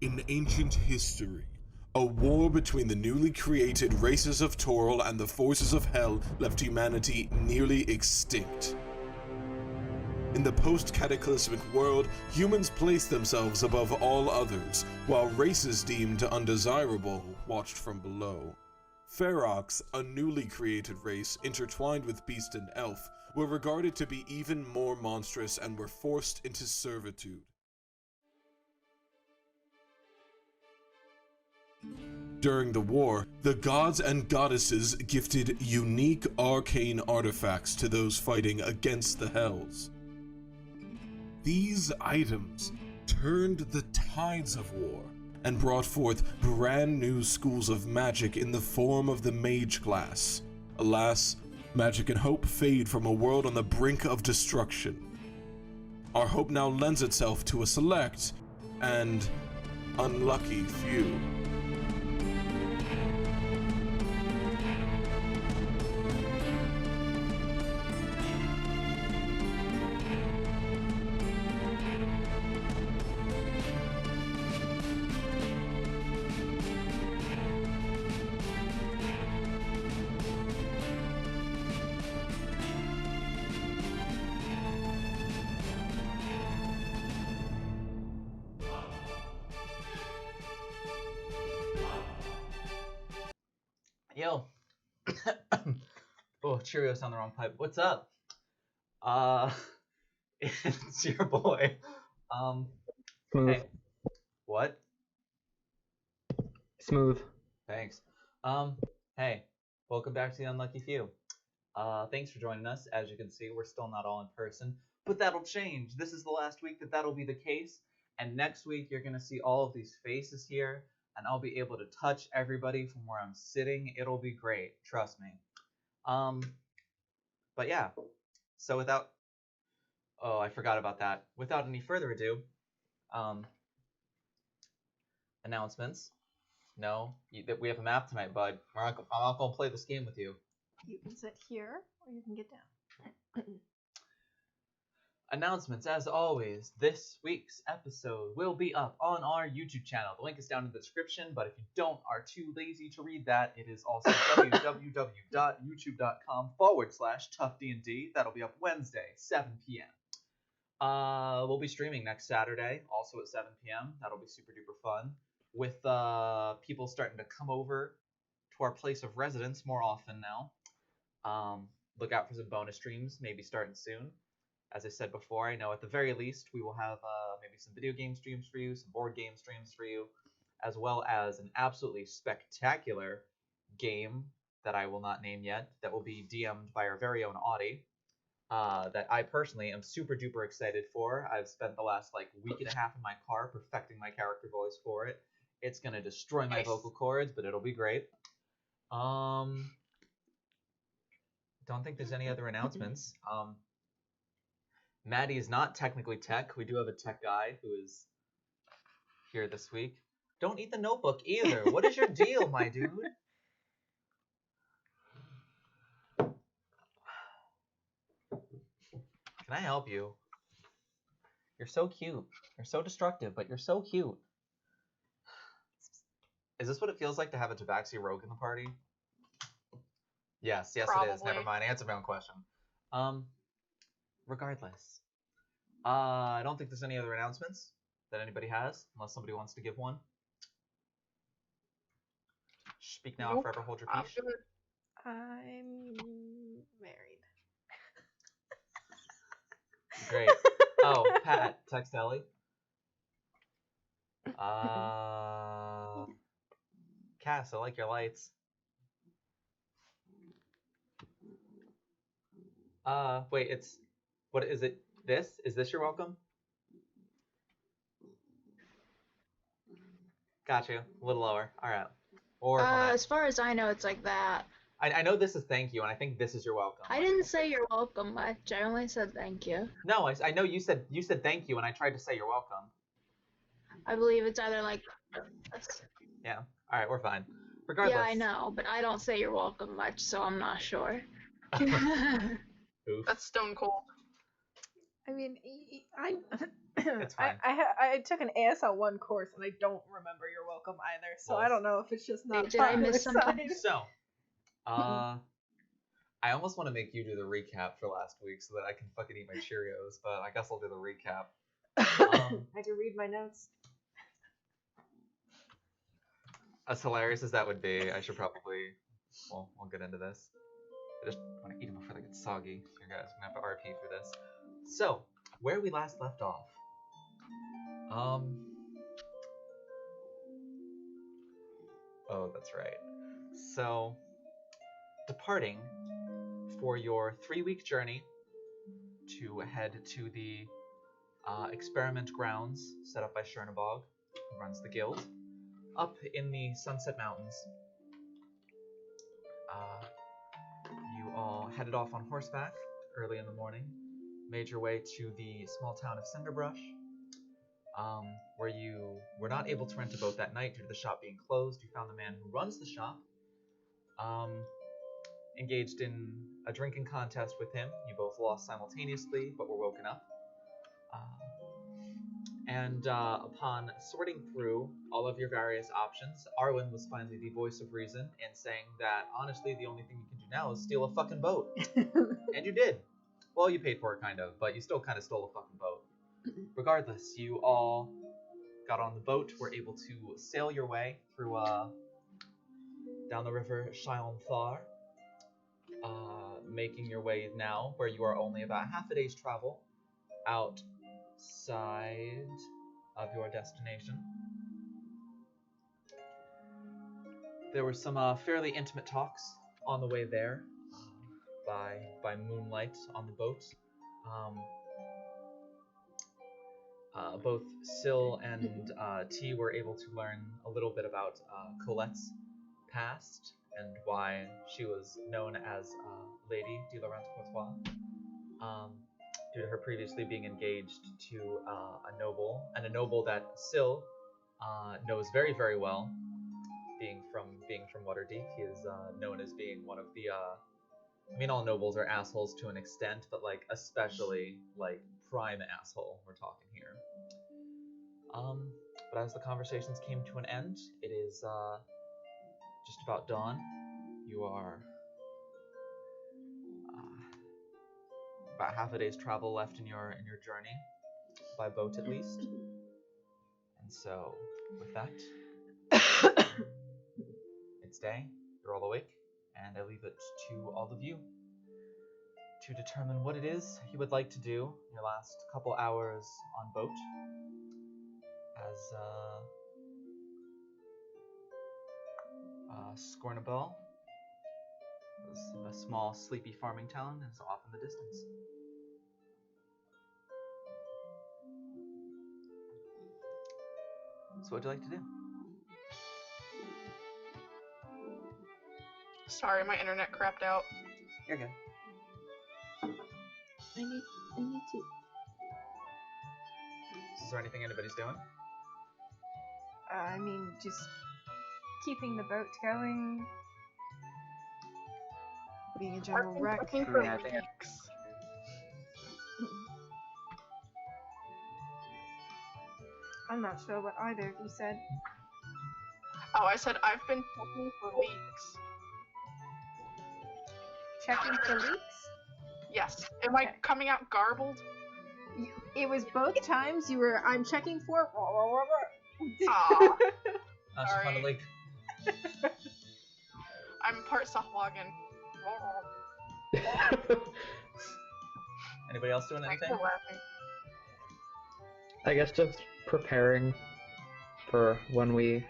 In ancient history, a war between the newly created races of Toril and the forces of Hell left humanity nearly extinct. In the post-cataclysmic world, humans placed themselves above all others, while races deemed undesirable watched from below. Ferox, a newly created race intertwined with beast and elf, were regarded to be even more monstrous and were forced into servitude. During the war, the gods and goddesses gifted unique arcane artifacts to those fighting against the Hells. These items turned the tides of war and brought forth brand new schools of magic in the form of the mage class. Alas, magic and hope fade from a world on the brink of destruction. Our hope now lends itself to a select and unlucky few. Yo. Oh, Cheerios on the wrong pipe. What's up? It's your boy. Smooth. Hey. What? Smooth. Thanks. Hey. Welcome back to the Unlucky Few. Thanks for joining us. As you can see, we're still not all in person, but that'll change. This is the last week that'll be the case, and next week you're gonna see all of these faces here, and I'll be able to touch everybody from where I'm sitting. It'll be great, trust me. But yeah, so I forgot about that. Without any further ado, announcements. No, we have a map tonight, bud. I'm not gonna play this game with you. You can sit here, or you can get down. Announcements, as always, this week's episode will be up on our YouTube channel. The link is down in the description, but if you are too lazy to read that, it is also www.youtube.com/toughdnd. That'll be up Wednesday, 7 p.m. We'll be streaming next Saturday, also at 7 p.m. That'll be super duper fun, with people starting to come over to our place of residence more often now. Look out for some bonus streams, maybe starting soon. As I said before, I know at the very least we will have maybe some video game streams for you, some board game streams for you, as well as an absolutely spectacular game that I will not name yet, that will be DM'd by our very own Audie, that I personally am super duper excited for. I've spent the last week and a half in my car perfecting my character voice for it. It's going to destroy my vocal cords, but it'll be great. Don't think there's any other announcements. Maddie is not technically tech. We do have a tech guy who is here this week. Don't eat the notebook either. What is your deal, my dude? Can I help you? You're so cute. You're so destructive, but you're so cute. Is this what it feels like to have a Tabaxi rogue in the party? Yes, Probably. It is. Never mind. Answer my own question. Regardless, I don't think there's any other announcements that anybody has, unless somebody wants to give one. Speak now, Nope. forever hold your I'm peace. good. I'm married. Great. Oh, Pat, text Ellie. Cass, I like your lights. Wait, what is it? Is this your welcome? Got you. A little lower. All right. Or as far as I know, it's like that. I know this is thank you, and I think this is your welcome. I didn't say you're welcome much. I only said thank you. No, I know you said thank you, and I tried to say you're welcome. I believe it's either like this. Yeah. All right, we're fine. Regardless. Yeah, I know, but I don't say you're welcome much, so I'm not sure. Oof. That's stone cold. I mean, It's fine. I took an ASL 1 course and I don't remember You're Welcome either, so I don't know if it's just not Did I popular miss something? side. So, I almost want to make you do the recap for last week so that I can fucking eat my Cheerios, but I guess I'll do the recap. I can read my notes. As hilarious as that would be, I should probably, well, we'll get into this. I just want to eat them before they get soggy. So you guys are going to have to RP through this. So, where we last left off. Oh, that's right. So, departing for your 3-week journey to head to the experiment grounds set up by Chernabog, who runs the guild, up in the Sunset Mountains. You all headed off on horseback early in the morning, made your way to the small town of Cinderbrush, where you were not able to rent a boat that night due to the shop being closed. You found the man who runs the shop, engaged in a drinking contest with him. You both lost simultaneously, but were woken up. And upon sorting through all of your various options, Arwen was finally the voice of reason in saying that, honestly, the only thing you can do now is steal a fucking boat. And you did. Well, you paid for it, kind of, but you still kind of stole a fucking boat. Regardless, you all got on the boat, were able to sail your way through, down the river Chionthar, making your way now, where you are only about half a day's travel outside of your destination. There were some fairly intimate talks on the way there, by moonlight on the boat. Both Syl and T were able to learn a little bit about Colette's past and why she was known as Lady de Laurent Courtois, due to her previously being engaged to a noble that Syl knows very, very well, being from Waterdeep. He is known as being one of the I mean, all nobles are assholes to an extent, but like especially like prime asshole we're talking here. But as the conversations came to an end, it is just about dawn. You are about half a day's travel left in your journey, by boat at least. And so, with that, it's day. You're all awake, and I leave it to all of you to determine what it is you would like to do in your last couple hours on boat. As Scornabel is a small, sleepy farming town and is off in the distance. So what would you like to do? Sorry, my internet crapped out. You're good. I need to. Is there anything anybody's doing? I mean, just keeping the boat going. Being a general wreck. Looking for Yeah, leaks. I'm not sure what either of you said. Oh, I said I've been looking for leaks. Checking for leaks? Yes. Am I Okay. coming out garbled? It was both times you were, I'm checking for. Aw. She found a Sorry. leak. I'm part Softloggin. Anybody else doing Thanks anything? for laughing. I guess just preparing for when we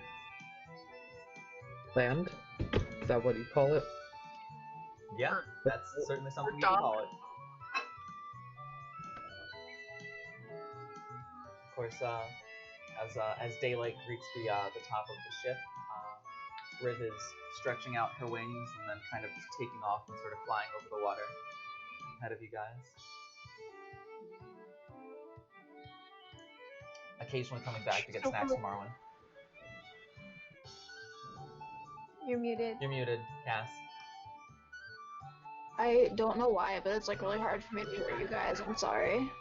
land. Is that what you call it? Yeah, that's certainly something you dock. can call it. Of course, as daylight greets the top of the ship, Riv is stretching out her wings and then kind of just taking off and sort of flying over the water ahead of you guys. Occasionally coming back to get snacks from Arwen. You're muted. You're muted, Cass. I don't know why, but it's like really hard for me to hear you guys. I'm sorry.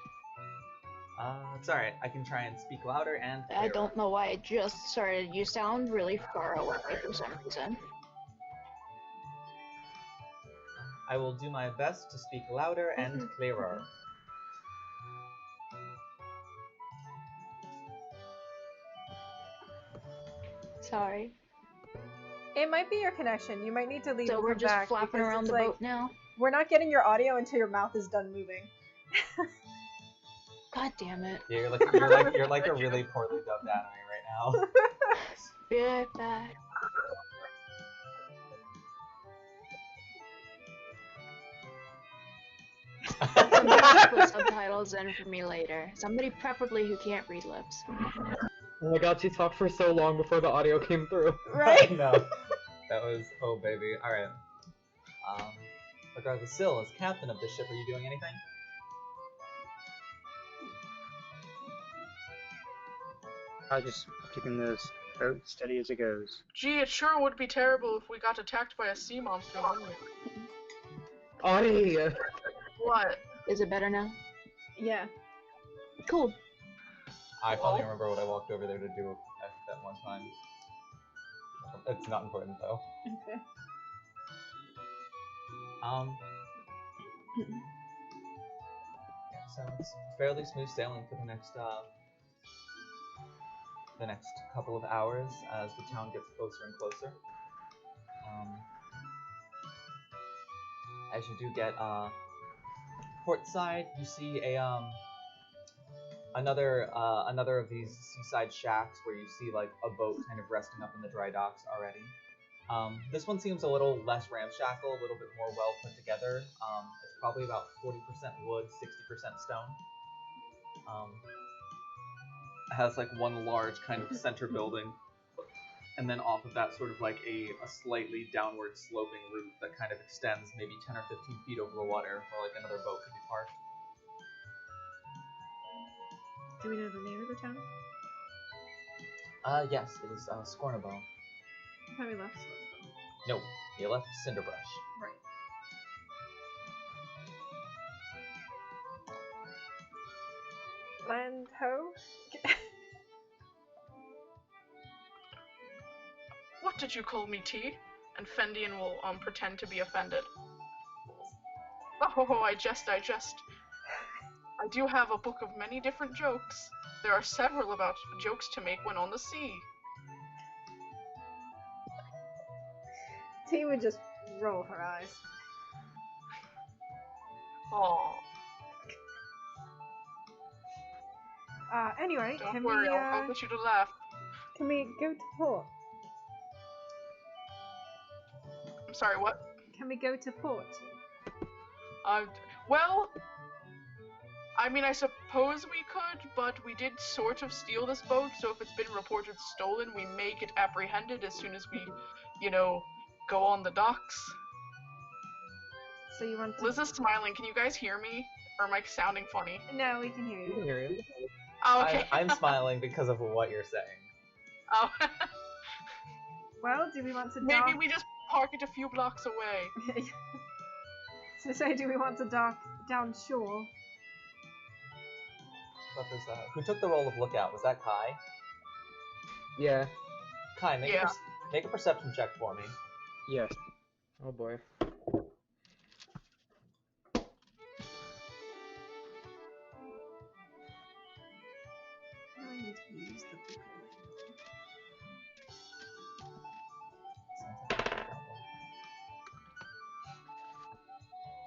It's alright. I can try and speak louder and I clearer. don't know why I just started. You sound really far away for some reason. I will do my best to speak louder and clearer. Sorry. It might be your connection. You might need to leave So and we're come just back flapping because around it's the like, boat now? we're not getting your audio until your mouth is done moving. God damn it. Yeah, you're like a really poorly dubbed anime right now. Be right back. Somebody put subtitles in for me later. Somebody preferably who can't read lips. Oh my god, she talked for so long before the audio came through. Right? No. That was, oh baby. Alright. Regardless, Syl, as captain of this ship, are you doing anything? I'm just keeping this boat steady as it goes. Gee, it sure would be terrible if we got attacked by a sea monster, wouldn't it? Audie! What? Is it better now? Yeah. Cool. I finally remember what I walked over there to do that one time. It's not important though. Okay. Yeah, so it's fairly smooth sailing for the next couple of hours as the town gets closer and closer. As you do get port side, you see another of these seaside shacks where you see like a boat kind of resting up in the dry docks already. This one seems a little less ramshackle, a little bit more well put together. It's probably about 40% wood, 60% stone. It has like one large kind of center building, and then off of that sort of like a slightly downward sloping roof that kind of extends maybe 10 or 15 feet over the water where like another boat could be parked. Do we know the name of the town? Yes, it is Scornabo. I thought we left. No, you left Cinderbrush. Right. Land ho? What did you call me, T? And Fendian will pretend to be offended. Oh, I jest. I do have a book of many different jokes. There are several about jokes to make when on the sea. T would just roll her eyes. Aww. Anyway, Don't can worry, we, I'll get you to laugh. can we go to port? I'm sorry, what? Can we go to port? Well, I mean, I suppose we could, but we did sort of steal this boat, so if it's been reported stolen, we may get apprehended as soon as we, go on the docks. So you want to... Liz is smiling. Can you guys hear me? Or am I sounding funny? No, we can hear You can you. hear you. Oh, okay. I'm smiling because of what you're saying. Oh. Well, do we want to Maybe dock... we just park it a few blocks away. So say, do we want to dock down shore? But there's, who took the role of lookout? Was that Kai? Yeah. Kai, make, Yeah. make a perception check for me. Yes. Oh boy. Now I need to use the book.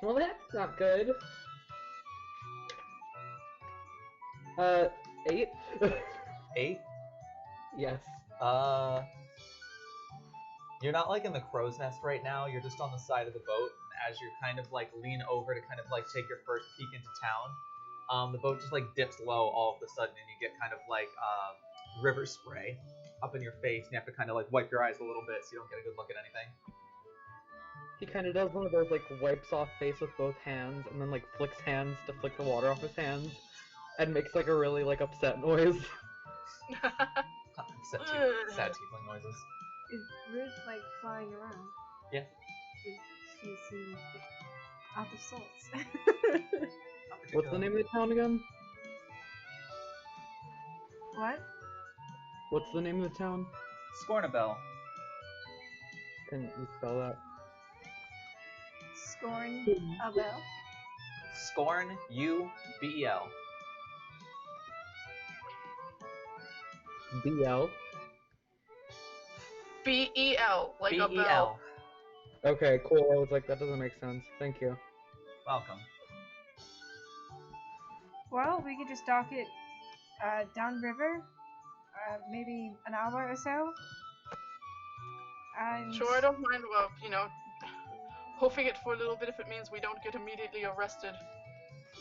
Well, that's not good. 8? 8? Yes. You're not like in the crow's nest right now, you're just on the side of the boat, and as you kind of like lean over to kind of like take your first peek into town, the boat just like dips low all of a sudden and you get kind of like river spray up in your face and you have to kind of like wipe your eyes a little bit so you don't get a good look at anything. He kind of does one of those, like, wipes off face with both hands, and then, like, flicks hands to flick the water off his hands, and makes, like, a really, like, upset noise. Sad tiefling noises. Is Ruth, like, flying around? Yeah. She seems out of sorts. What's the name of the town again? What? What's the name of the town? Scornabel. Can you spell that? Scorn a bell? Scorn, U-B-E-L. BL. B-E-L, like a bell. B-E-L. Okay, cool. I was like, that doesn't make sense. Thank you. Welcome. Well, we could just dock it downriver, maybe an hour or so. And Sure, I don't mind, you know, hoofing it for a little bit if it means we don't get immediately arrested.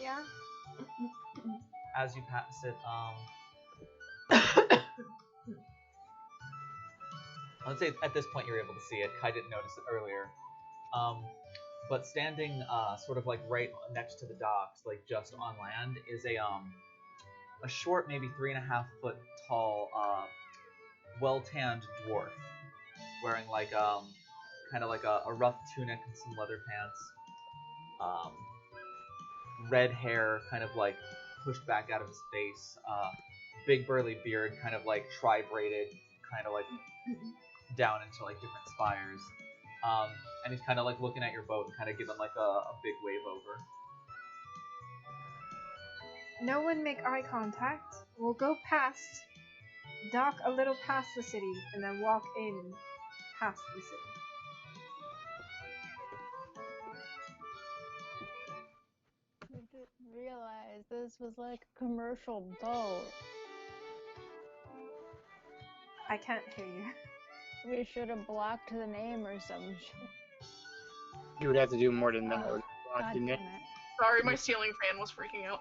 yeah. As you pass it, let's say at this point you're able to see it. Kai didn't notice it earlier. But standing sort of like right next to the docks, like just on land, is a short, maybe 3.5 foot tall, well-tanned dwarf, wearing like kind of like a rough tunic and some leather pants. Red hair, kind of like pushed back out of his face. Big burly beard, kind of like tri-braided, kind of like down into like different spires. And he's kind of like looking at your boat and kind of giving like a big wave over. No one make eye contact. We'll go past, dock a little past the city, and then walk in past the city. I didn't realize this was like a commercial boat. I can't hear you. We should have blocked the name or some shit. You would have to do more than that. God Block the damn name. it. Sorry, my ceiling fan was freaking out.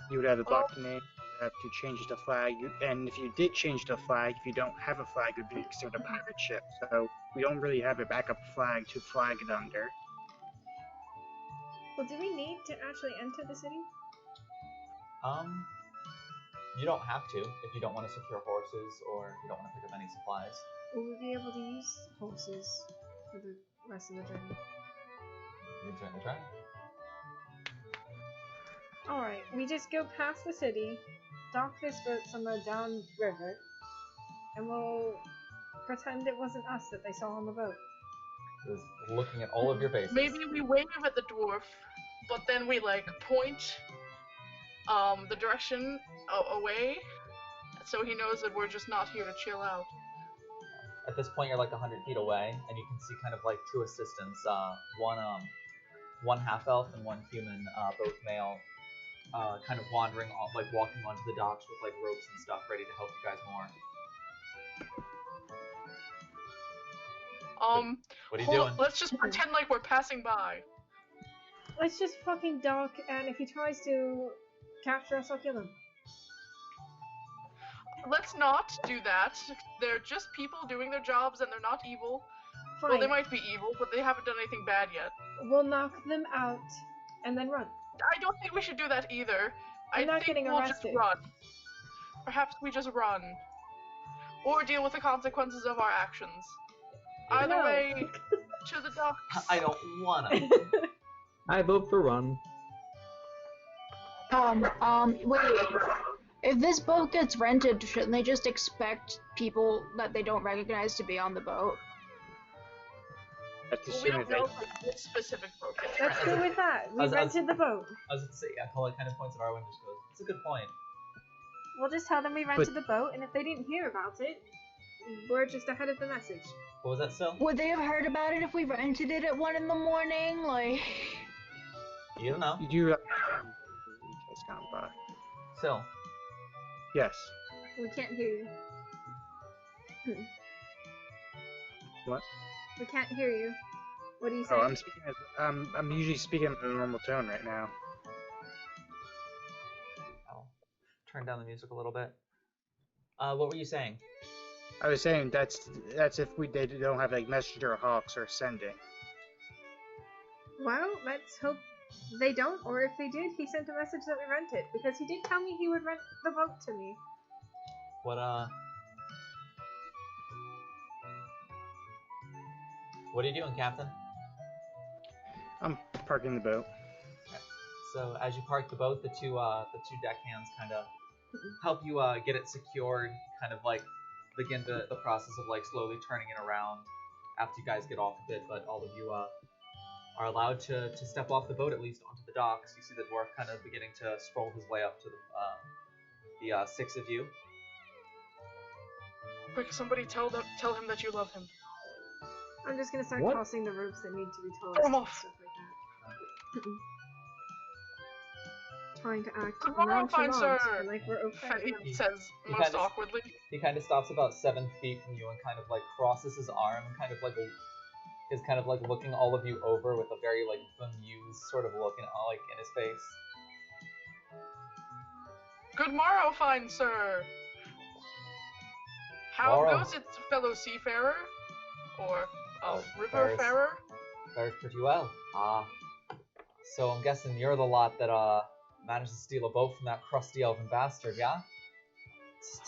You would have to block the name. You have to change the flag. And if you did change the flag, if you don't have a flag, it would be considered a pirate ship. So we don't really have a backup flag to flag it under. Well, do we need to actually enter the city? You don't have to if you don't want to secure horses or you don't want to pick up any supplies. Will we be able to use horses for the rest of the journey? You can certainly try. Alright, we just go past the city, dock this boat somewhere down river, and we'll pretend it wasn't us that they saw on the boat. Is looking at all of your faces. Maybe we wave at the dwarf, but then we like point the direction away, so he knows that we're just not here to chill out. At this point, you're like 100 feet away, and you can see kind of like two assistants, one half elf and one human, both male, kind of wandering, like walking onto the docks with like ropes and stuff, ready to help you guys more. What are you doing? Let's just pretend like we're passing by. Let's just fucking dock, and if he tries to capture us, I'll kill him. Let's not do that. They're just people doing their jobs, and they're not evil. Fine. Well, they might be evil, but they haven't done anything bad yet. We'll knock them out, and then run. I don't think we should do that either. I'm not think getting we'll arrested. just run. Perhaps we just run. Or deal with the consequences of our actions. Either No. way, to the docks. I don't wanna. I vote for run. Wait. If this boat gets rented, shouldn't they just expect people that they don't recognize to be on the boat? That's as Well, we soon as don't know they. if this specific boat gets Let's rented. go with that. We I was- rented the boat. I was gonna say, yeah, Colin kind of points at Arwen and just goes, it's a good point. We'll just tell them we rented the boat, and if they didn't hear about it, we're just ahead of the message. What was that, Sil? Would they have heard about it if we rented it at 1 in the morning? Like, You don't know. You do. Has gone by. Sil. Yes. We can't hear you. What? We can't hear you. What are you Oh, saying? I'm speaking as I'm usually speaking in a normal tone right now. I'll turn down the music a little bit. What were you saying? I was saying that's if they don't have like messenger hawks or sending. Well, let's hope they don't, or if they did, he sent a message that we rent it, because he did tell me he would rent the boat to me. What are you doing, Captain? I'm parking the boat. So as you park the boat, the two deckhands kind of help you get it secured, kind of like begin the process of like slowly turning it around after you guys get off of it. But all of you are allowed to step off the boat, at least onto the docks. You see the dwarf kind of beginning to stroll his way up to the six of you. Quick, somebody tell him that you love him. I'm just gonna start What? tossing the ropes that need to be tossed. Throw 'em and off. Stuff like that. Trying to act Tomorrow, fine nonchalant, sir. and like we're okay. Fendian says He most kinda- awkwardly. He kind of stops about 7 feet from you and kind of like crosses his arm and kind of like is kind of like looking all of you over with a very like bemused sort of look in like in his face. Good morrow, fine sir. How Morrow. goes it, fellow seafarer? Or Oh, riverfarer? Fares pretty well. So I'm guessing you're the lot that managed to steal a boat from that crusty elven bastard, yeah?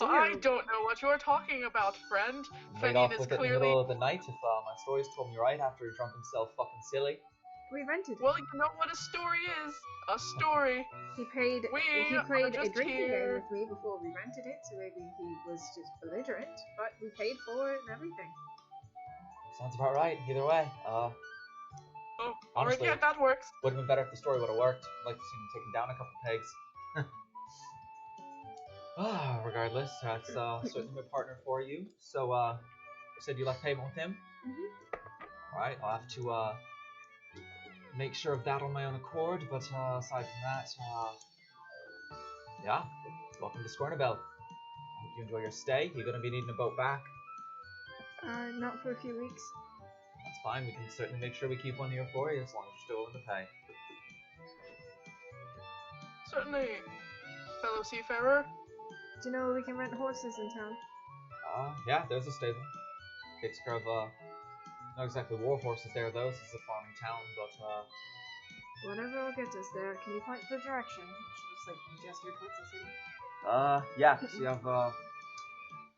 I don't know what you're talking about, friend. Made off Fendian is with it in the clearly. middle of the night if my stories told me right after he drunk himself fucking silly. We rented it. Well, you know what a story is. A story. He played We a are just drinking here. game with me before we rented it, so maybe he was just belligerent, but we paid for it and everything. Sounds about right. Either way, Oh, alright, Honestly. yeah, that works. would have been better if the story would have worked. I'd like to see him taken down a couple pegs. Regardless, that's certainly my partner for you. So, you said you left payment with him? Alright, I'll have to make sure of that on my own accord, but aside from that, yeah, welcome to Scornabel. I hope you enjoy your stay. You're going to be needing a boat back. Not for a few weeks. That's fine, we can certainly make sure we keep one here for you as long as you're still willing to pay. Certainly, fellow seafarer. Do you know we can rent horses in town? Yeah, there's a stable. Takes care of, not exactly war horses there, though. This is a farming town, but, Whatever will get us there. Can you point the direction? She'll just like gesture towards the city. yeah, so you have,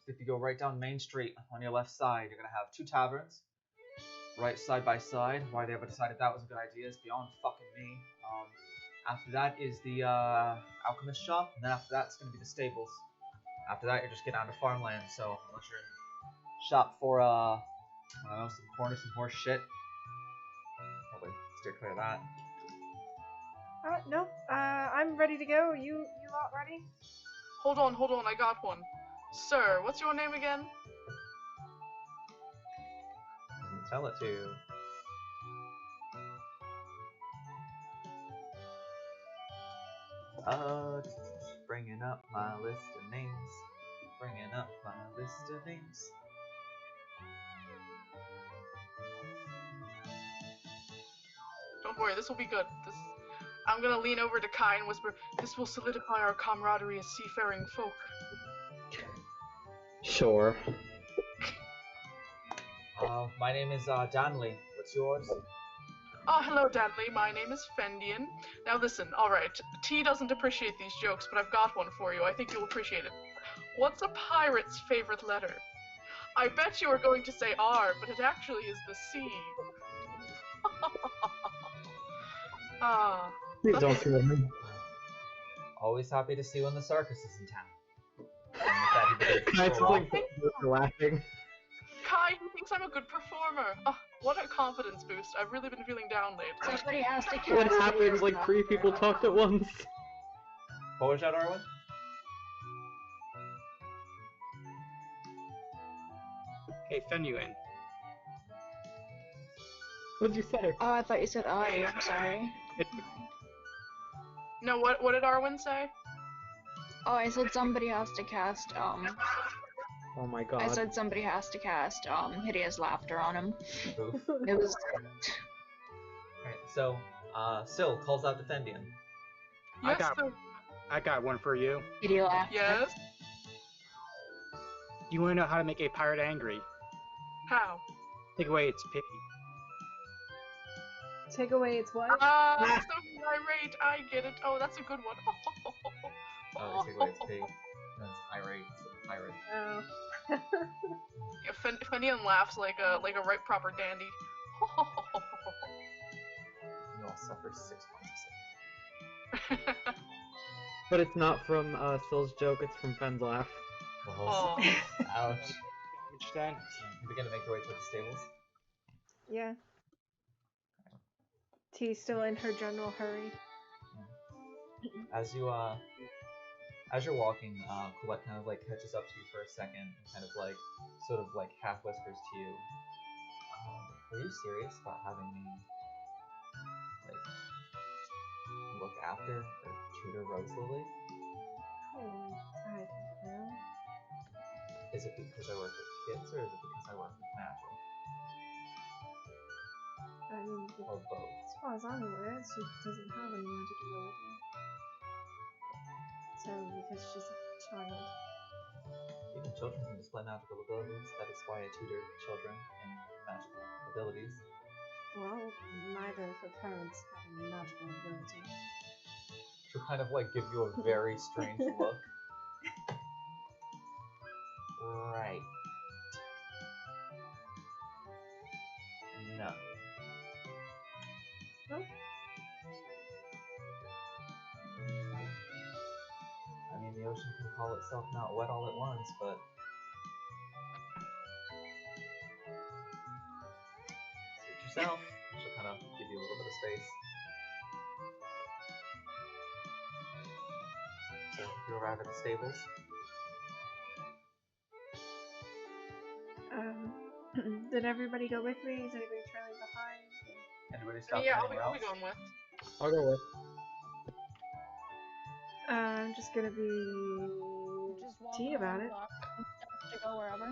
if you go right down Main Street on your left side, you're gonna have 2 taverns, right side by side. Why they ever decided that was a good idea is beyond fucking me. After that is the, alchemist shop, and then after that it's gonna be the stables. After that, you're just getting onto farmland, so unless you're shop for, I don't know, some corn or some horse shit, probably steer clear of that. No. I'm ready to go. You lot ready? Hold on, I got one. Sir, what's your name again? Didn't tell it to you. Bringing up my list of names. Bringing up my list of names. Don't worry, this will be good. I'm gonna lean over to Kai and whisper, this will solidify our camaraderie as seafaring folk. Sure. My name is Danley. What's yours? Oh, hello, Danley. My name is Fendian. Now listen, alright, T doesn't appreciate these jokes, but I've got one for you. I think you'll appreciate it. What's a pirate's favorite letter? I bet you are going to say R, but it actually is the C. Please don't kill me. Always happy to see when the circus is in town. And with that, he begins to Knights stroll like off. laughing. Kai, he thinks I'm a good performer. What a confidence boost. I've really been feeling down lately. Somebody has to cast What it happens like 3 people talked at once? What was that, Arwen? Hey, Fenuin. What'd you say? Oh, I thought you said I. I'm sorry. No, what did Arwen say? Oh, I said somebody has to cast, Oh my god. I said somebody has to cast, hideous laughter on him. Oof. It was, Alright, so, Syl calls out to Fendian. Yes, I got one for you. hideous laughter. yes? You want to know how to make a pirate angry? How? Take away its pity. Take away its what? So irate, I get it. Oh, that's a good one. Take away its pig. That's irate. Pirate. Oh. Yeah, Fendian laughs like a right proper dandy. You all suffer 6 points of sick. But it's not from Sill's joke, it's from Fenn's laugh. Balls. Oh. Ouch. Damage then. You begin to make your way towards the stables. Yeah. T's still in her general hurry. As you're walking, Colette kind of like catches up to you for a second and kind of like, sort of like half whispers to you, "Were you serious about having me, like, look after or tutor Rose Lily? I don't know. Is it because I work with kids or is it because I work with magic? I mean, Or both?" as far as I'm aware, she doesn't have any magic ability. So, because she's a child. Even children can display magical abilities. That is why I tutor children in magical abilities. Well, neither of her parents have any magical ability. She'll kind of like give you a very strange look. Right. No. No? I mean, the ocean can call itself not wet all at once, but suit yourself. She'll kind of give you a little bit of space. So you arrive at the stables. Did everybody go with me? Is anybody trailing behind? Anybody stop Yeah, anywhere I'll be else? going with. I'll go with. I'm just gonna be Just walk T about around it. the dock and stuff to go wherever.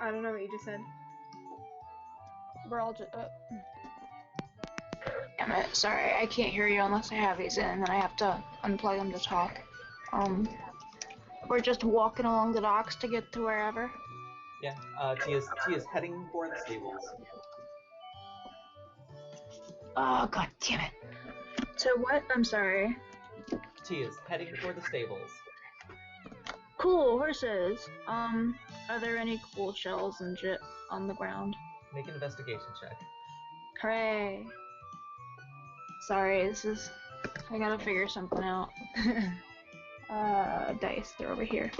I don't know what you just said. We're all just. Damn it! Sorry, I can't hear you unless I have these in, and then I have to unplug them to talk. We're just walking along the docks to get to wherever. Yeah. T is heading for the stables. Oh god damn it! So what? I'm sorry. T is heading for the stables. Cool horses. Are there any cool shells and shit on the ground? Make an investigation check. Hooray! Sorry, I gotta figure something out. Dice, they're over here.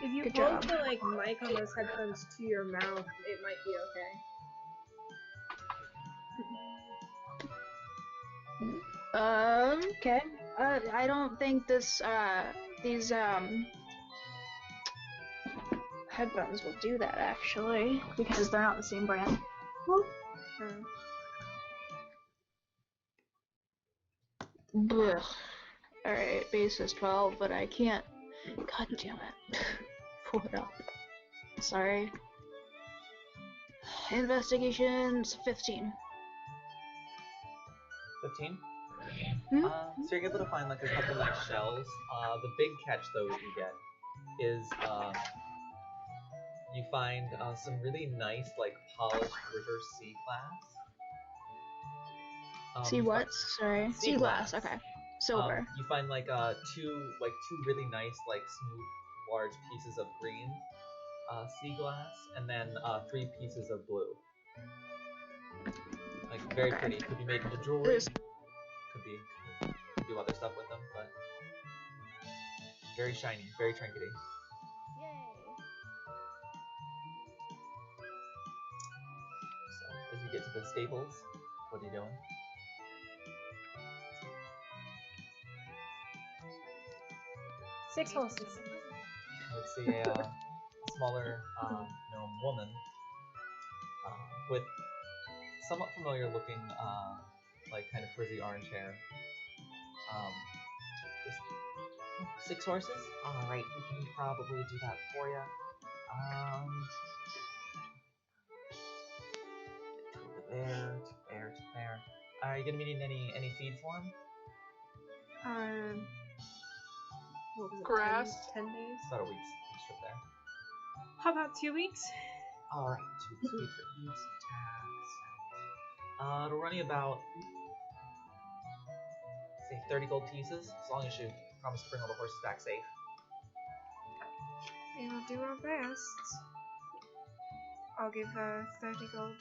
If you Good hold job. the mic on those headphones to your mouth, it might be okay. Okay. I don't think these headphones will do that actually, because they're not the same brand. Blech. Alright, base is 12, but I can't. God damn it. Pull it up. Sorry. Investigations 15. 15? Hmm? So you're able to find like a couple nice shells. The big catch though that you get is you find some really nice like polished river sea glass. See you what? Sorry. sea Sea glass. glass. Okay. Silver. You find like two really nice like smooth large pieces of green sea glass, and then 3 pieces of blue. Like very Okay. pretty. Could be made into jewelry. This- Could do other stuff with them, but very shiny, very trinkety. So as you get to the stables, what are you doing? Six horses. Let's see a smaller gnome woman with somewhat familiar looking like kind of frizzy orange hair. Just, 6 horses? Alright, we can probably do that for you. There. Are you gonna be needing any feed for him? What was it? Grass. 10 days? About a week's trip there. How about 2 weeks? Alright, 2 weeks feed for each tax. It'll run you about, say, 30 gold pieces, as long as you promise to bring all the horses back safe. We'll do our best. I'll give her 30 gold.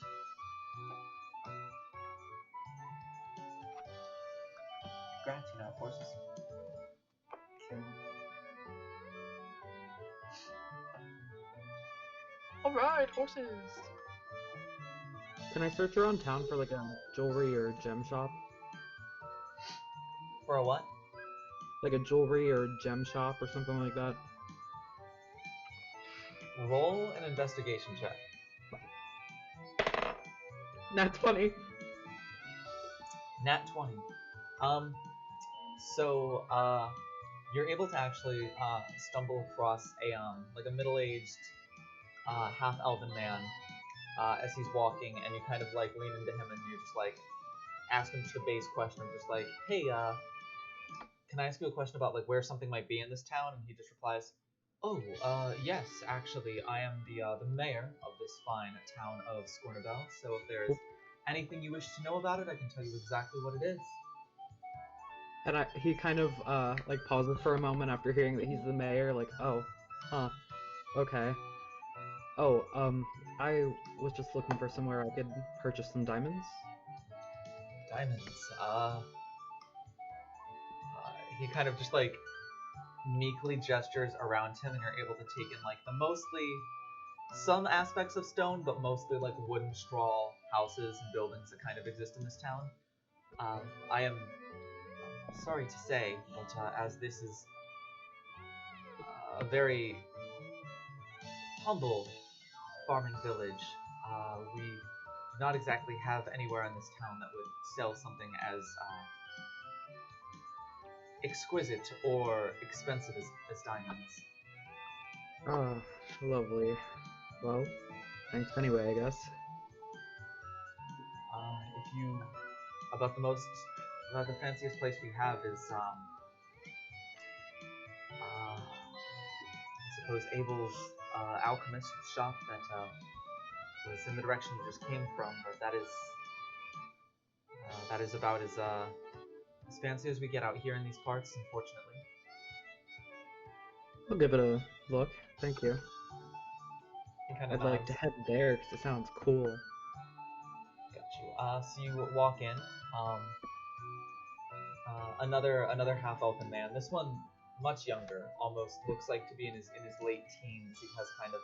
Congrats, you know, horses. Alright, horses. Can I search around town for like a jewelry or gem shop? For a what? Like a jewelry or gem shop or something like that? Roll an investigation check. Nat 20. Nat 20. So you're able to actually stumble across a middle-aged half-elven man as he's walking, and you kind of like lean into him and you just like ask him just a base question of just like, hey, can I ask you a question about like where something might be in this town? And he just replies, oh, yes, actually, I am the mayor of this fine town of Scornabel, so if there's anything you wish to know about it, I can tell you exactly what it is. And he kind of like pauses for a moment after hearing that he's the mayor, like, oh, huh, okay. Oh, I was just looking for somewhere I could purchase some diamonds. Diamonds, he kind of just like meekly gestures around him, and you're able to take in like some aspects of stone, but mostly like wooden straw houses and buildings that kind of exist in this town. I am sorry to say, but as this is a very humble farming village, we do not exactly have anywhere in this town that would sell something as exquisite or expensive as diamonds. Ah, lovely. Well, thanks anyway, I guess. About the fanciest place we have is, I suppose Abel's alchemist shop that was in the direction you just came from, but that is about as fancy as we get out here in these parts, unfortunately. I'll give it a look. Thank you. He kind of I'd like to head there because it sounds cool. Got you. So you walk in. Another half-elven man. This one much younger. Almost looks like to be in his late teens. He has kind of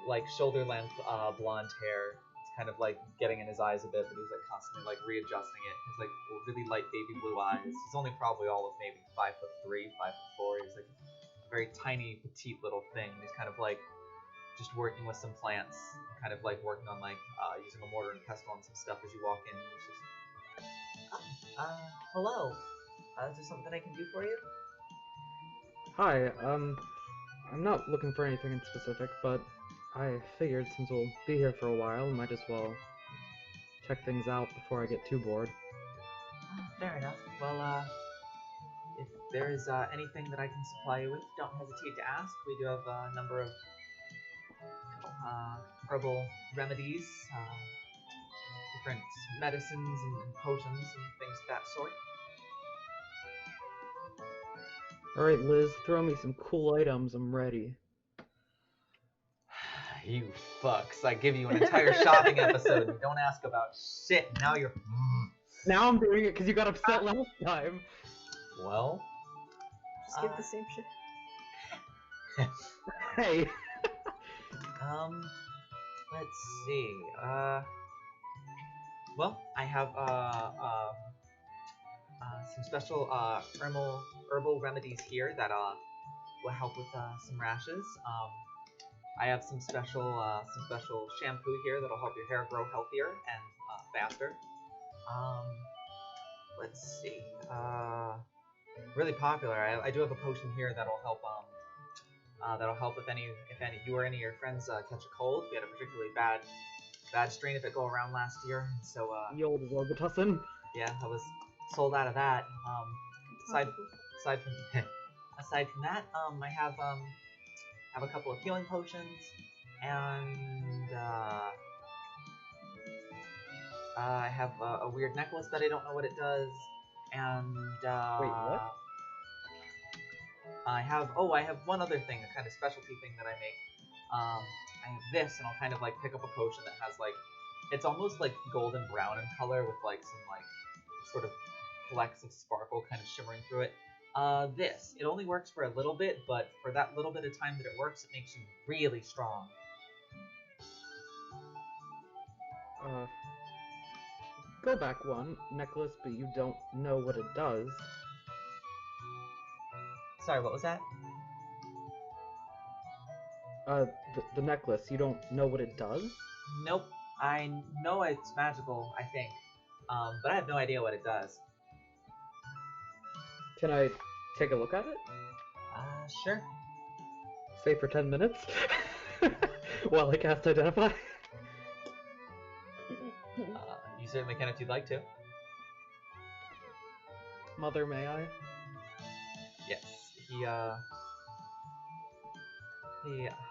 like shoulder-length blonde hair. It's kind of like getting in his eyes a bit, but he's like constantly like readjusting it. He's like really light baby blue eyes. He's only probably all of maybe 5'3", 5'4". He's like a very tiny, petite little thing. He's kind of like just working with some plants, kind of like working on like using a mortar and pestle on some stuff as you walk in. It's just, hello. Is there something I can do for you? Hi, I'm not looking for anything in specific, but I figured since we'll be here for a while, might as well check things out before I get too bored. Fair enough. Well, if there is anything that I can supply you with, don't hesitate to ask. We do have a number of herbal remedies, different medicines and potions and things of that sort. Alright, Liz, throw me some cool items, I'm ready. You fucks. I give you an entire shopping episode. You don't ask about shit. Now you're... Now I'm doing it because you got upset last time. Well... Just give the same shit. Hey! Let's see. Well, I have some special herbal remedies here that will help with some rashes. I have some special shampoo here that'll help your hair grow healthier and faster. Let's see. Really popular. I do have a potion here that'll help if any you or any of your friends catch a cold. We had a particularly bad strain of it go around last year, so The old Robitussin. yeah, I was sold out of that. Aside from that, I have a couple of healing potions, and I have a weird necklace that I don't know what it does, and Wait, what? I have one other thing, a kind of specialty thing that I make. I have this, and I'll kind of like pick up a potion that has like, it's almost like golden brown in color with like some like sort of flecks of sparkle kind of shimmering through it. This. It only works for a little bit, but for that little bit of time that it works, it makes you really strong. Go back one. Necklace, but you don't know what it does. Sorry, what was that? The necklace, you don't know what it does? Nope. I know it's magical, I think. But I have no idea what it does. Can I take a look at it? Sure. Say for 10 minutes? While I cast Identify? You certainly can if you'd like to. Mother, may I? Yes. He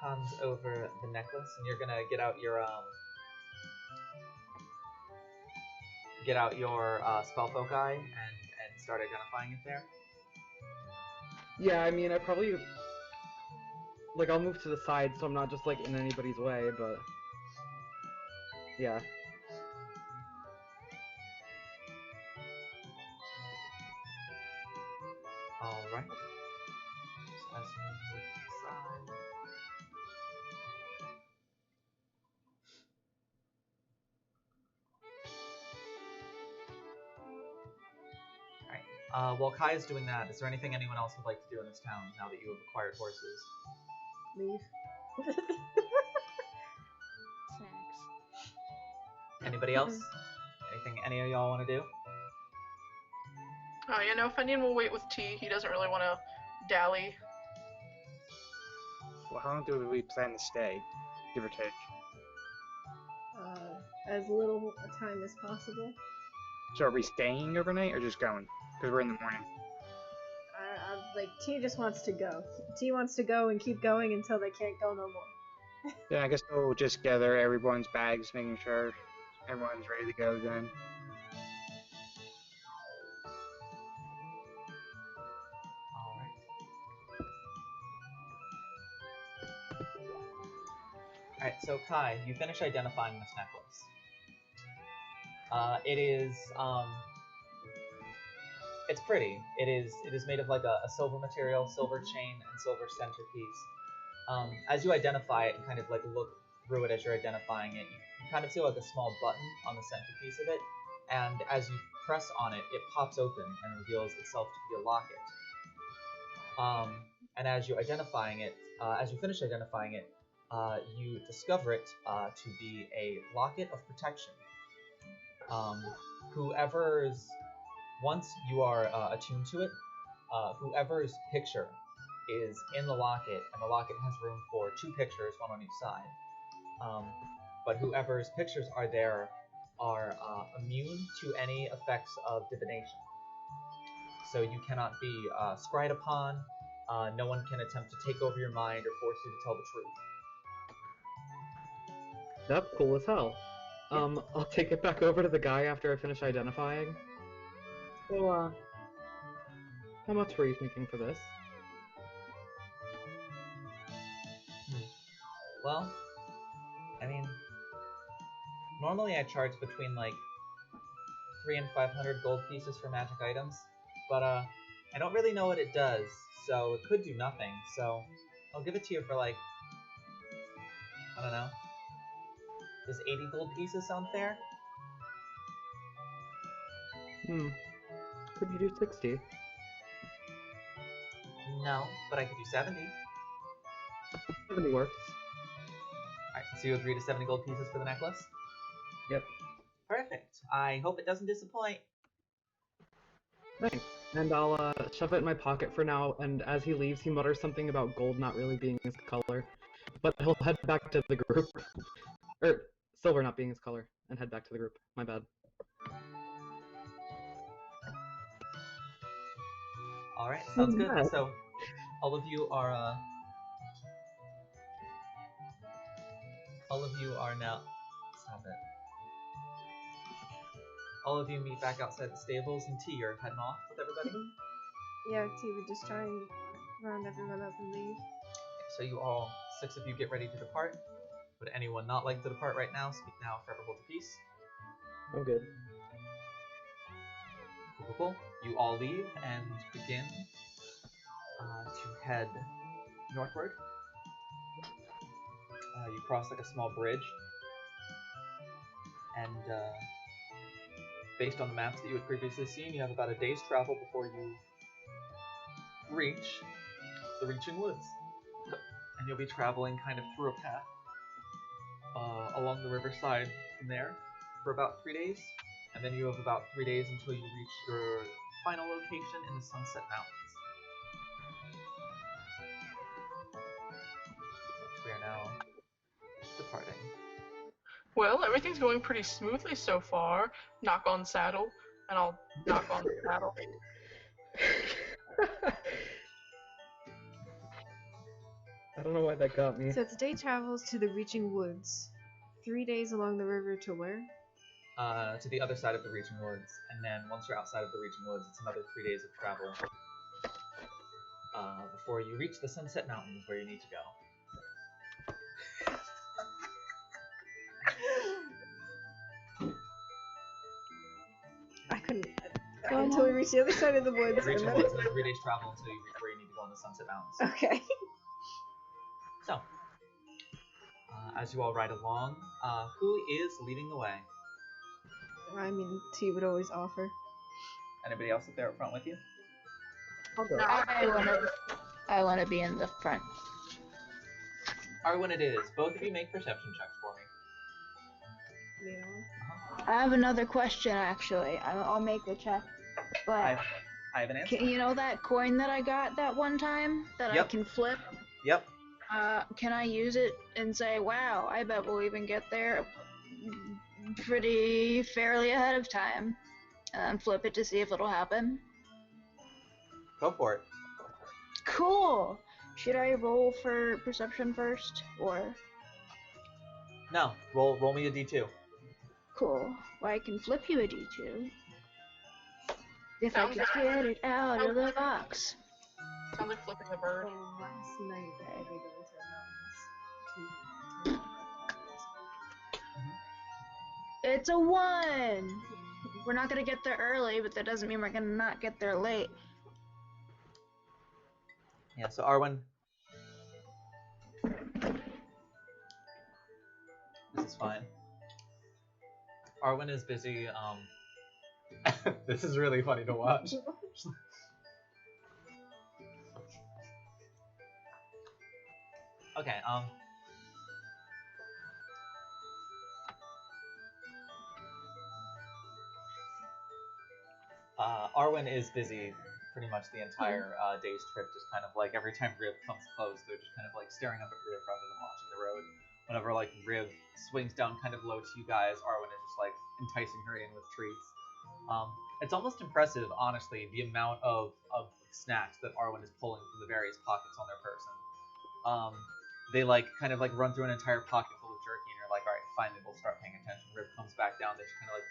hands over the necklace, and you're gonna get out your spell foci and start identifying it there. Yeah, I mean, I probably... Like, I'll move to the side so I'm not just, like, in anybody's way, but... Yeah. Alright. So as you move to the side. Alright. While Kai is doing that, is there anything anyone else would like to do in this town now that you have acquired horses? Leave. Snacks. Anybody else? Anything any of y'all want to do? You know, Fendian will wait with tea. He doesn't really want to dally. Well, how long do we plan to stay, give or take? As little a time as possible. So are we staying overnight or just going? Because we're in the morning. Like, T just wants to go. T wants to go and keep going until they can't go no more. Yeah, I guess we'll just gather everyone's bags, making sure everyone's ready to go then. Alright, so Kai, you finish identifying this necklace. It's pretty. It is made of like a silver material, silver chain, and silver centerpiece. As you identify it and kind of like look through it as you're identifying it, you kind of see like a small button on the centerpiece of it, and as you press on it, it pops open and reveals itself to be a locket. And as you finish identifying it, you discover it to be a locket of protection. Once you are attuned to it, whoever's picture is in the locket, and the locket has room for 2 pictures, one on each side, but whoever's pictures are there are immune to any effects of divination. So you cannot be scryed upon, no one can attempt to take over your mind or force you to tell the truth. That's cool as hell. I'll take it back over to the guy after I finish identifying. So, how much were you thinking for this? Well, I mean, normally I charge between like 300 and 500 gold pieces for magic items, but I don't really know what it does, so it could do nothing, so I'll give it to you for like, I don't know. Does 80 gold pieces sound fair? Could you do 60? No, but I could do 70. 70 works. Alright, so you agree to 70 gold pieces for the necklace? Yep. Perfect. I hope it doesn't disappoint. Thanks. And I'll shove it in my pocket for now, and as he leaves, he mutters something about gold not really being his color. But he'll head back to the group. Silver not being his color, and head back to the group. My bad. Alright, sounds good. So, all of you are now... Stop it. All of you meet back outside the stables, and T, you're heading off with everybody? Yeah, T would just try and round everyone up and leave. So you all, 6 of you, get ready to depart. Would anyone not like to depart right now? Speak now, forever hold your peace. I'm good. Cool. You all leave and begin to head northward. You cross like a small bridge, and based on the maps that you had previously seen, you have about a day's travel before you reach the Reaching Woods. And you'll be traveling kind of through a path along the riverside from there for about 3 days, and then you have about 3 days until you reach your final location in the Sunset Mountains. We are now departing. Well, everything's going pretty smoothly so far. Knock on saddle, and I'll knock on the saddle. I don't know why that got me. So it's day travels to the Reaching Woods. 3 days along the river to where? To the other side of the Reaching Woods, and then once you're outside of the Reaching Woods, it's another 3 days of travel before you reach the Sunset Mountains where you need to go. I until we reach the other side of the woods. Reaching and Woods, then... and then 3 days travel until you reach where you need to go in the Sunset Mountains. Okay. So, as you all ride along, who is leading the way? I mean, T would always offer. Anybody else up there up front with you? I'll go. I wanna be in the front. Arwen, it is. Both of you make perception checks for me. Yeah. I have another question actually. I'll make the check. But I have an answer. you know that coin that I got that one time that I Yep. can flip? Yep. Can I use it and say, wow, I bet we'll even get there pretty fairly ahead of time, and flip it to see if it'll happen? Go for it. Cool. Should I roll for perception first, or? No. Roll me a d2. Cool. Well, I can flip you a d2. If I Sounds could like- get it out of the box. Sounds like flipping the bird. Last night they go into the mountains. It's a 1! We're not gonna get there early, but that doesn't mean we're gonna not get there late. Yeah, so Arwen. This is fine. Arwen is busy, this is really funny to watch. Okay, Arwen is busy pretty much the entire day's trip, just kind of like every time Riv comes close, they're just kind of like staring up at Riv rather than watching the road. Whenever like Riv swings down kind of low to you guys, Arwen is just like enticing her in with treats. It's almost impressive, honestly, the amount of snacks that Arwen is pulling from the various pockets on their person. They like kind of like run through an entire pocket full of jerky, and you're like, all right, finally we'll start paying attention. Riv comes back down, they just kind of like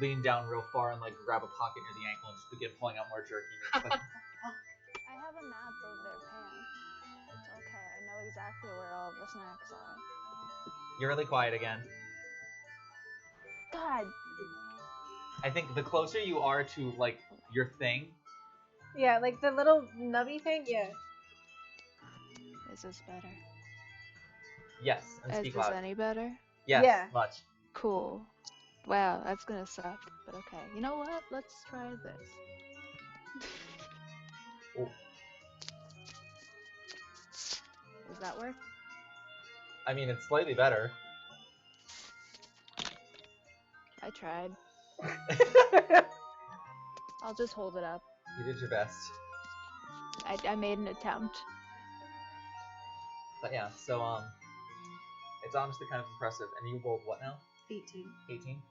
lean down real far and like grab a pocket near the ankle and just begin pulling out more jerky. And it's like, I have a map of their pants. It's okay, I know exactly where all the snacks are. you're really quiet again. God, I think the closer you are to like your thing, Yeah, like the little nubby thing. Yeah. is this better? yes, and Is speak this loud. any better? Yes, Yeah. much. Cool. Wow, that's gonna suck, but okay. You know what? Let's try this. Oh. Does that work? I mean, it's slightly better. I tried. I'll just hold it up. You did your best. I made an attempt. But yeah, so it's honestly kind of impressive. And you rolled what now? 18. 18.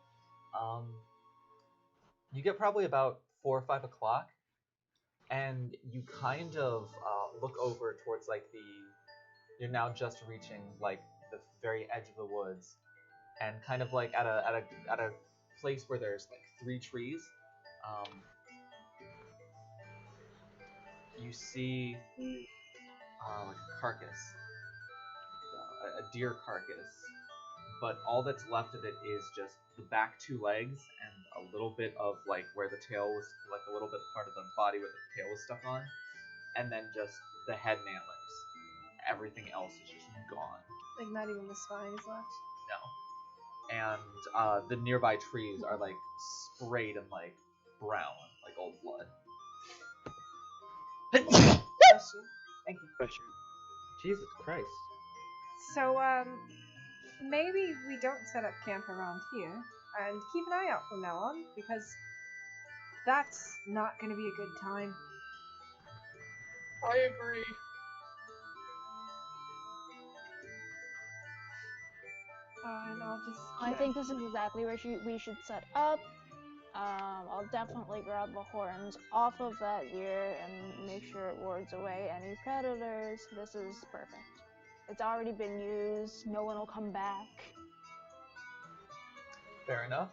You get probably about 4 or 5 o'clock, and you kind of look over towards like you're now just reaching like the very edge of the woods, and kind of like at a place where there's like 3 trees. You see like a carcass, a deer carcass, but all that's left of it is just the back 2 legs and a little bit of like where the tail was, like a little bit part of the body where the tail was stuck on, and then just the head and antlers. Everything else is just gone. Like, not even the spine is left. No. And the nearby trees are like sprayed in like brown, like old blood. Bless you. Thank you. Question. Jesus Christ. So, maybe we don't set up camp around here and keep an eye out from now on, because that's not going to be a good time. I agree. And I'll just. I think this is exactly where we should set up. I'll definitely grab the horns off of that gear and make sure it wards away any predators. This is perfect. It's already been used. No one will come back. Fair enough.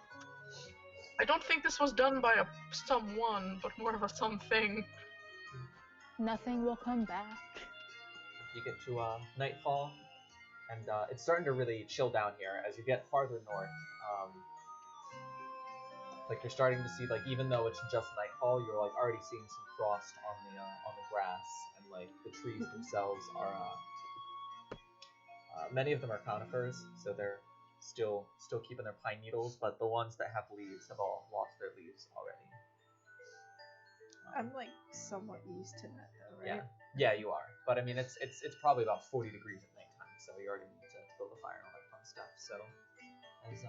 I don't think this was done by a someone, but more of a something. Nothing will come back. You get to nightfall, and it's starting to really chill down here as you get farther north. Like you're starting to see, like, even though it's just nightfall, you're like already seeing some frost on the grass, and like the trees themselves are many of them are conifers, so they're still keeping their pine needles, but the ones that have leaves have all lost their leaves already. I'm like somewhat used to that though, right? Yeah, you are. But I mean, it's probably about 40 degrees at nighttime, so you already need to build a fire and all that fun stuff. So, as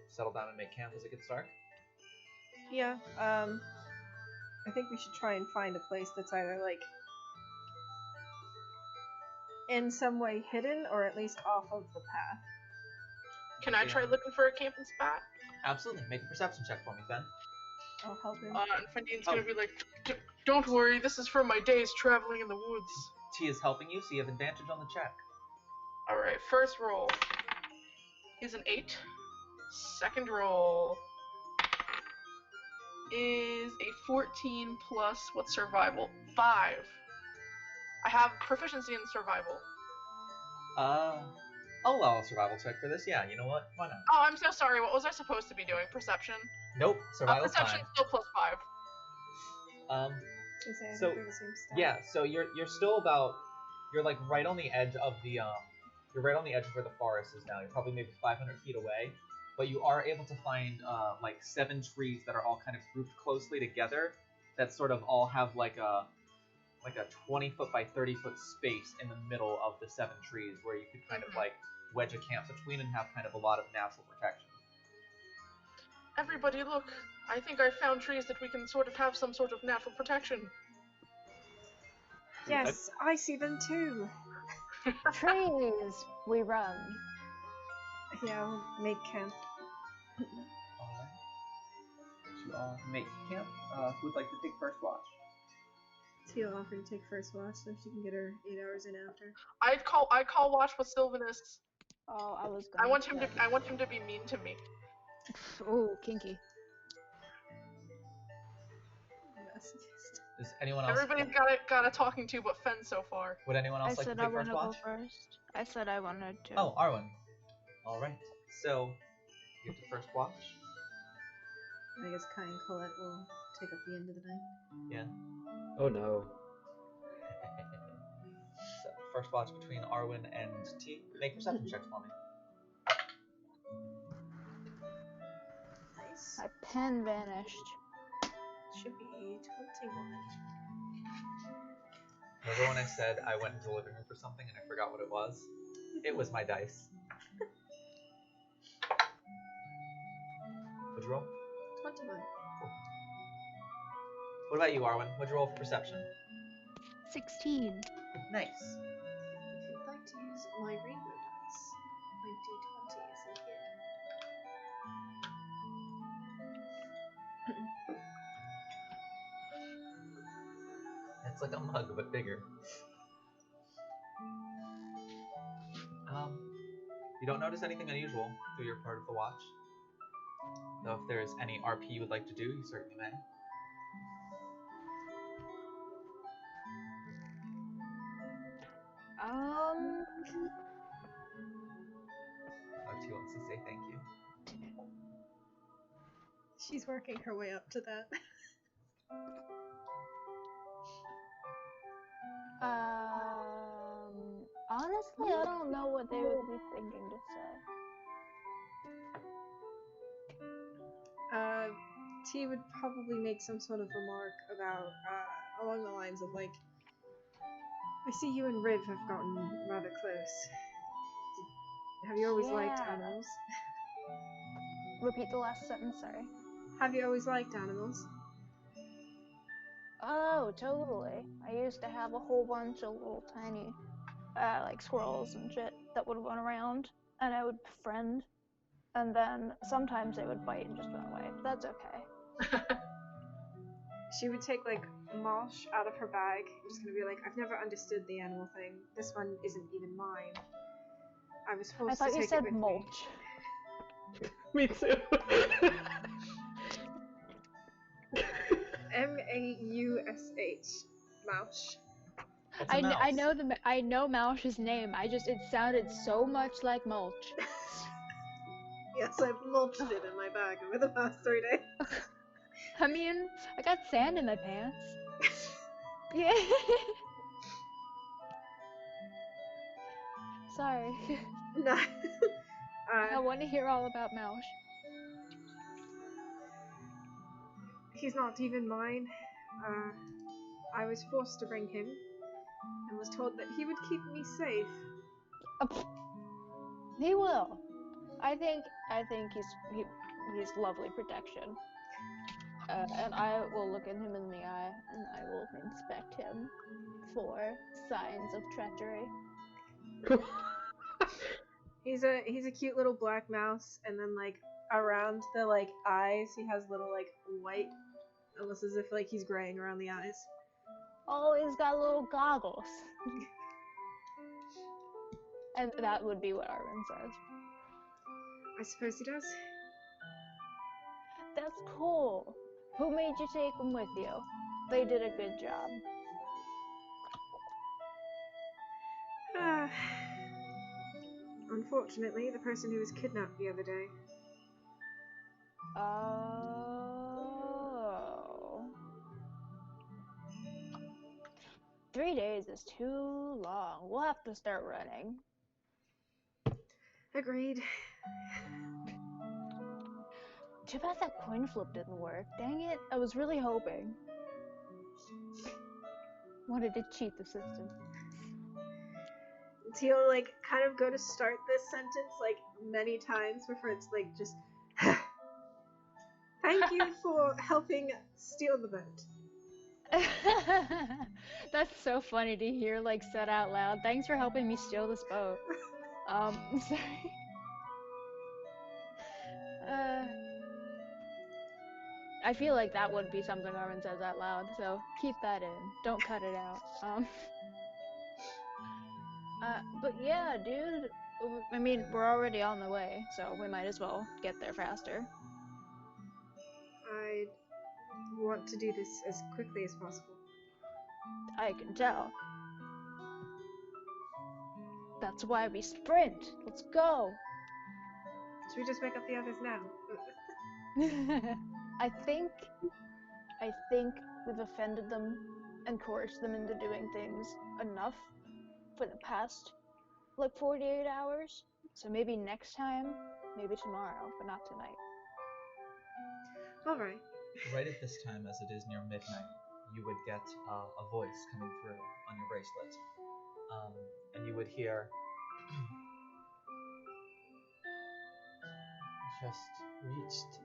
settle down and make camp as it gets dark. Yeah. I think we should try and find a place that's either like in some way hidden or at least off of the path. Can I try looking for a camping spot? Absolutely. Make a perception check for me, Fen. I'll help him. And Fendine's gonna be like, don't worry, this is from my days traveling in the woods. T is helping you, so you have advantage on the check. Alright, first roll is an 8. Second roll is a 14 plus, what's survival? 5. I have proficiency in survival. I'll allow a survival check for this. Yeah, you know what? Why not? Oh, I'm so sorry. What was I supposed to be doing? Perception? Nope. Survival's Perception's still plus 5. fine. I so, think they're the same stuff. Yeah, so you're still about, you're like right on the edge of the you're right on the edge of where the forest is now. You're probably maybe 500 feet away, but you are able to find like 7 trees that are all kind of grouped closely together that sort of all have like a 20-foot by 30-foot space in the middle of the 7 trees where you could kind of like wedge a camp between and have kind of a lot of natural protection. Everybody look. I think I found trees that we can sort of have some sort of natural protection. Yes, I see them too. Trees! We run. Yeah, we'll make camp. Alright. To make camp, who would like to take first watch? Teal offered to take first watch so she can get her 8 hours in after. I call watch with Sylvanus. Oh, I was I gonna want him to be mean to me. Ooh, kinky. Does anyone else? Everybody's got a talking to but Fen so far. Would anyone else like to I take wanna first go watch? first. I said I wanted to. Oh, Arwen. All right. So you get to first watch. I guess Kai and Colette will take up the end of the night. Yeah. Oh no. So first watch between Arwen and T. Make perception checks for me. Nice. My pen vanished. Should be 21. Remember when I said I went into the living room for something and I forgot what it was? It was my dice. What'd you roll? 21. What about you, Arwen? What'd you roll for perception? 16. Nice. If you'd like to use my rainbow dice, my D20 is in here. It's like a mug, but bigger. You don't notice anything unusual through your part of the watch. Though if there's any RP you would like to do, you certainly may. RT wants to say thank you. She's working her way up to that. Honestly, I don't know what they would be thinking to say. T would probably make some sort of remark about, along the lines of, like, I see you and Riv have gotten rather close. Have you always liked Yeah. animals? Repeat the last sentence, sorry. Have you always liked animals? Oh, totally. I used to have a whole bunch of little tiny, like squirrels and shit that would run around, and I would befriend, and then sometimes they would bite and just run away, but that's okay. She would take, like, Mosh out of her bag. I'm just gonna be like, I've never understood the animal thing. This one isn't even mine. I was I supposed thought to you take said it with me. mulch. Me too. M-A-U-S-H. Mouse. It's a mouse. I know Moush's name. It sounded so much like mulch. Yes, I've mulched it in my bag over the past 3 days. I mean, I got sand in my pants. Yeah. Sorry. No. I want to hear all about Moush. He's not even mine. I was forced to bring him, and was told that he would keep me safe. He will. I think he's lovely protection. And I will look at him in the eye, and I will inspect him for signs of treachery. He's a cute little black mouse, and then like around the like eyes, he has little like white, almost as if like he's graying around the eyes. Oh, he's got little goggles. And that would be what Arwen says. I suppose he does. That's cool. Who made you take them with you? They did a good job. Unfortunately, the person who was kidnapped the other day. Oh. 3 days is too long. We'll have to start running. Agreed. Too bad that coin flip didn't work. Dang it, I was really hoping. Wanted to cheat the system. He'll like kind of go to start this sentence like many times before it's like just thank you for helping steal the boat. That's so funny to hear like said out loud. Thanks for helping me steal this boat. Sorry. I feel like that would be something Arwen says out loud, so keep that in. Don't cut it out. But yeah, dude, I mean, we're already on the way, so we might as well get there faster. I want to do this as quickly as possible. I can tell. That's why we sprint. Let's go. Should we just wake up the others now? I think we've offended them and coerced them into doing things enough for the past, like, 48 hours. So maybe next time, maybe tomorrow, but not tonight. Alright. Right at this time, as it is near midnight, you would get a voice coming through on your bracelet. And you would hear, just reached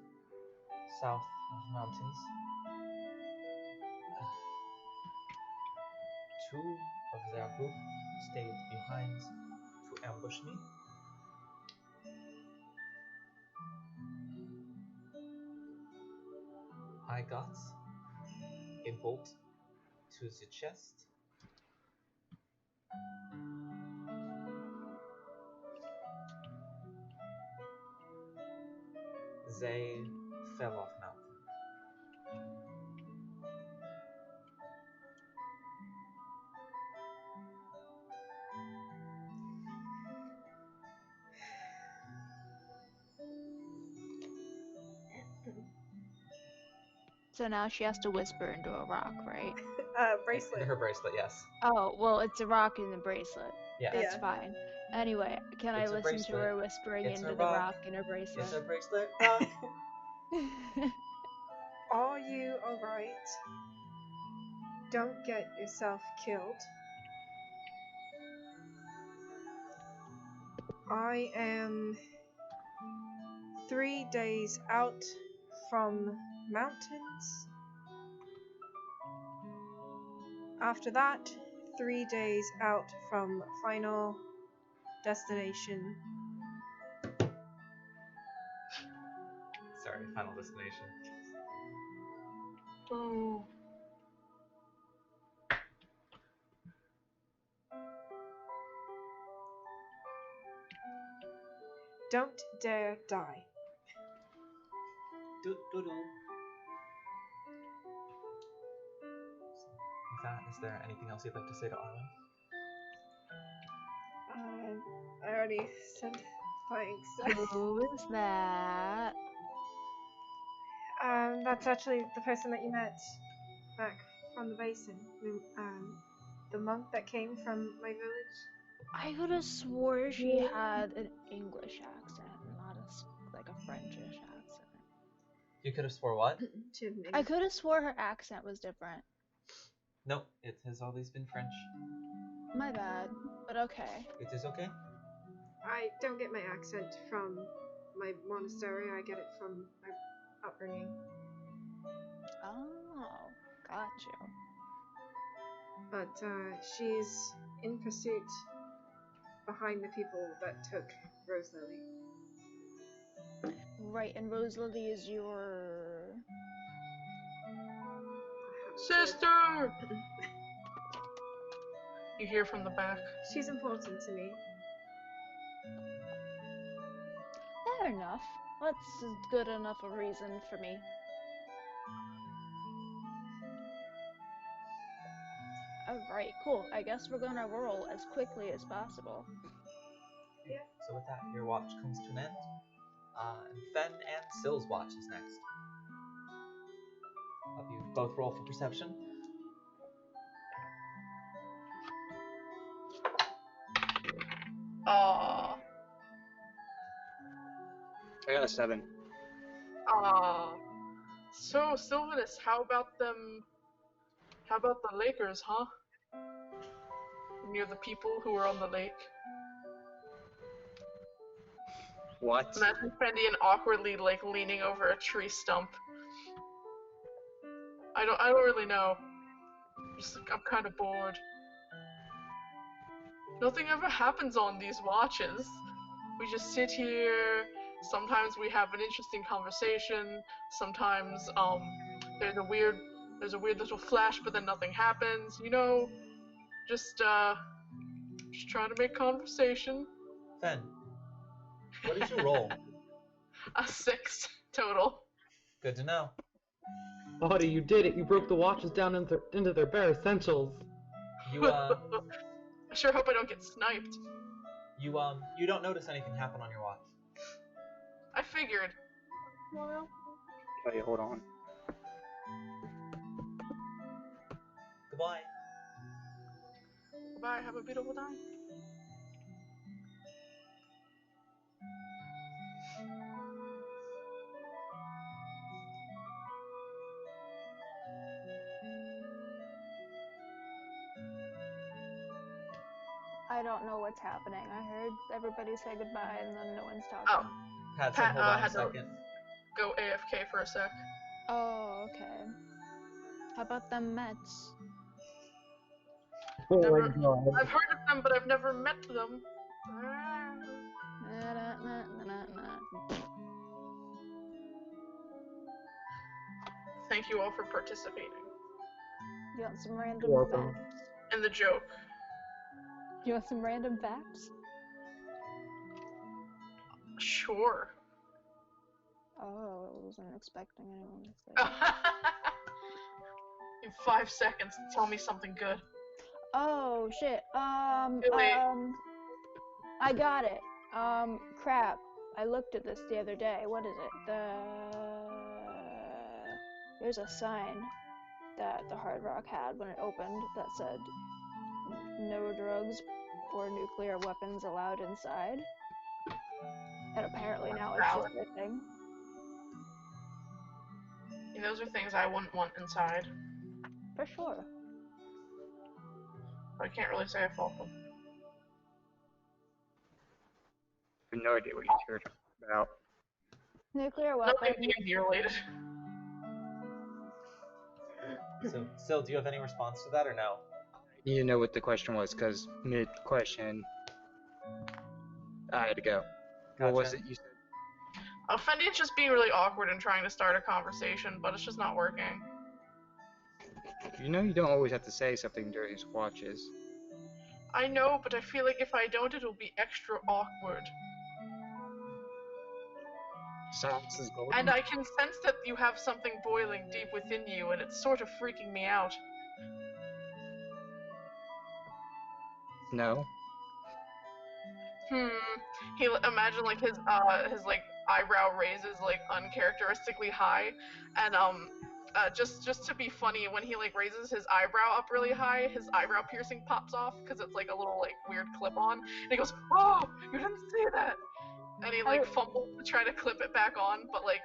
south of mountains. Two of their group stayed behind to ambush me. I got a bolt to the chest. They fell off mountain. So now she has to whisper into a rock, right? Bracelet. Her bracelet, yes. Oh, well, it's a rock in the bracelet. Yeah. That's Yeah. fine. Anyway, can It's I a listen to her bracelet. whispering It's into a the rock. rock in her bracelet? It's a bracelet rock. Are you alright? Don't get yourself killed. I am 3 days out from mountains. After that, 3 days out from final destination. Sorry, final destination. Ooh. Don't dare die. With that, is there anything else you'd like to say to Arwen? I already said thanks. Who is that? That's actually the person that you met back from the basin. The monk that came from my village. I could have swore she had an English accent, not like a Frenchish accent. You could have swore what? She had an I English- could have swore her accent was different. Nope, it has always been French. My bad, but okay. It is okay. I don't get my accent from my monastery. I get it from my upbringing. Oh, got you. But she's in pursuit behind the people that took Rose Lily. Right, and Rose Lily is your... Sister! You hear from the back. She's important to me. Fair enough. That's good enough a reason for me. Alright, cool. I guess we're gonna roll as quickly as possible. Yeah. So with that, your watch comes to an end. And Fen and Sill's watch is next. Have you both roll for perception? Aww. I got a 7. Aww. So, Sylvanus, how about them? How about the Lakers, huh? Near the people who were on the lake. What? Imagine Fendian awkwardly leaning over a tree stump. I don't really know. I'm kind of bored. Nothing ever happens on these watches. We just sit here. Sometimes we have an interesting conversation. Sometimes there's a weird little flash, but then nothing happens. You know, just trying to make conversation. Fen, what did you roll? A 6 total. Good to know. Buddy, you did it. You broke the watches down into their bare essentials. You I sure hope I don't get sniped. you don't notice anything happen on your watch. I figured. Wait, hold on. Goodbye. Bye. Have a beautiful time. I don't know what's happening. I heard everybody say goodbye and then no one's talking. Oh, Pat said, Pat, hold on a had to- second. go AFK for a sec. Oh, okay. How about them Mets? Oh Never- my god. I've heard of them, but I've never met them. Ah. Thank you all for participating You want some random You're welcome. facts? in the joke. You want some random facts? Sure. Oh, I wasn't expecting anyone to say that. In 5 seconds, tell me something good. Oh shit. Really? I got it. Crap. I looked at this the other day. What is it? There's a sign. that the Hard Rock had when it opened that said no drugs or nuclear weapons allowed inside. And apparently now it's just a thing. And those are things I wouldn't want inside. For sure. I can't really say I fault them. I have no idea what you're talking about. Nuclear Nothing weapons. D&D related. So, Sil, do you have any response to that or no? I need to know what the question was, because mid-question, I had to go. Gotcha. What was it you said? Fendian's just being really awkward and trying to start a conversation, but it's just not working. You know you don't always have to say something during his watches. I know, but I feel like if I don't, it'll be extra awkward. Silence is golden. And I can sense that you have something boiling deep within you, and it's sort of freaking me out. No. He imagine like his like eyebrow raises like uncharacteristically high, and just to be funny, when he like raises his eyebrow up really high, his eyebrow piercing pops off because it's like a little like weird clip on, and he goes, "Oh, you didn't see that!" And he like fumbles to try to clip it back on, but like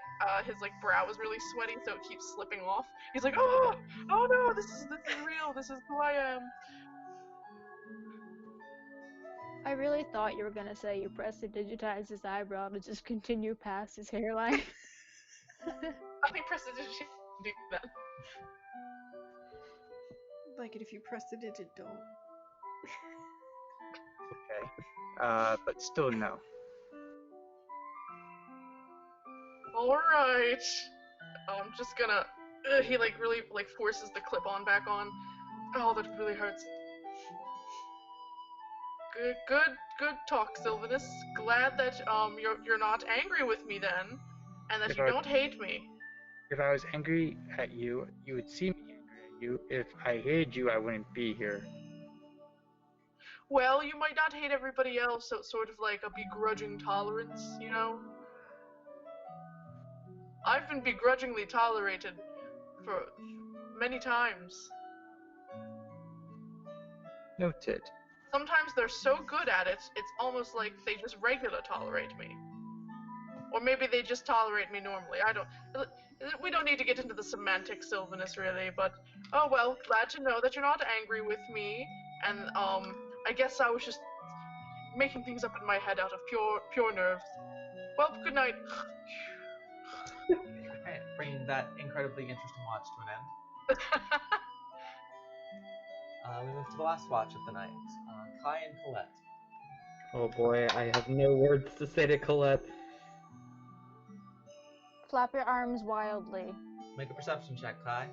his like brow is really sweaty, so it keeps slipping off. He's like, "Oh no, this is real. This is who I am." I really thought you were gonna say you prestidigitize his eyebrow to just continue past his hairline. I think prestidigitation can do that. Like it if you press the digit, don't. Okay. But still no. Alright. I'm just gonna... he like really like forces the clip-on back on. Oh, that really hurts. Good talk, Sylvanus. Glad that you're not angry with me then, and that If you I- don't hate me. If I was angry at you, you would see me angry at you. If I hated you, I wouldn't be here. Well, you might not hate everybody else, so it's sort of like a begrudging tolerance, you know? I've been begrudgingly tolerated for many times. Noted. Sometimes they're so good at it, it's almost like they just regular tolerate me. Or maybe they just tolerate me normally. We don't need to get into the semantics, Sylvanus, really, but oh well, glad to know that you're not angry with me, and I guess I was just making things up in my head out of pure nerves. Well, good night. Alright, bringing that incredibly interesting watch to an end. We move to the last watch of the night. Kai and Colette. Oh boy, I have no words to say to Colette. Flap your arms wildly. Make a perception check, Kai.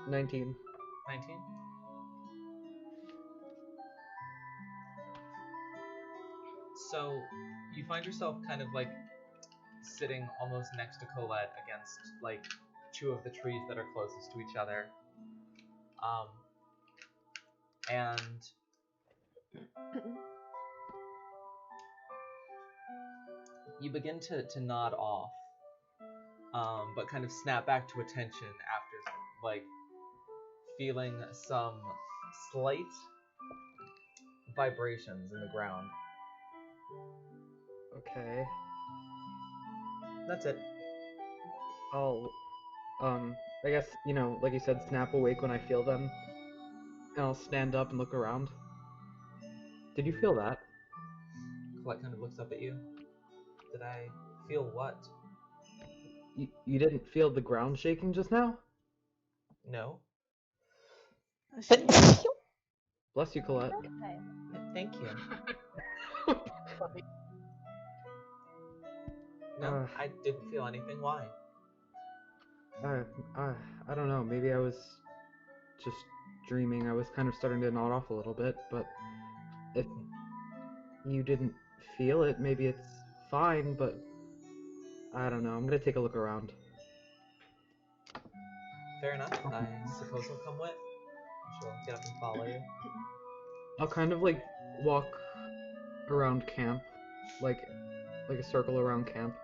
19. 19. So, you find yourself kind of like sitting almost next to Colette against like two of the trees that are closest to each other. And you begin to nod off, but kind of snap back to attention after like feeling some slight vibrations in the ground. Okay. That's it. I'll, I guess, you know, like you said, snap awake when I feel them. And I'll stand up and look around. Did you feel that? Colette kind of looks up at you. Did I feel what? You didn't feel the ground shaking just now? No. Bless you, Colette. Okay. Thank you. No, I didn't feel anything. Why? I don't know. Maybe I was just dreaming. I was kind of starting to nod off a little bit, but if you didn't feel it, maybe it's fine, but I don't know. I'm gonna take a look around. Fair enough. I suppose I'll come with. She'll get up and follow you. I'll kind of like walk around camp, like a circle around camp.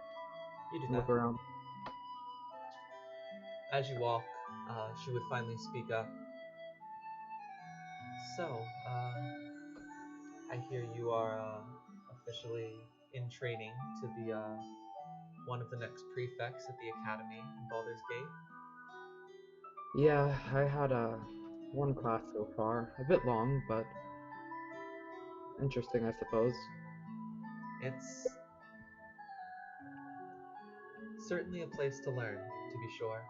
You do And that. look around. As you walk, she would finally speak up. So, I hear you are officially in training to be one of the next prefects at the academy in Baldur's Gate. Yeah, I had one class so far. A bit long, but interesting, I suppose. It's certainly a place to learn, to be sure.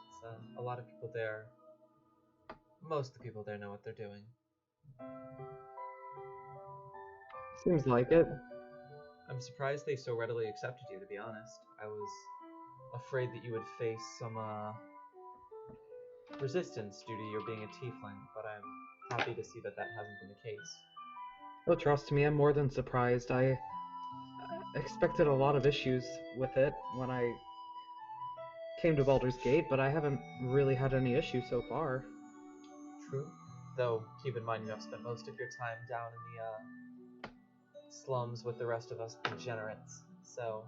It's, a lot of people there, most of the people there know what they're doing. Seems like it. I'm surprised they so readily accepted you, to be honest. I was afraid that you would face some resistance due to your being a tiefling, but I'm happy to see that that hasn't been the case. Oh, trust me, I'm more than surprised. I expected a lot of issues with it when I came to Baldur's Gate, but I haven't really had any issues so far. True. Though, keep in mind you have spent most of your time down in the slums with the rest of us degenerates, so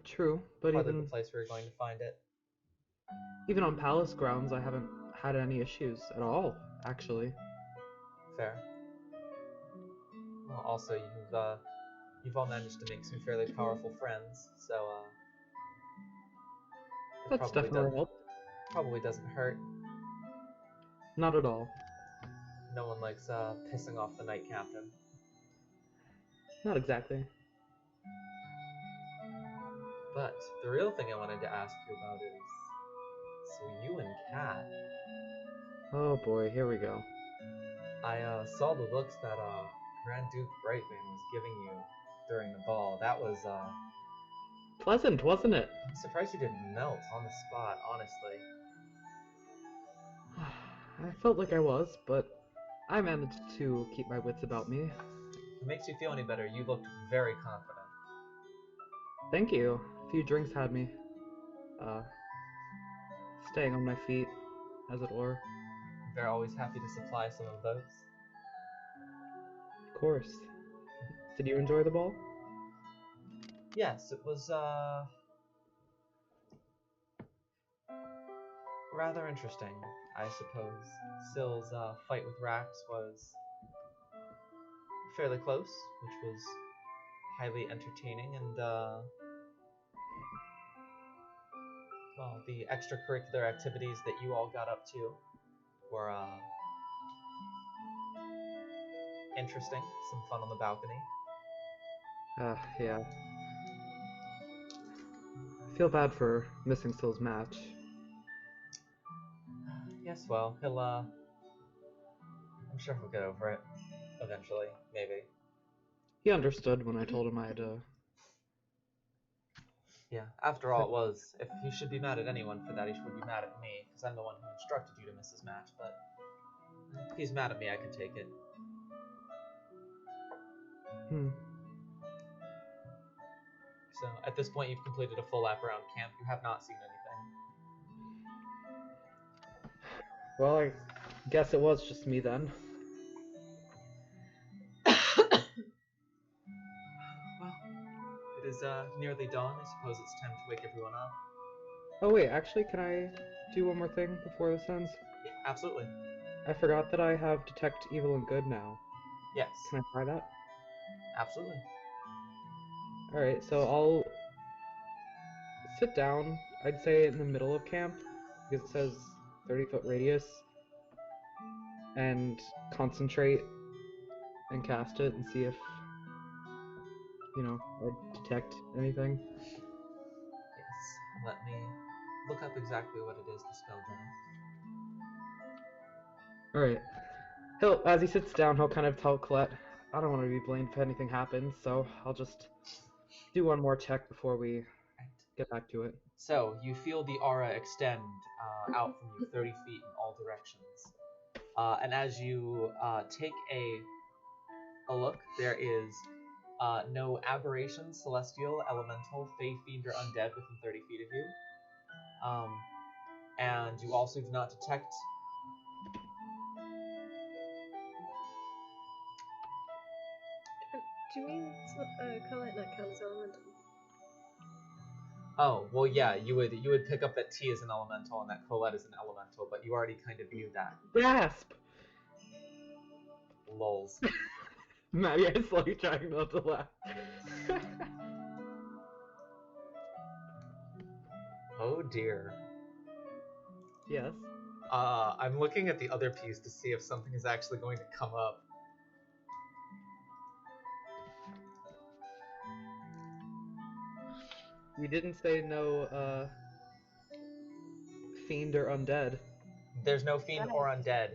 True, but probably even the place where you're going to find it. even on palace grounds, I haven't had any issues at all, actually. Fair. Well, also, you've all managed to make some fairly powerful friends, so it That's definitely helped. probably doesn't hurt. Not at all. No one likes pissing off the knight captain. Not exactly. But the real thing I wanted to ask you about is, so you and Kat, Oh boy, here we go. I saw the looks that Grand Duke Brightbane was giving you during the ball. That was Pleasant, wasn't it? I'm surprised you didn't melt on the spot, honestly. I felt like I was, but I managed to keep my wits about me. If it makes you feel any better, you looked very confident. Thank you. A few drinks had me, staying on my feet, as it were. They're always happy to supply some of those. Of course. Did you enjoy the ball? Yes, it was rather interesting, I suppose. Sill's fight with Rax was fairly close, which was highly entertaining, and well, the extracurricular activities that you all got up to were interesting. Some fun on the balcony. Yeah. I feel bad for missing Sill's match. Yes, well, he'll I'm sure he'll get over it eventually, maybe. He understood when I told him I had to... Yeah, after all, it was, if he should be mad at anyone for that, he should be mad at me, because I'm the one who instructed you to miss his match, but if he's mad at me, I can take it. So, at this point, you've completed a full lap around camp. You have not seen anything. Well, I guess it was just me then. Well, it is nearly dawn. I suppose it's time to wake everyone up. Oh wait, actually, can I do one more thing before this ends? Yeah, absolutely. I forgot that I have Detect Evil and Good now. Yes. Can I try that? Absolutely. Alright, so I'll sit down, I'd say in the middle of camp, because it says 30-foot radius, and concentrate and cast it and see if, I detect anything. Yes. Let me look up exactly what it is the spell does. Alright. As he sits down, he'll kind of tell Colette, I don't want to be blamed if anything happens, so I'll just do one more check before we get back to it. So, you feel the aura extend out from you 30 feet in all directions. And as you take a look, there is no aberration, celestial, elemental, fey, fiend, or undead within 30 feet of you. And you also do not detect... Do you mean Colette not counts elemental? Oh, well, yeah, you would pick up that T is an elemental and that Colette is an elemental, but you already kind of knew that. Gasp! Lols. Maddie, I saw you trying not to laugh. Oh dear. Yes. I'm looking at the other piece to see if something is actually going to come up. You didn't say no, fiend or undead. There's no fiend or undead.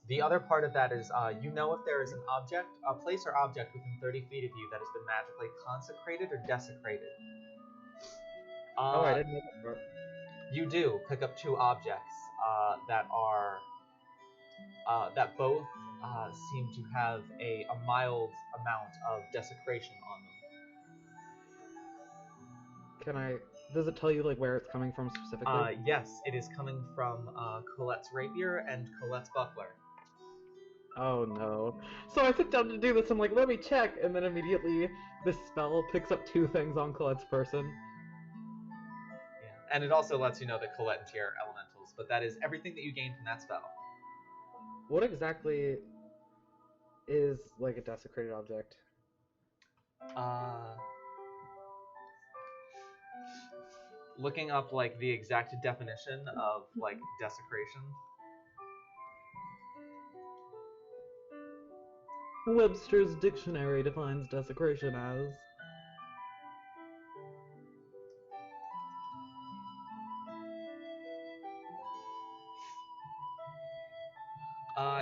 The other part of that is, you know if there is an object, a place or object within 30 feet of you that has been magically consecrated or desecrated. Oh, I didn't know that part. You do pick up 2 objects that are that both seem to have a mild amount of desecration on them. Can I... Does it tell you, like, where it's coming from specifically? Yes, it is coming from Colette's rapier and Colette's buckler. Oh no. So I sit down to do this, I'm like, let me check, and then immediately this spell picks up 2 things on Colette's person. Yeah. And it also lets you know that Colette and Tier are elementals, but that is everything that you gain from that spell. What exactly is, like, a desecrated object? Looking up, like, the exact definition of, like, desecration. Webster's dictionary defines desecration as...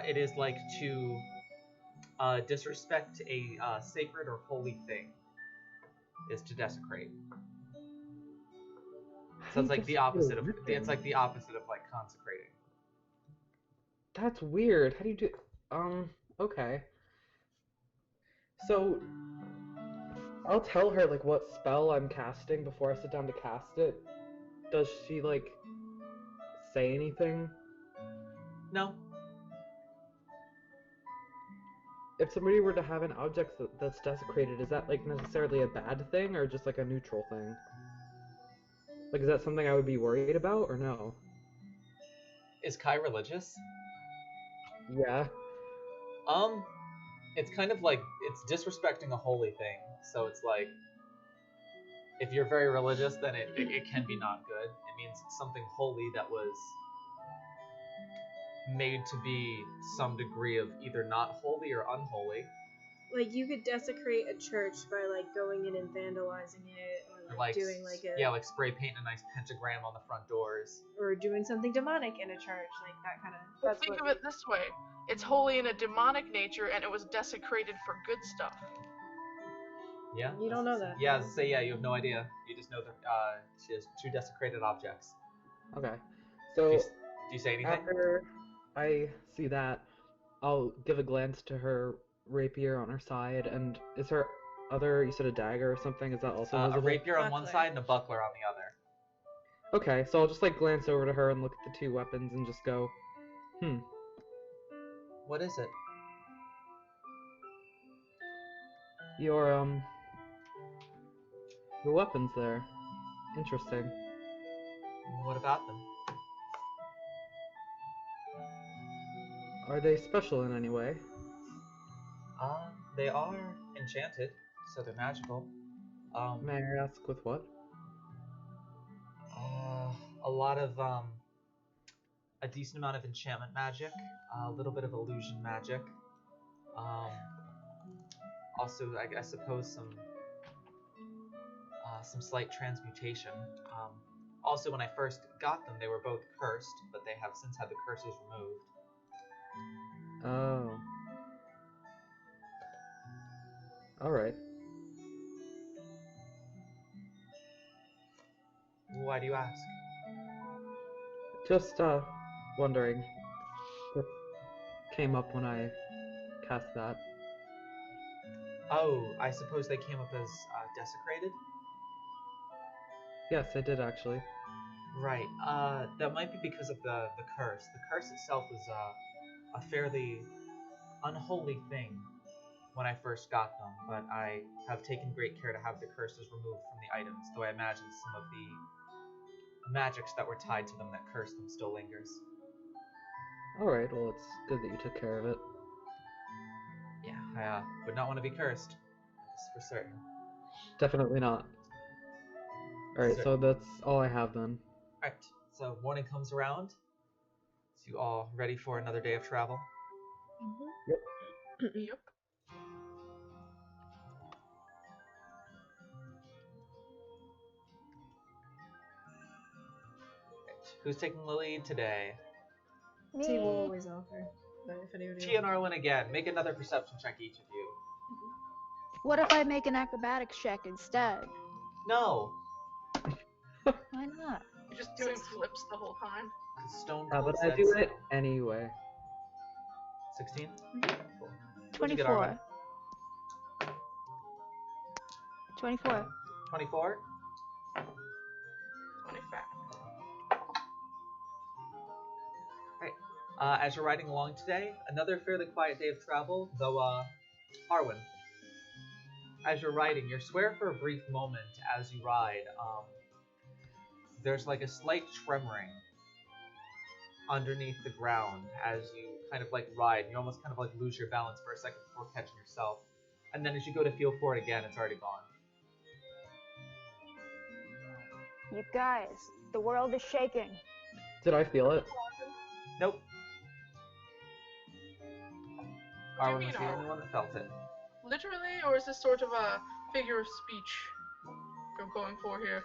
It is like to disrespect a sacred or holy thing is to desecrate. So it's like the opposite of like consecrating. That's weird. How do you do... okay. So, I'll tell her, like, what spell I'm casting before I sit down to cast it. Does she, like, say anything? No. If somebody were to have an object that's desecrated, is that, like, necessarily a bad thing, or just, like, a neutral thing? Like, is that something I would be worried about, or no? Is Kai religious? Yeah. It's kind of like, it's disrespecting a holy thing, so it's like, if you're very religious, then it can be not good. It means something holy that was made to be some degree of either not holy or unholy. Like, you could desecrate a church by, like, going in and vandalizing it, or, like doing, like, a... Yeah, like spray paint a nice pentagram on the front doors. Or doing something demonic in a church, like, that kind of... But think of it this way. It's holy in a demonic nature, and it was desecrated for good stuff. Yeah? You don't know that. Yeah, you have no idea. You just know that she has 2 desecrated objects. Okay. So, do you say anything? After I see that, I'll give a glance to her rapier on her side, and is her other, you said a dagger or something, is that also visible? A rapier on one side and a buckler on the other. Okay, so I'll just, like, glance over to her and look at the 2 weapons and just go, What is it? Your weapons there. Interesting. What about them? Are they special in any way? They are enchanted, so they're magical. May I ask with what? A lot of, a decent amount of enchantment magic, a little bit of illusion magic, also, I suppose some slight transmutation. Also, when I first got them, they were both cursed, but they have since had the curses removed. Oh. Alright. Why do you ask? Just, wondering. What came up when I cast that? Oh, I suppose they came up as desecrated? Yes, I did actually. Right. That might be because of the curse. The curse itself was a fairly unholy thing when I first got them, but I have taken great care to have the curses removed from the items, though I imagine some of the magics that were tied to them that cursed them still lingers. Alright, well, it's good that you took care of it. Yeah, I would not want to be cursed. That's for certain. Definitely not. Alright, so that's all I have then. Alright, so morning comes around. So you all ready for another day of travel? Yep. Who's taking the lead today? T will Me. always offer. But if anybody T and Arwen again. Make another perception check, each of you. What if I make an acrobatics check instead? No! Why not? You're just doing flips the whole time. Stone But Cold I said do so. it anyway. 16? Mhm. Cool. What'd you get, Arwen? 24. 24? 25. As you're riding along today, another fairly quiet day of travel, though, Arwen, as you're riding, you swear for a brief moment as you ride, there's like a slight tremoring underneath the ground as you kind of like ride. You almost kind of like lose your balance for a second before catching yourself. And then as you go to feel for it again, it's already gone. You guys, the world is shaking. Did I feel it? Nope. What do Arwen you mean, was the only one that felt it. Literally, or is this sort of a figure of speech you're going for here?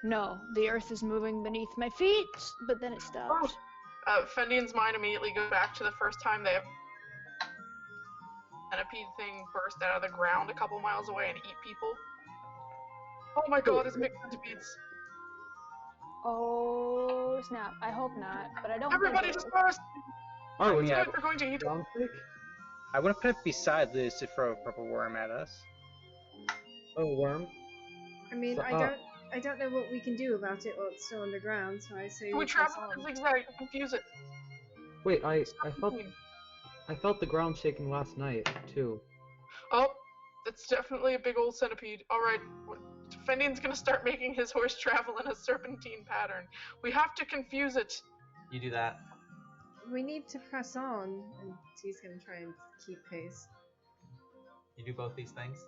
No, the earth is moving beneath my feet, but then it stops. Fendian's mind immediately goes back to the first time they centipede thing burst out of the ground a couple miles away and eat people. Oh my god, it's mixed centipedes. Oh snap! I hope not, but I don't. Everybody think it disperse! Oh, Looks yeah. like they're going to eat. Ground snake? I would have put it beside Liz to throw a purple worm at us. Oh, worm? I mean, So- I don't know what we can do about it while it's still underground, so I say We press travel on. in zigzag to confuse it. Wait, I felt the ground shaking last night, too. Oh, it's definitely a big old centipede. Alright, Fendian's gonna start making his horse travel in a serpentine pattern. We have to confuse it. You do that. We need to press on, and T's gonna try and keep pace. You do both these things.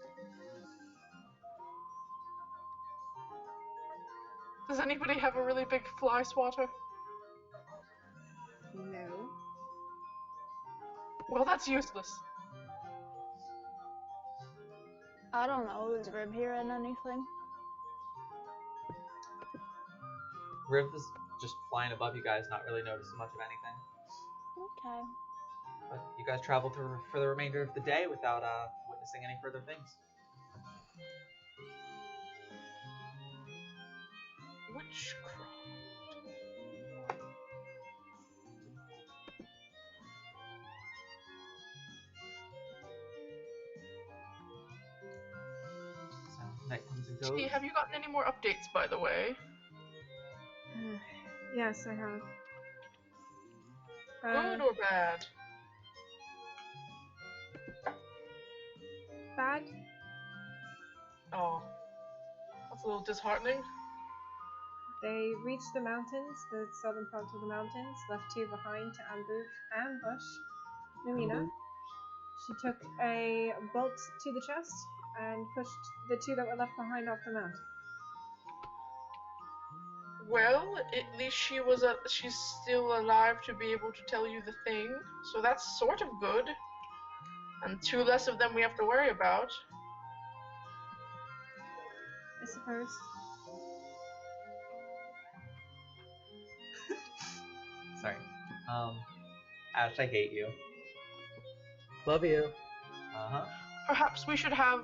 Does anybody have a really big fly swatter? No. Well, that's useless. I don't know. Is Rib here and anything? Riv is just flying above you guys, not really noticing much of anything. Okay. But you guys travel for the remainder of the day without witnessing any further things. Witchcraft. So night comes and goes. Gee, have you gotten any more updates, by the way? Yes, I have. Good or bad? Bad? Oh, that's a little disheartening. They reached the mountains, the southern part of the mountains, left two behind to ambush Lumina. She took a bolt to the chest and pushed the two that were left behind off the mount. Well, at least she's still alive to be able to tell you the thing, so that's sort of good. And two less of them we have to worry about. I suppose. Sorry. Ash, I hate you. Love you. Uh-huh. Perhaps we should have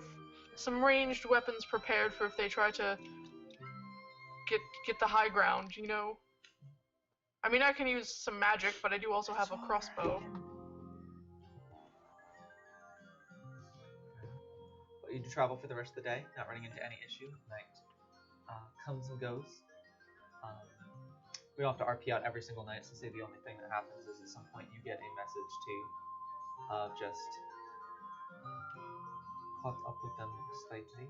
some ranged weapons prepared for if they try to get the high ground, you know? I mean, I can use some magic, but I do also have a crossbow. But you travel for the rest of the day, not running into any issue. Night comes and goes. We don't have to RP out every single night, so say the only thing that happens is at some point you get a message to just caught up with them slightly.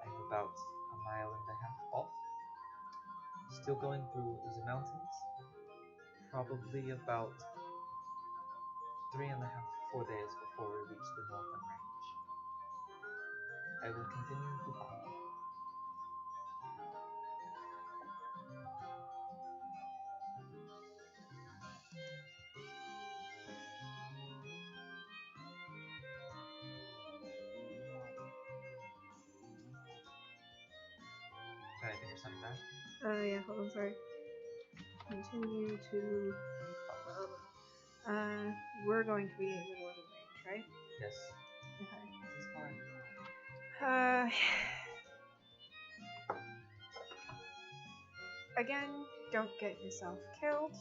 I'm about a mile and a half off. Still going through the mountains. Probably about 3.5 to 4 days before we reach the northern range. I will continue to follow. Can I finish something back? Yeah, hold on, sorry. Continue to follow. We're going to be in the northern range, right? Yes. Okay. This is fine. Again, don't get yourself killed.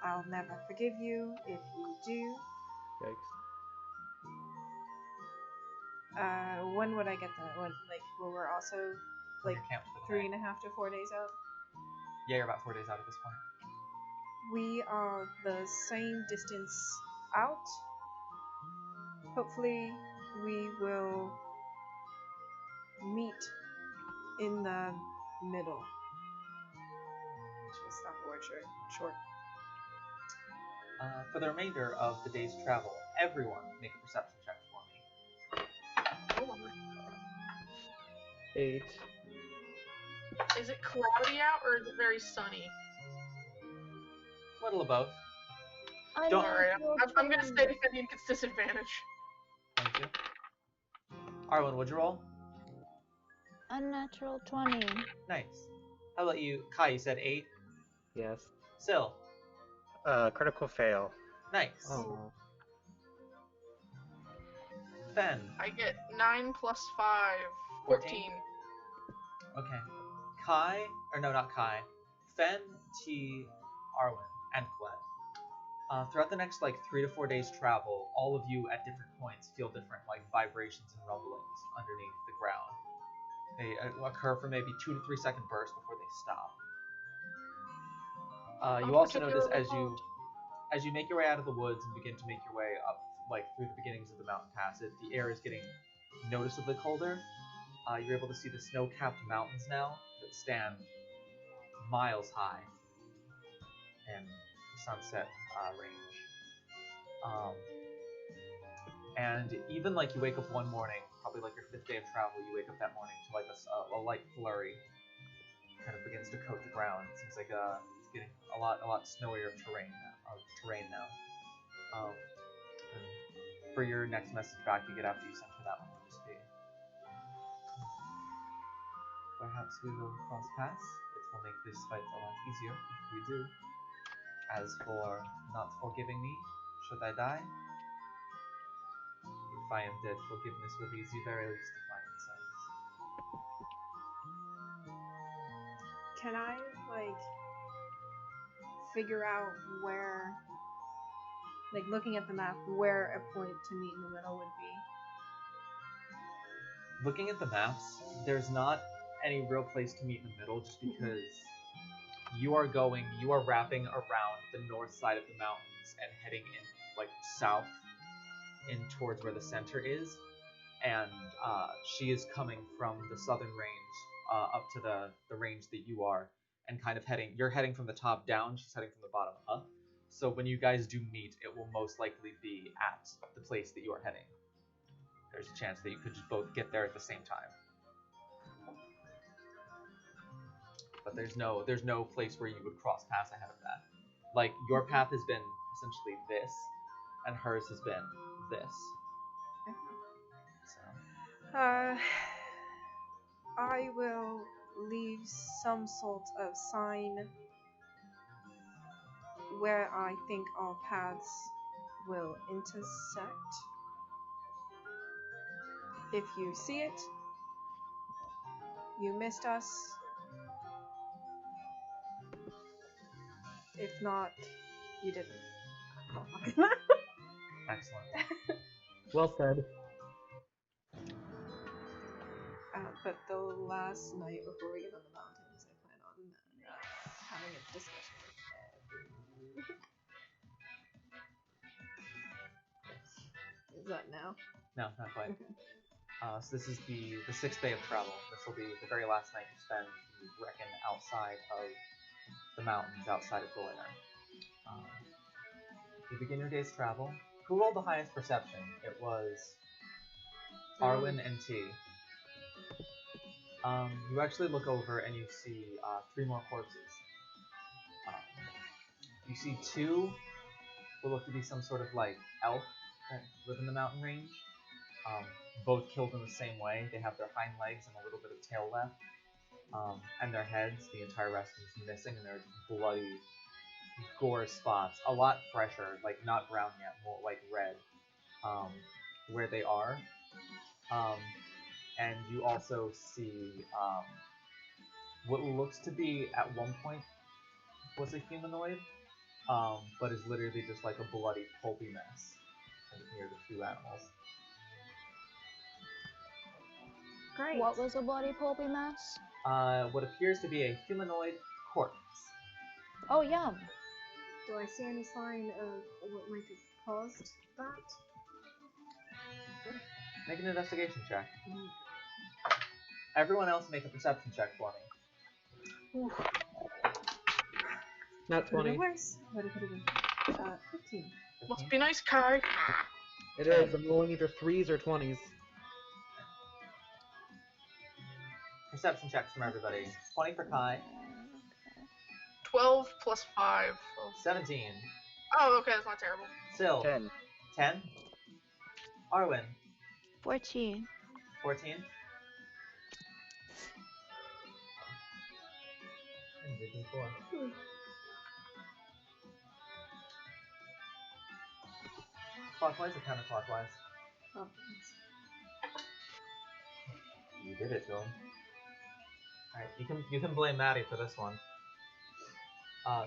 I'll never forgive you if you do. Yikes. When would I get that? When we're also From like your camp for the night. 3.5 to 4 days out? Yeah, you're about 4 days out at this point. We are the same distance out. Hopefully, we will meet in the middle. Just stop the word short. For the remainder of the day's travel, everyone make a perception check for me. 8. Is it cloudy out or is it very sunny? A little of both. Don't Alright, I'm gonna stay if Indian gets disadvantage. Thank you. Arwen, what'd you roll? Unnatural 20. Nice. How about you? Kai, you said 8. Yes. Sil. Critical fail. Nice. Oh. Fen. I get 9 plus 5, 14. Okay. Kai, or no, not Kai. Fen, T, Arwen, and Qued. Throughout the next 3 to 4 days travel, all of you at different points feel different vibrations and rumblings underneath the ground. They occur for maybe 2 to 3 second bursts before they stop. You also notice as you make your way out of the woods and begin to make your way up through the beginnings of the mountain passage, the air is getting noticeably colder. You're able to see the snow-capped mountains now that stand miles high in the sunset range. And even you wake up one morning, probably your 5th day of travel, you wake up that morning to a light flurry kind of begins to coat the ground. It seems like it's getting a lot snowier terrain now. And for your next message back you get after you send her that one will just be, perhaps we will cross paths. It will make this fight a lot easier if we do. As for not forgiving me, should I die? If I am dead, forgiveness will be the very least of my concerns. Can I figure out where, looking at the map, where a point to meet in the middle would be? Looking at the maps, there's not any real place to meet in the middle, just because you are wrapping around the north side of the mountains and heading in south in towards where the center is, and she is coming from the southern range up to the range that you are, and kind of you're heading from the top down, she's heading from the bottom up. So when you guys do meet, it will most likely be at the place that you are heading. There's a chance that you could just both get there at the same time. But there's no place where you would cross paths ahead of that. Your path has been essentially this, and hers has been this. So. I will leave some sort of sign where I think our paths will intersect. If you see it, you missed us. If not, you didn't. Excellent. Well said. But the last night before we get on the mountains, I plan on having a discussion with Ed. Is that now? No, not quite. Okay. So this is the 6th day of travel. This will be the very last night you spend, you reckon, outside of the mountains, outside of Blair. You begin your day's travel. Who rolled the highest perception? It was Arwen and T. You actually look over and you see 3 more corpses. You see 2 who look to be some sort of like elf that live in the mountain range. Both killed in the same way. They have their hind legs and a little bit of tail left. And their heads, the entire rest is missing, and they're bloody gore spots. A lot fresher, like not brown yet, more like red, where they are. And you also see what looks to be at one point was a humanoid, but is literally just like a bloody pulpy mess near the 2 animals. Great. What was a bloody pulpy mess? What appears to be a humanoid corpse. Oh, yum. Do I see any sign of what might have caused that? Make an investigation check. Everyone else make a perception check for me. Oof. Not Could have 20. been worse. What could have been? 15. Must be nice, Kai. It is. I'm rolling either 3s or 20s. Perception checks from everybody. 20 for Kai. 12 plus 5. So... 17. Oh, okay, that's not terrible. Sil. 10. 10. Arwen. 14. 14. And Disney 4. Clockwise or counterclockwise? Oh, You did it, Joel. Alright, you can blame Maddie for this one.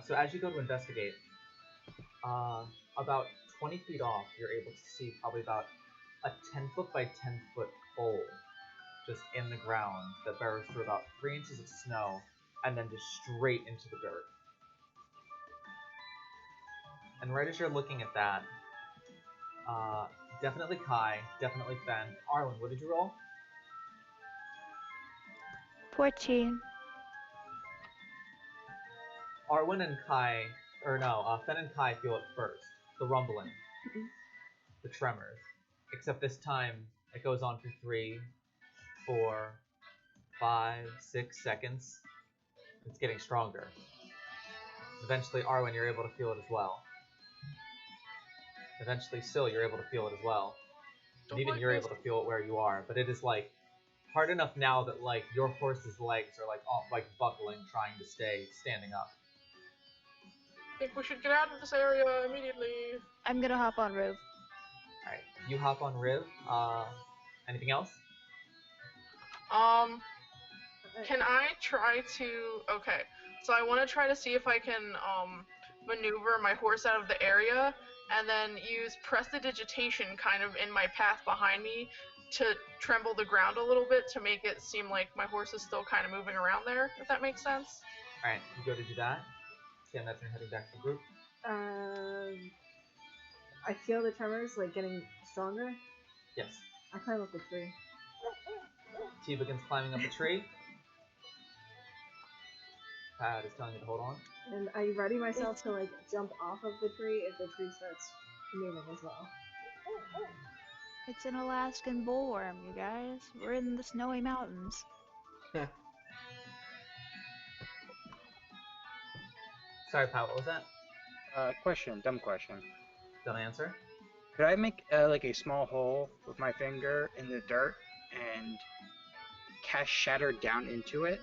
So as you go to investigate, about 20 feet off, you're able to see probably about a 10-foot by 10-foot hole just in the ground that burrows through about 3 inches of snow and then just straight into the dirt. And right as you're looking at that, definitely Kai, definitely Fen. Arwen, what did you roll? 14. Arwen and Kai, or no, Fen and Kai feel it first. The rumbling. The tremors. Except this time, it goes on for 3, 4, 5, 6 seconds. It's getting stronger. Eventually, Arwen, you're able to feel it as well. Eventually, Sil, you're able to feel it as well. And even you're able to feel it where you are. But it is like hard enough now that like your horse's legs are like all, like buckling, trying to stay standing up. I think we should get out of this area immediately. I'm gonna hop on Riv. Alright, you hop on Riv. Anything else? Can I try to... Okay, so I want to try to see if I can, maneuver my horse out of the area, and then use prestidigitation kind of in my path behind me to tremble the ground a little bit to make it seem like my horse is still kind of moving around there, if that makes sense. Alright, you go to do that. Okay, imagine you're heading back to the group. I feel the tremors like getting stronger. Yes. I climb up the tree. T begins climbing up the tree. Pad is telling you to hold on. And I ready myself to like jump off of the tree if the tree starts moving as well. It's an Alaskan bullworm, you guys. We're in the snowy mountains. Sorry, Pat, what was that? Question, dumb question. Don't answer. Could I make like a small hole with my finger in the dirt and cast Shatter down into it?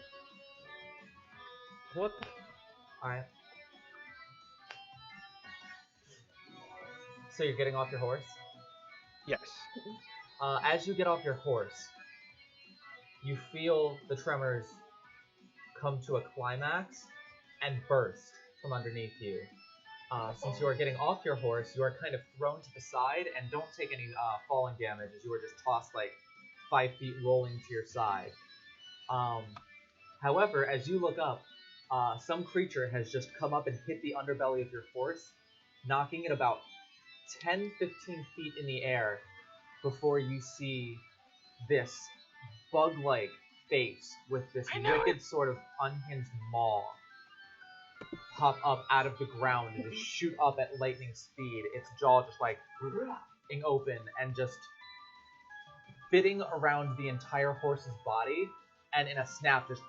What? Alright. So you're getting off your horse? Yes. As you get off your horse, you feel the tremors come to a climax and burst from underneath you. Since you are getting off your horse, you are kind of thrown to the side and don't take any falling damage as you are just tossed like 5 feet rolling to your side. However, as you look up, some creature has just come up and hit the underbelly of your horse, knocking it about 10-15 feet in the air before you see this bug-like face with this I know wicked sort of unhinged maw pop up out of the ground and just shoot up at lightning speed. Its jaw just like open and just fitting around the entire horse's body, and in a snap just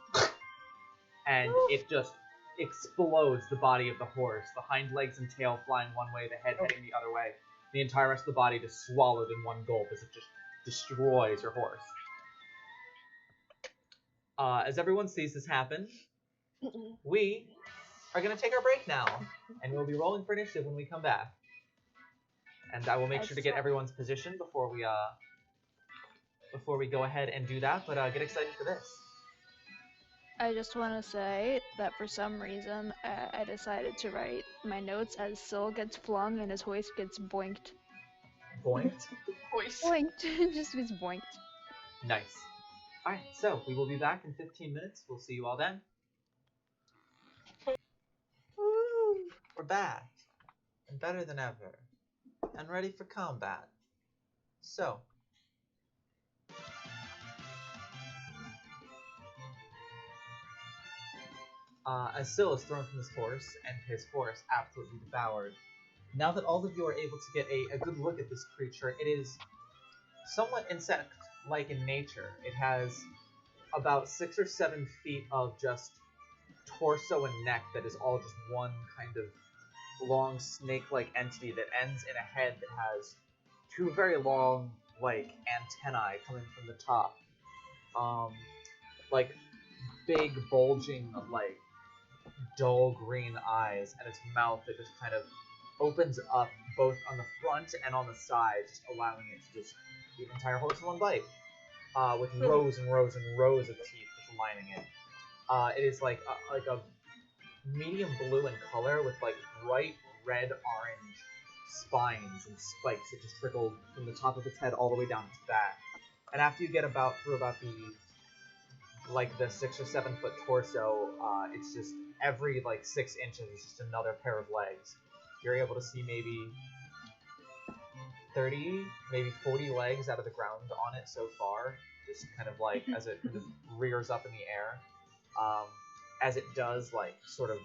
and it just explodes the body of the horse, the hind legs and tail flying one way, the head heading the other way, the entire rest of the body just swallowed in one gulp as it just destroys your horse. As everyone sees this happen, we are going to take our break now, and we'll be rolling for initiative when we come back. And I will make sure to get everyone's position before we go ahead and do that, but get excited for this. I just want to say that for some reason, I decided to write my notes as Syl gets flung and his hoist gets boinked. Boinked? Hoist. Boinked. It just gets boinked. Nice. Alright, so we will be back in 15 minutes. We'll see you all then. Woo! We're back. And better than ever. And ready for combat. So. As Syl is thrown from his horse, and his horse absolutely devoured, now that all of you are able to get a good look at this creature, it is somewhat insect-like in nature. It has about 6 or 7 feet of just torso and neck that is all just one kind of long snake-like entity that ends in a head that has 2 very long, like, antennae coming from the top. Like, big, bulging, like, dull green eyes, and its mouth that just kind of opens up both on the front and on the sides, just allowing it to just eat the entire horse in one bite, with rows and rows and rows of teeth just lining it. It is like a medium blue in color with like bright red orange spines and spikes that just trickle from the top of its head all the way down its back. And after you get through about the 6 or 7 foot torso, it's just every like 6 inches is just another pair of legs. You're able to see maybe 30, maybe 40 legs out of the ground on it so far, just kind of like as it kind of rears up in the air. As it does, like sort of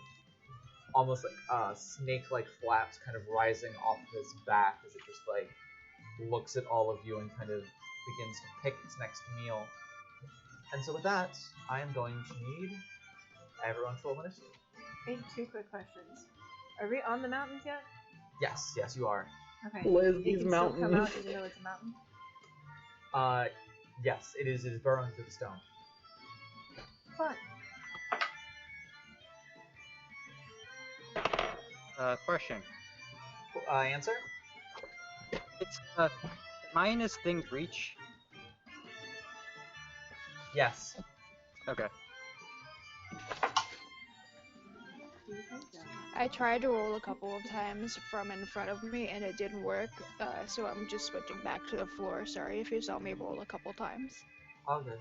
almost like snake-like flaps kind of rising off of its back as it just like looks at all of you and kind of begins to pick its next meal. And so with that, I am going to need everyone to roll initiative. I have 2 quick questions. Are we on the mountains yet? Yes, you are. Okay. Liz, You these can mountains. still come out even though it's a mountain? Yes, it is burrowing through the stone. Fun. Question. Answer? It's minus things reach. Yes. Okay. I tried to roll a couple of times from in front of me and it didn't work, so I'm just switching back to the floor. Sorry if you saw me roll a couple times. All good.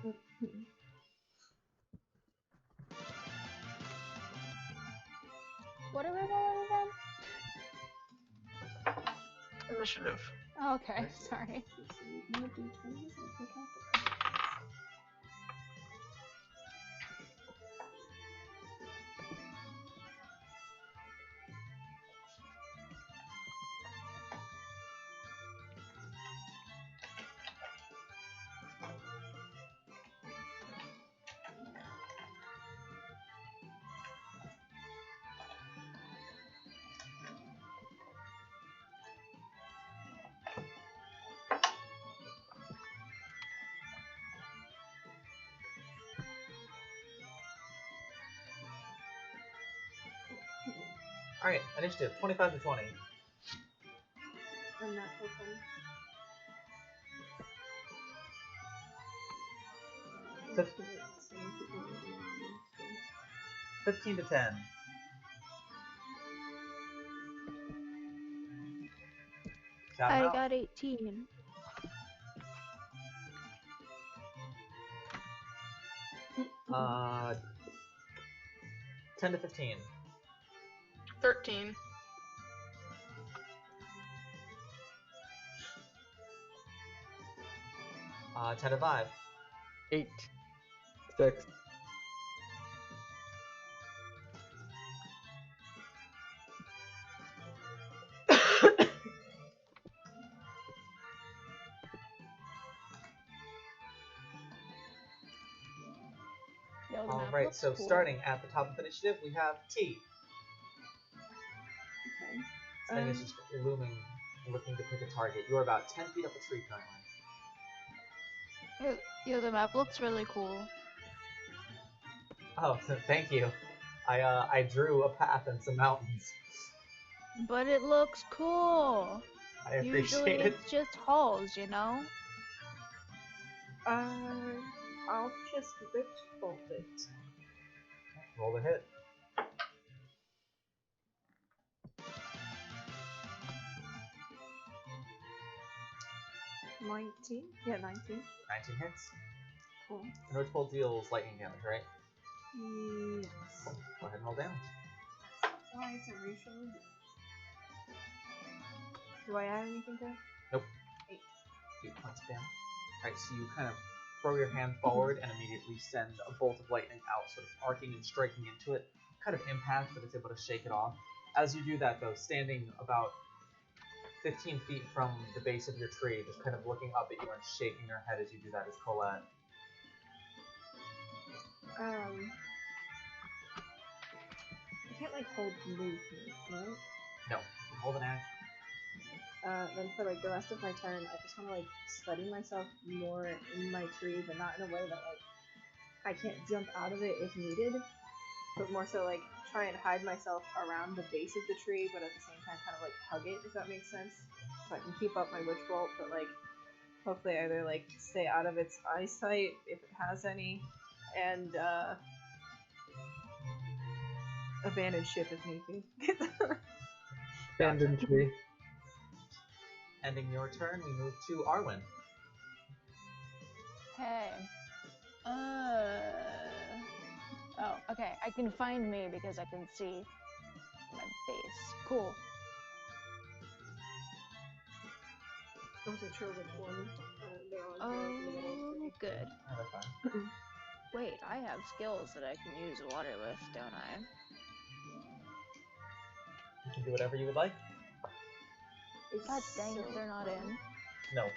What are we rolling again? Initiative. Okay, sorry. Alright, initiative, 25 to 20. I'm not so fun. 15 to 10. Shout I out. got 18. Uh, 10 to 15. 13. 10 to 5. 8. 6. Yo, the map Alright, looks so cool. starting at the top of initiative, we have T. Okay. Thing is just looming, looking to pick a target. You are about 10 feet up a tree currently. Yo, the map looks really cool. Oh, so thank you. I drew a path and some mountains. But it looks cool. I Usually appreciate it. it's just halls, you know? I'll just lift bolt it. Roll the hit. 19? Yeah, 19. 19 hits. Cool. The North Pole deals lightning damage, right? Yes. Cool. Go ahead and roll damage. Why it's a racial. Do I add anything to it? Nope. 8. 8 points of damage. Alright, so you kind of throw your hand forward and immediately send a bolt of lightning out, sort of arcing and striking into it. Kind of impact, but it's able to shake it off. As you do that, though, standing about 15 feet from the base of your tree, just kind of looking up at you and shaking her head as you do that, is Colette. I can't like hold movement, right? No. Hold an action. Then for like the rest of my turn, I just want to like study myself more in my tree, but not in a way that like I can't jump out of it if needed, but more so like try and hide myself around the base of the tree, but at the same time kind of like hug it, if that makes sense. So I can keep up my witch bolt, but like hopefully either like stay out of its eyesight if it has any, and abandon ship if need be. Abandoned tree. Ending your turn, we move to Arwen. Hey. Oh, okay. I can find me because I can see my base. Cool. I wasn't sure which one they're on. Oh, good. Oh, that's fine. Wait, I have skills that I can use water with, don't I? You can do whatever you would like. God dang it, they're not in. No.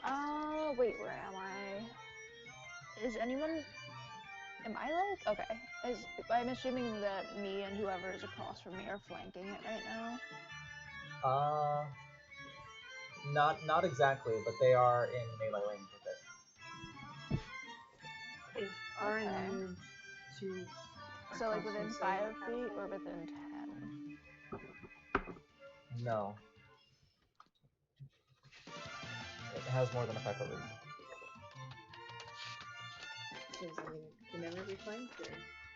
Oh, wait, where am I? Is anyone... Am I like... Okay. I'm assuming that me and whoever is across from me are flanking it right now. Not exactly, but they are in melee range with it. If Aaron Okay. moved to So like across within from 5 Sarah, feet or within 10? No. It has more than a 5 foot reach. Because, I mean, it can never be flanked, or...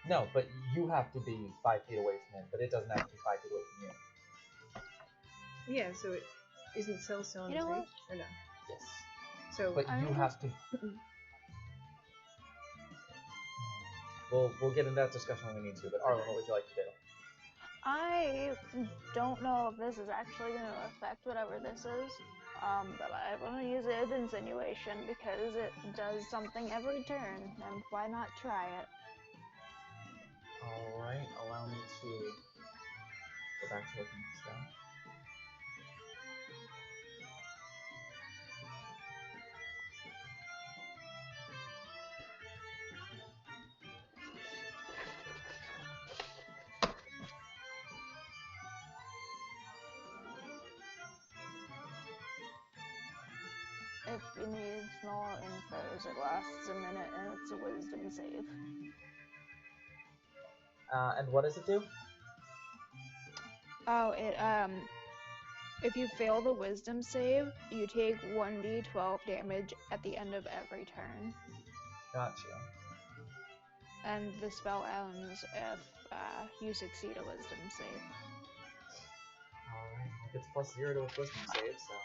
No, but you have to be 5 feet away from it, but it doesn't have to be 5 feet away from you. Yeah, so it isn't still in You his know what? reach, or no? Yes. So But I you mean, have to. We'll get into that discussion when we need to. But Arlen, what would you like to do? I don't know if this is actually going to affect whatever this is, but I want to use it as insinuation because it does something every turn, and why not try it? All right, allow me to go back to looking at stuff. If you need more infos, it lasts a minute and it's a wisdom save. And what does it do? Oh, if you fail the wisdom save, you take 1d12 damage at the end of every turn. Gotcha. And the spell ends if you succeed a wisdom save. Alright, it gets +0 to its wisdom save, so.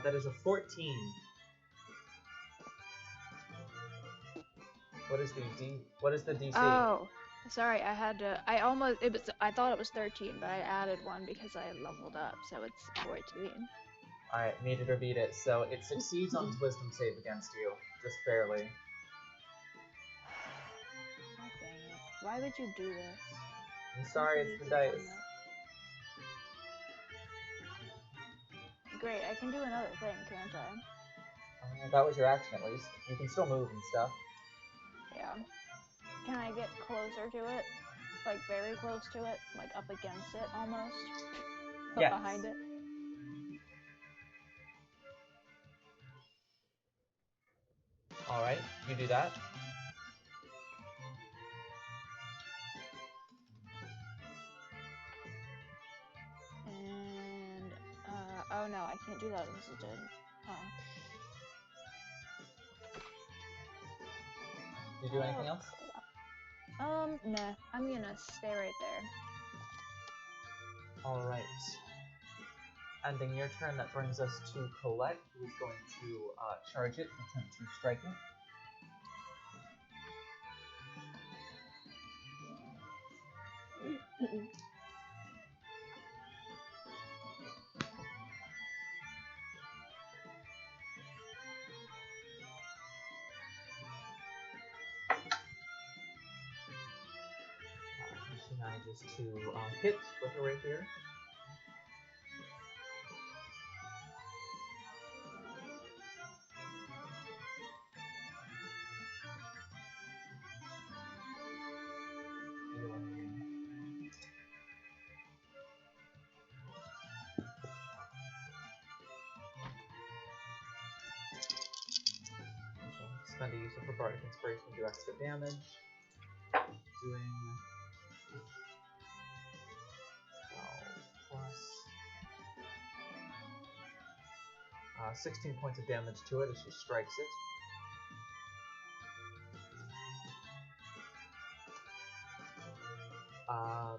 That is a 14. What is the DC? Oh, sorry, I thought it was 13, but I added 1 because I leveled up, so it's 14. Alright, meet it or beat it. So it succeeds on its wisdom save against you, just barely. God dang it. Why would you do this? I'm sorry, it's the dice. Great, I can do another thing, can't I? That was your action at least. You can still move and stuff. Yeah. Can I get closer to it? Like, very close to it? Like, up against it, almost? But Yes. behind it? Alright, you do that. And, oh no, I can't do that because it did. Do you do anything else? Nah. I'm gonna stay right there. Alright. Ending your turn, that brings us to Colette, who is going to charge it and attempt to strike it. She manages to hit with her rapier. Spend a use of her bardic inspiration to do extra damage. Doing 12 plus 16 points of damage to it as she strikes it.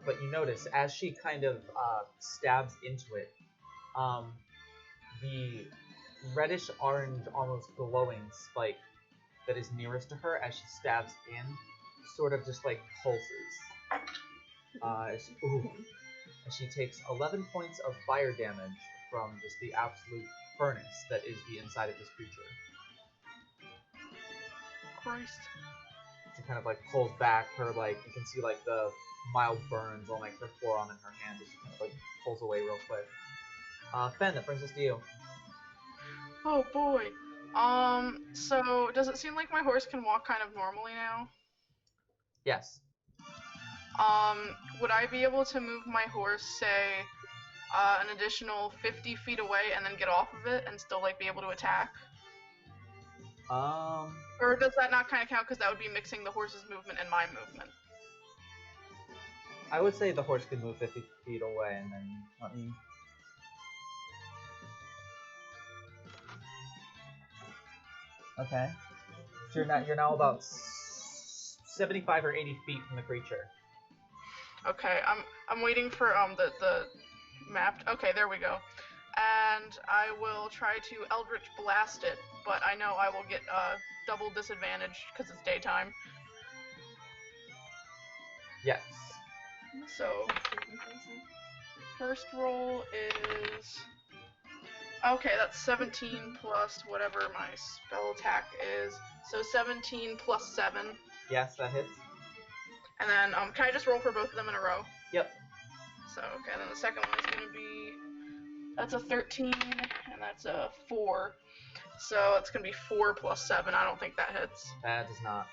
But you notice as she kind of stabs into it, the reddish orange, almost glowing spike that is nearest to her as she stabs in sort of just like pulses. As she takes 11 points of fire damage from just the absolute furnace that is the inside of this creature. Christ. She kind of like pulls back her, like, you can see like the mild burns on like her forearm and her hand as she kind of like pulls away real quick. Fen, that brings us to you. Oh boy. So does it seem like my horse can walk kind of normally now? Yes. Would I be able to move my horse, say, an additional 50 feet away and then get off of it and still, like, be able to attack? Or does that not kind of count because that would be mixing the horse's movement and my movement? I would say the horse could move 50 feet away, and then let me... Okay. So you're now about 75 or 80 feet from the creature. Okay, I'm waiting for the map. Okay, there we go. And I will try to Eldritch Blast it, but I know I will get double disadvantage because it's daytime. Yes. So first roll is okay. That's 17 plus whatever my spell attack is. So 17 plus 7. Yes, that hits. And then can I just roll for both of them in a row? Yep. So okay, then the second one is gonna be that's a 13 and that's a 4. So it's gonna be 4 plus 7. I don't think that hits. That does not.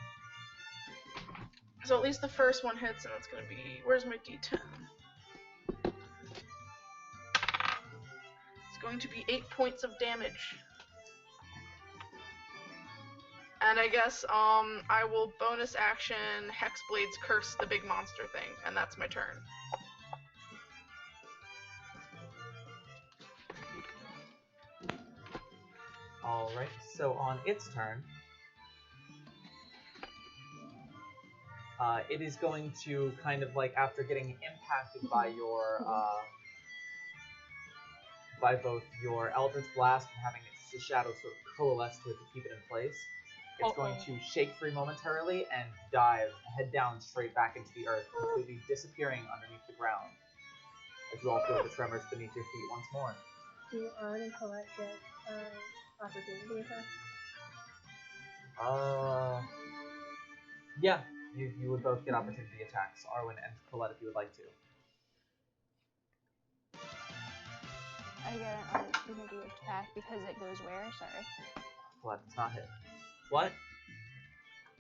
So at least the first one hits, and it's gonna be where's my D10? It's going to be 8 points of damage. And I guess I will bonus action Hexblade's Curse the big monster thing, and that's my turn. Alright, so on its turn, it is going to kind of like, after getting impacted by your, by both your Eldritch Blast and having its shadow sort of coalesce to it to keep it in place, it's going to shake free momentarily and dive head down straight back into the earth, completely disappearing underneath the ground, as you all feel the tremors beneath your feet once more. Do Arn and Colette get opportunity attacks? Yeah, you would both get opportunity attacks, Arwen and Colette, if you would like to. I get an opportunity attack because it goes where? Sorry. Colette does not hit. What?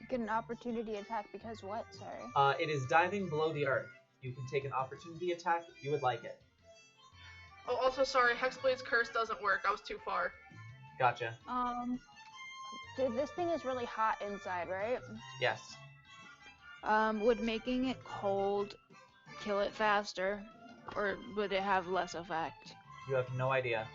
Get an opportunity attack because what? Sorry. It is diving below the earth. You can take an opportunity attack if you would like it. Oh, also sorry, Hexblade's curse doesn't work. I was too far. Gotcha. This thing is really hot inside, right? Yes. Would making it cold kill it faster, or would it have less effect? You have no idea.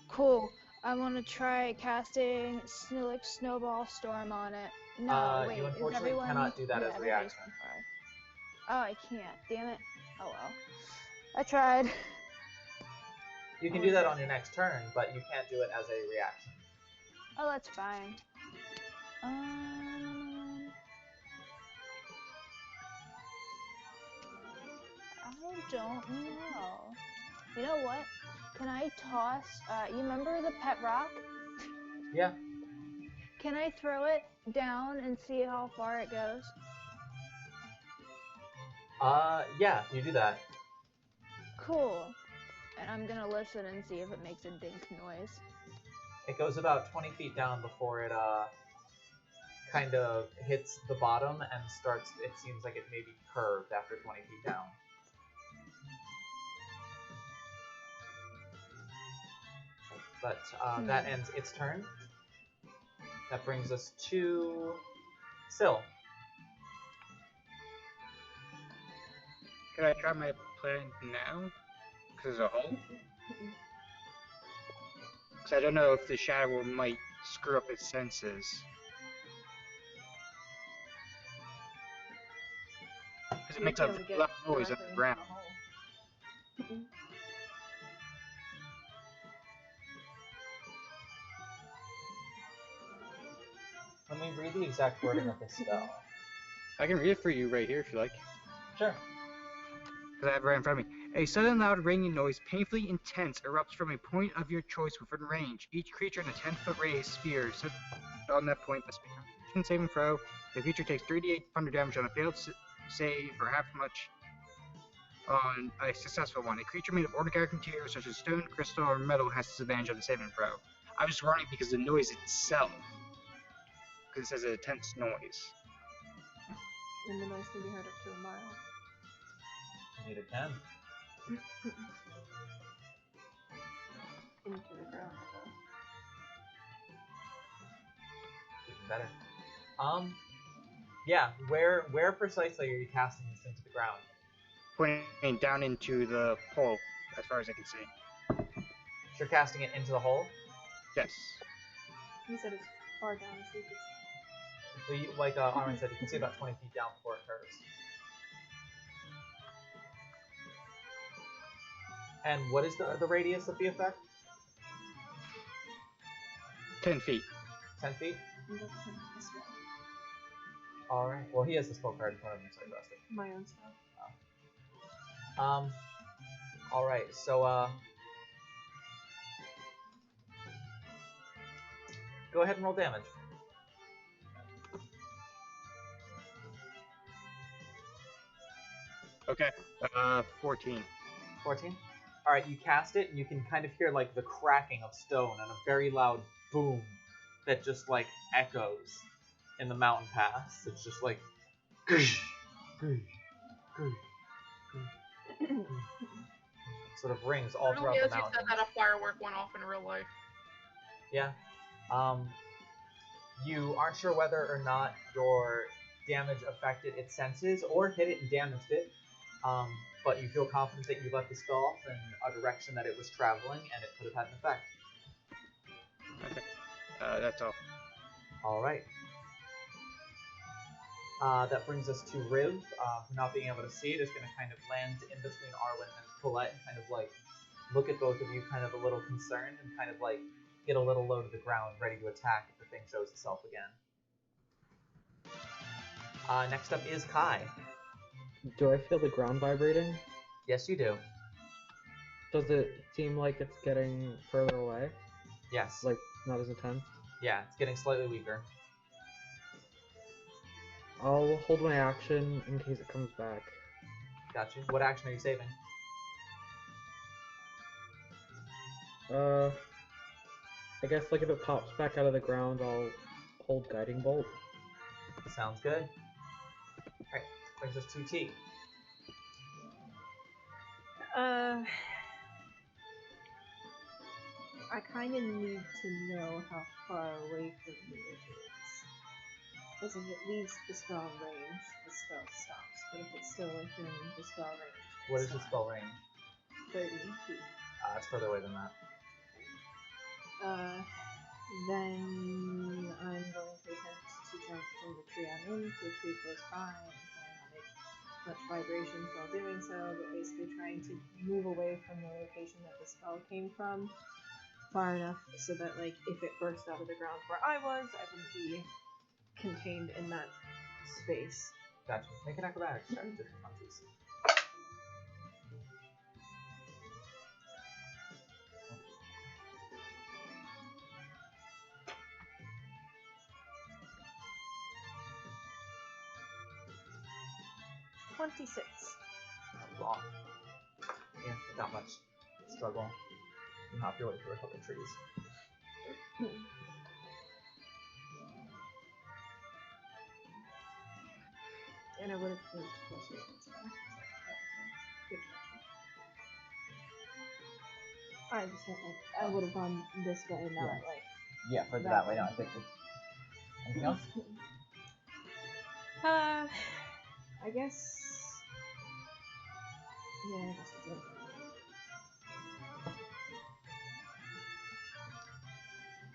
Cool. I want to try casting Snowball Storm on it. No, wait. You unfortunately is everyone... cannot do that yeah, as a everybody's reaction. on fire. Oh, I can't. Damn it. Oh well. I tried. You can do that on your next turn, but you can't do it as a reaction. Oh, that's fine. I don't know. You know what? Can I toss, you remember the pet rock? Yeah. Can I throw it down and see how far it goes? Yeah, you do that. Cool. And I'm gonna listen and see if it makes a dink noise. It goes about 20 feet down before it, kind of hits the bottom and starts, it seems like it may be curved after 20 feet down. But, that ends its turn. That brings us to Syl. Can I try my plan now? Because a hole? Because I don't know if the shadow might screw up its senses. Because it makes a lot of noise on the ground. Let me read the exact wording of this spell. I can read it for you right here if you like. Sure. Because I have it right in front of me. A sudden loud ringing noise, painfully intense, erupts from a point of your choice within range. Each creature in a 10-foot radius sphere set on that point must be a saving throw. The creature takes 3d8 thunder damage on a failed save, or half much on a successful one. A creature made of organic materials such as stone, crystal, or metal has disadvantage on the saving throw. I was running because the noise itself. Because it says a tense noise. And the noise can be heard up to a mile. Indeed it can. Into the ground, though. Even better. Yeah, where precisely are you casting this into the ground? Pointing down into the hole, as far as I can see. So you're casting it into the hole? Yes. He said it's far down, so you can So you, like Armin said, you can see about 20 feet down before it curves. And what is the radius of the effect? 10 feet. 10 feet? see this way. Alright. Well, he has the spell card in front of him, so I trust it. My own spell. Alright, so, go ahead and roll damage. Okay. 14. 14? Alright, you cast it, and you can kind of hear, like, the cracking of stone and a very loud boom that just, like, echoes in the mountain pass. It's just like... sort of rings all throughout the As you mountain. said that, a firework went off in real life. Yeah. You aren't sure whether or not your damage affected its senses or hit it and damaged it, but you feel confident that you let the spell off in a direction that it was traveling, and it could have had an effect. Okay. That's all. Alright. That brings us to Riv, who, not being able to see it, is going to kind of land in between Arwen and Colette and kind of like look at both of you kind of a little concerned and kind of like get a little low to the ground, ready to attack if the thing shows itself again. Next up is Kai. Do I feel the ground vibrating? Yes, you do. Does it seem like it's getting further away? Yes. Like, not as intense? Yeah, it's getting slightly weaker. I'll hold my action in case it comes back. Gotcha. What action are you saving? I guess like if it pops back out of the ground, I'll hold Guiding Bolt. Sounds good. Alright, brings us to T. I kind of need to know how far away from me it is. Because if it leaves the spell range, the spell stops. But if it's still within the spell range, What it's is the not. spell range? 30 feet. It's further away than that. Then I'm going to attempt to jump from the tree I'm in to a tree close by and try not make much vibrations while doing so, but basically trying to move away from the location that the spell came from far enough so that, like, if it burst out of the ground where I was, I wouldn't be contained in that space. Gotcha. Make an acrobatics check. Difficulties. $26. Long. Yeah, not much struggle. You hop your way through a couple of trees. And I would have moved closer to this guy. Good catch. I just meant, like, I would have gone this way, not Yeah. like. Yeah, further that way. No, I think. Anything else? I guess. Yeah, I guess that's it.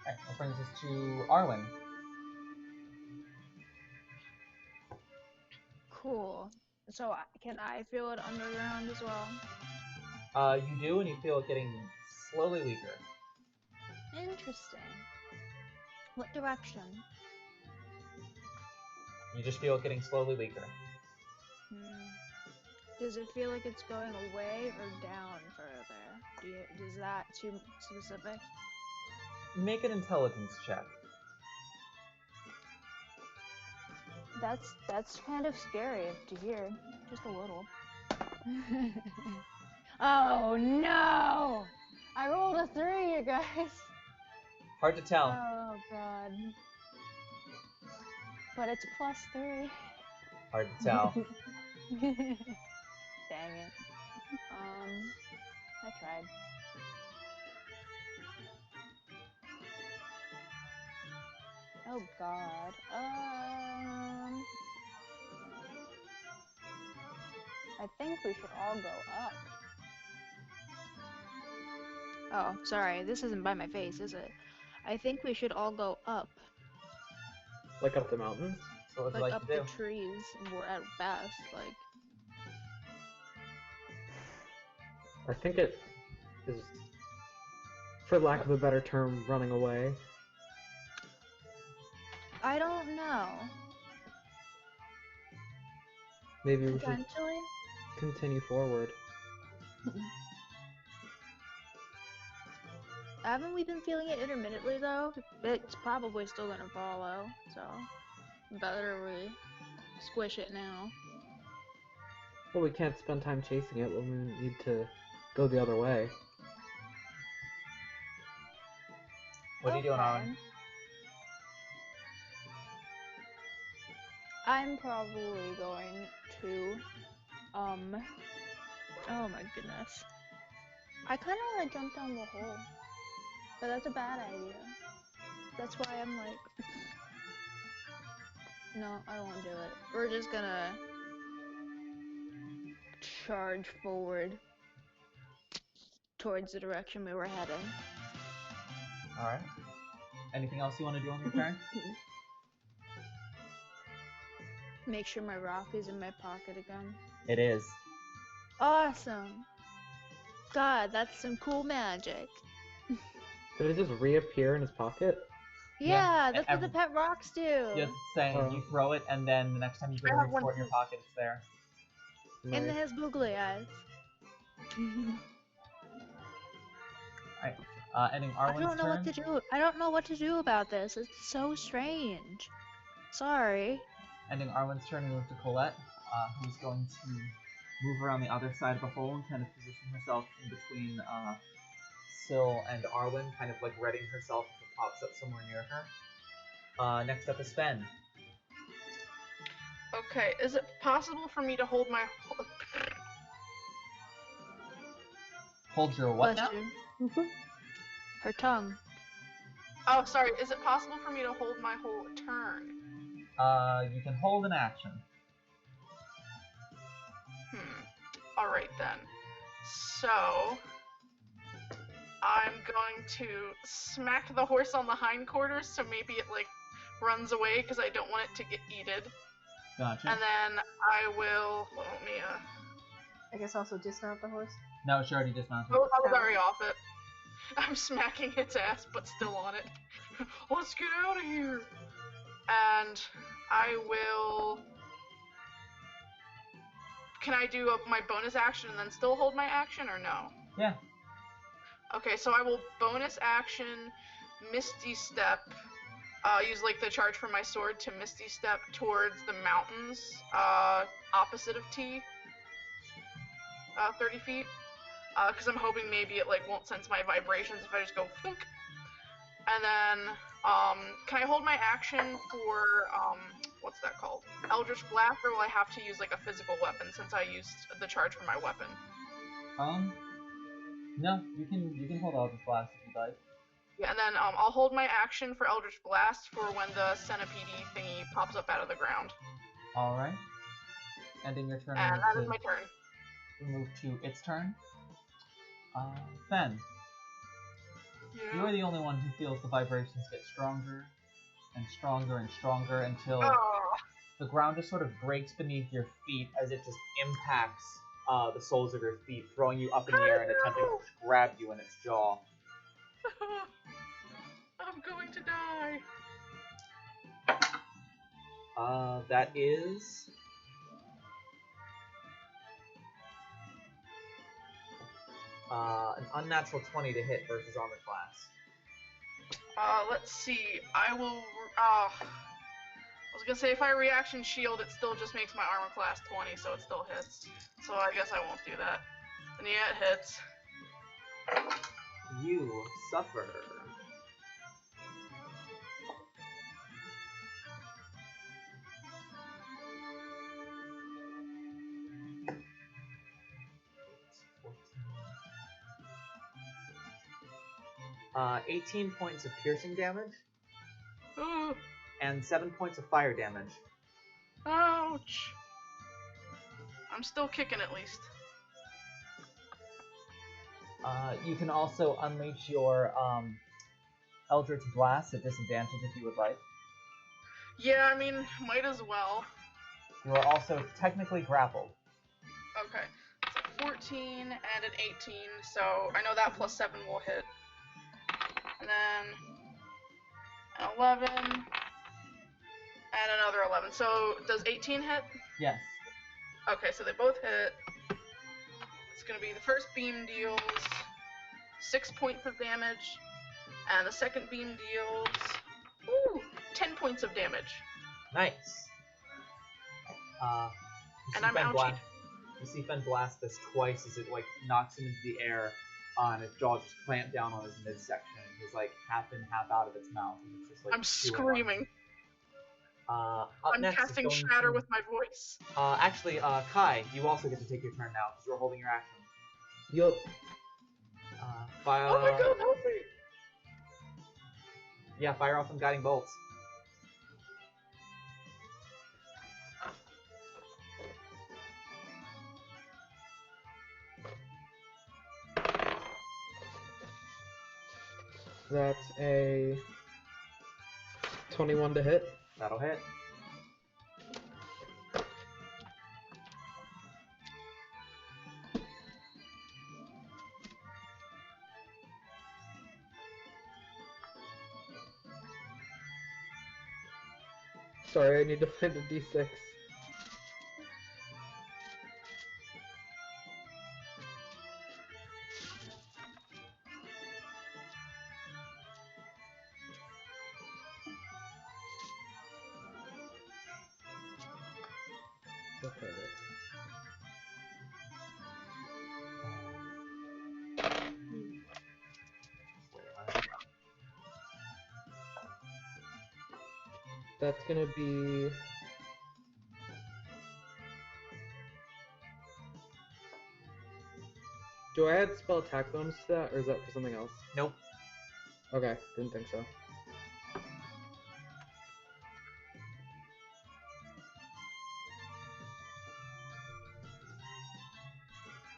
Alright, that brings us to Arwen. Cool. So can I feel it underground as well? You do, and you feel it getting slowly weaker. Interesting. What direction? You just feel it getting slowly weaker. Does it feel like it's going away or down further? Is that too specific? Make an intelligence check. That's kind of scary to hear. Just a little. Oh no! I rolled a 3, you guys. Hard to tell. Oh god. But it's +3. Hard to tell. Dang it. I tried. Oh god. I think we should all go up. Oh, sorry, this isn't by my face, is it? I think we should all go up. Like up the mountains? So what would you Like like up to do? the trees, or at best, like... I think it is, for lack of a better term, running away. I don't know. Maybe we should Potentially? continue forward. Haven't we been feeling it intermittently though? It's probably still gonna follow, so better we squish it now. Well, we can't spend time chasing it when we need to go the other way. What are you doing, Arwen? I'm probably going to, oh my goodness. I kind of want to jump down the hole, but that's a bad idea. That's why I'm like, no, I won't do it. We're just gonna charge forward towards the direction we were heading. Alright. Anything else you want to do on your turn? Make sure my rock is in my pocket again. It is. Awesome! God, that's some cool magic. Did it just reappear in his pocket? Yeah, Yeah, that's what the pet rocks do. Just saying, you throw it, and then the next time you go to I have reach one for it in your too. pocket, it's there. And it Nice. has googly eyes. Ending I Arwen's don't know turn. what to do. I don't know what to do about this. It's so strange. Sorry. Ending Arwen's turn, we move to Colette, who's going to move around the other side of the hole and kind of position herself in between Syl and Arwen, kind of like readying herself if it pops up somewhere near her. Next up is Fen. Okay, is it possible for me to hold my... Hold your what now? Bless you. Her tongue. Oh, sorry, is it possible for me to hold my whole turn? You can hold an action. Alright then. So... I'm going to smack the horse on the hindquarters so maybe it, like, runs away because I don't want it to get eaten. Gotcha. And then I will... Let me, I guess also dismount the horse. No, she already dismounted. Oh, I was already off it. I'm smacking its ass, but still on it. Let's get out of here! And I will... Can I do my bonus action and then still hold my action, or no? Yeah. Okay, so I will bonus action Misty Step. Use like the charge from my sword to Misty Step towards the mountains, opposite of T. 30 feet. Because I'm hoping maybe it like won't sense my vibrations if I just go thunk. And then, can I hold my action for, what's that called? Eldritch Blast, or will I have to use like a physical weapon since I used the charge for my weapon? No, you can hold Eldritch Blast if you'd like. Yeah, and then I'll hold my action for Eldritch Blast for when the centipede thingy pops up out of the ground. Alright. Ending your turn. And that is my turn. We move to its turn. Fen, Yeah. you are the only one who feels the vibrations get stronger and stronger and stronger until Oh. the ground just sort of breaks beneath your feet as it just impacts the soles of your feet, throwing you up in the air and attempting to grab you in its jaw. I'm going to die. That is... an unnatural 20 to hit versus armor class. Let's see. I will. I was gonna say if I reaction shield, it still just makes my armor class 20, so it still hits. So I guess I won't do that. And yeah, it hits. You suffer. Uh, 18 points of piercing damage Ooh, and 7 points of fire damage. ouch. I'm still kicking at least. You can also unleash your Eldritch Blast at disadvantage if you would like. Yeah, I mean, might as well. You are also technically grappled. Okay. So 14 and an 18, so I know that plus 7 will hit. And then an 11 and another 11. So does 18 hit? Yes. Okay, so they both hit. It's gonna be the first beam deals 6 points of damage, and the second beam deals 10 points of damage. Nice. And I'm ouchie. You see Fen blast this twice as it like knocks him into the air, and his jaw just clamped down on his midsection. He's like half in, half out of its mouth. And it's just, like, I'm screaming. Up I'm next is casting going Shatter to- with my voice. Actually, Kai, you also get to take your turn now because you're holding your action. Yup. Fire. Oh my god, help me! Yeah, fire off some guiding bolts. That's a 21 to hit. That'll hit. Sorry, I need to find a d6. Okay. That's gonna be... Do I add spell attack bonus to that, or is that for something else? Nope. Okay, didn't think so.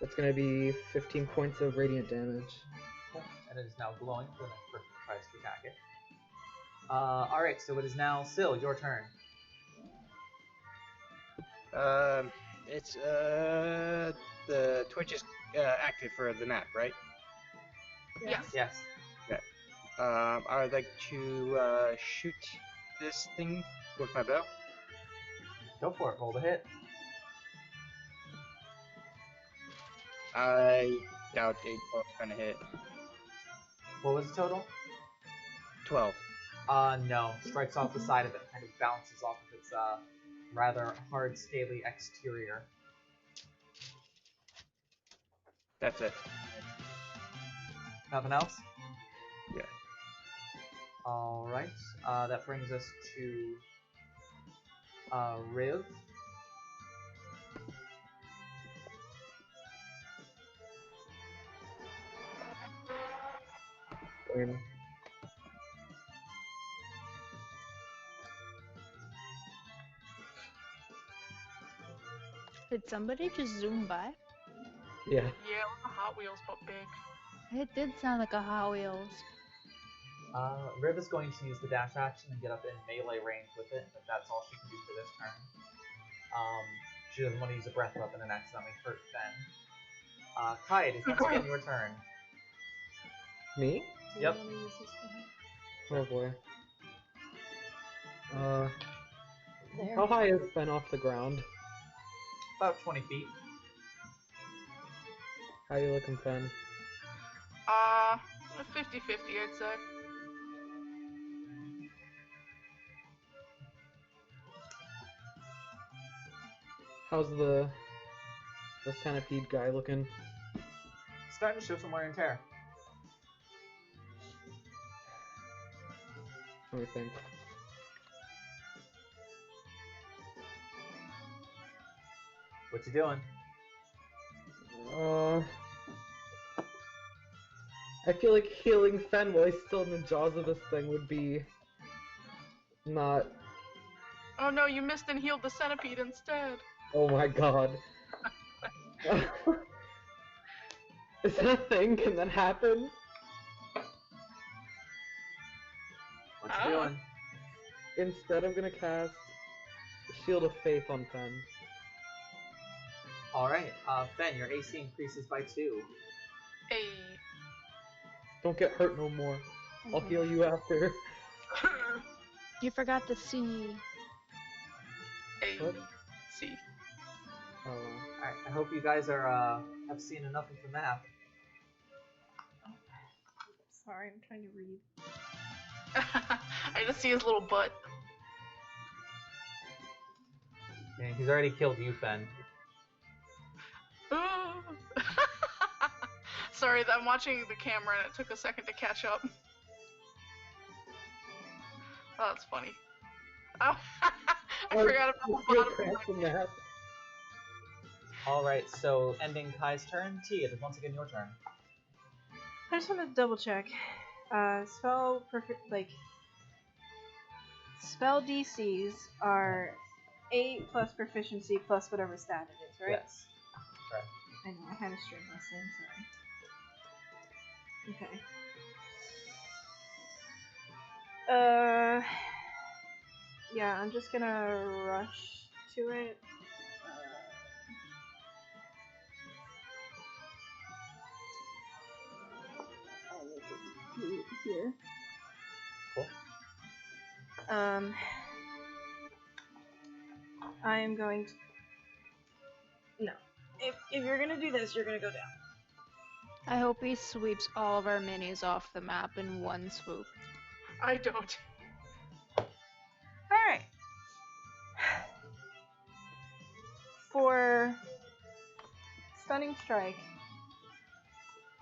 That's gonna be 15 points of radiant damage. Cool. And it is now glowing for the next person who tries to attack it. Alright, so it is now Syl, your turn. It's the Twitch is active for the map, right? Yes. Yes. I would like to shoot this thing with my bow. Go for it. Roll the hit. I doubt a 12 is gonna hit. What was the total? 12. No. Strikes off the side of it, kind of bounces off of its rather hard, scaly exterior. That's it. Nothing else? Yeah. Alright. That brings us to Riv. Did somebody just zoom by? Yeah. Yeah, with the Hot Wheels, but big. It did sound like a Hot Wheels. Riv is going to use the dash action and get up in melee range with it, but that's all she can do for this turn. She doesn't want to use a breath weapon and accidentally hurt Fen. Kai, it is once again your turn. Me? Do you Yep. wanna use this for her? Oh boy. There. How high is Fen off the ground? About 20 feet. How you looking, Fen? 50-50, I'd say. How's the centipede guy looking? Starting to show some wear and tear. Let me think. What you doing? I feel like healing Fen while he's still in the jaws of this thing would be not. Oh no, you missed and healed the centipede instead. Oh my god. Is that a thing? Can that happen? What you doing? Instead, I'm gonna cast Shield of Faith on Fen. Alright, Fen, your AC increases by 2. Hey. Don't get hurt no more. I'll heal you after. You forgot the C. Hey. What? See. Oh, wow. Alright, I hope you guys are, have seen enough of the map. Sorry, I'm trying to read. I just see his little butt. Okay, he's already killed you, Fen. Sorry, I'm watching the camera and it took a second to catch up. Oh, that's funny. Oh, I forgot about the bottom. From that. Alright, so ending Kai's turn. T, it is once again your turn. I just want to double check. Spell DCs are 8 plus proficiency plus whatever stat it is, right? Yes. Correct. I know, I had a string last name, sorry. Okay. Yeah, I'm just gonna rush to it. I'll make it here. Cool. I am going to... No. If you're gonna do this, you're gonna go down. I hope he sweeps all of our minis off the map in one swoop. I don't. Alright. For stunning strike,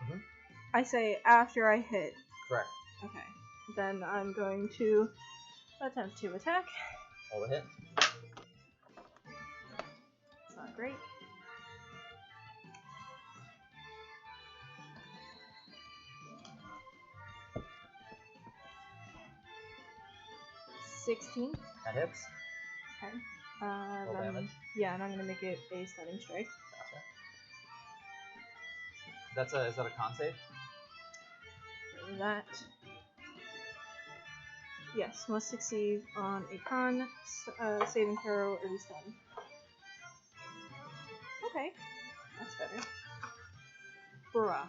Mhm. I say after I hit. Correct. Okay. Then I'm going to attempt to attack. Roll the hit. It's not great. $16. That hits. Okay. Roll Then, damage. yeah, and I'm gonna make it a stunning strike. Gotcha. Is that a con save? That. Yes, must succeed on a con saving throw or be stunned. Okay, that's better. Bruh.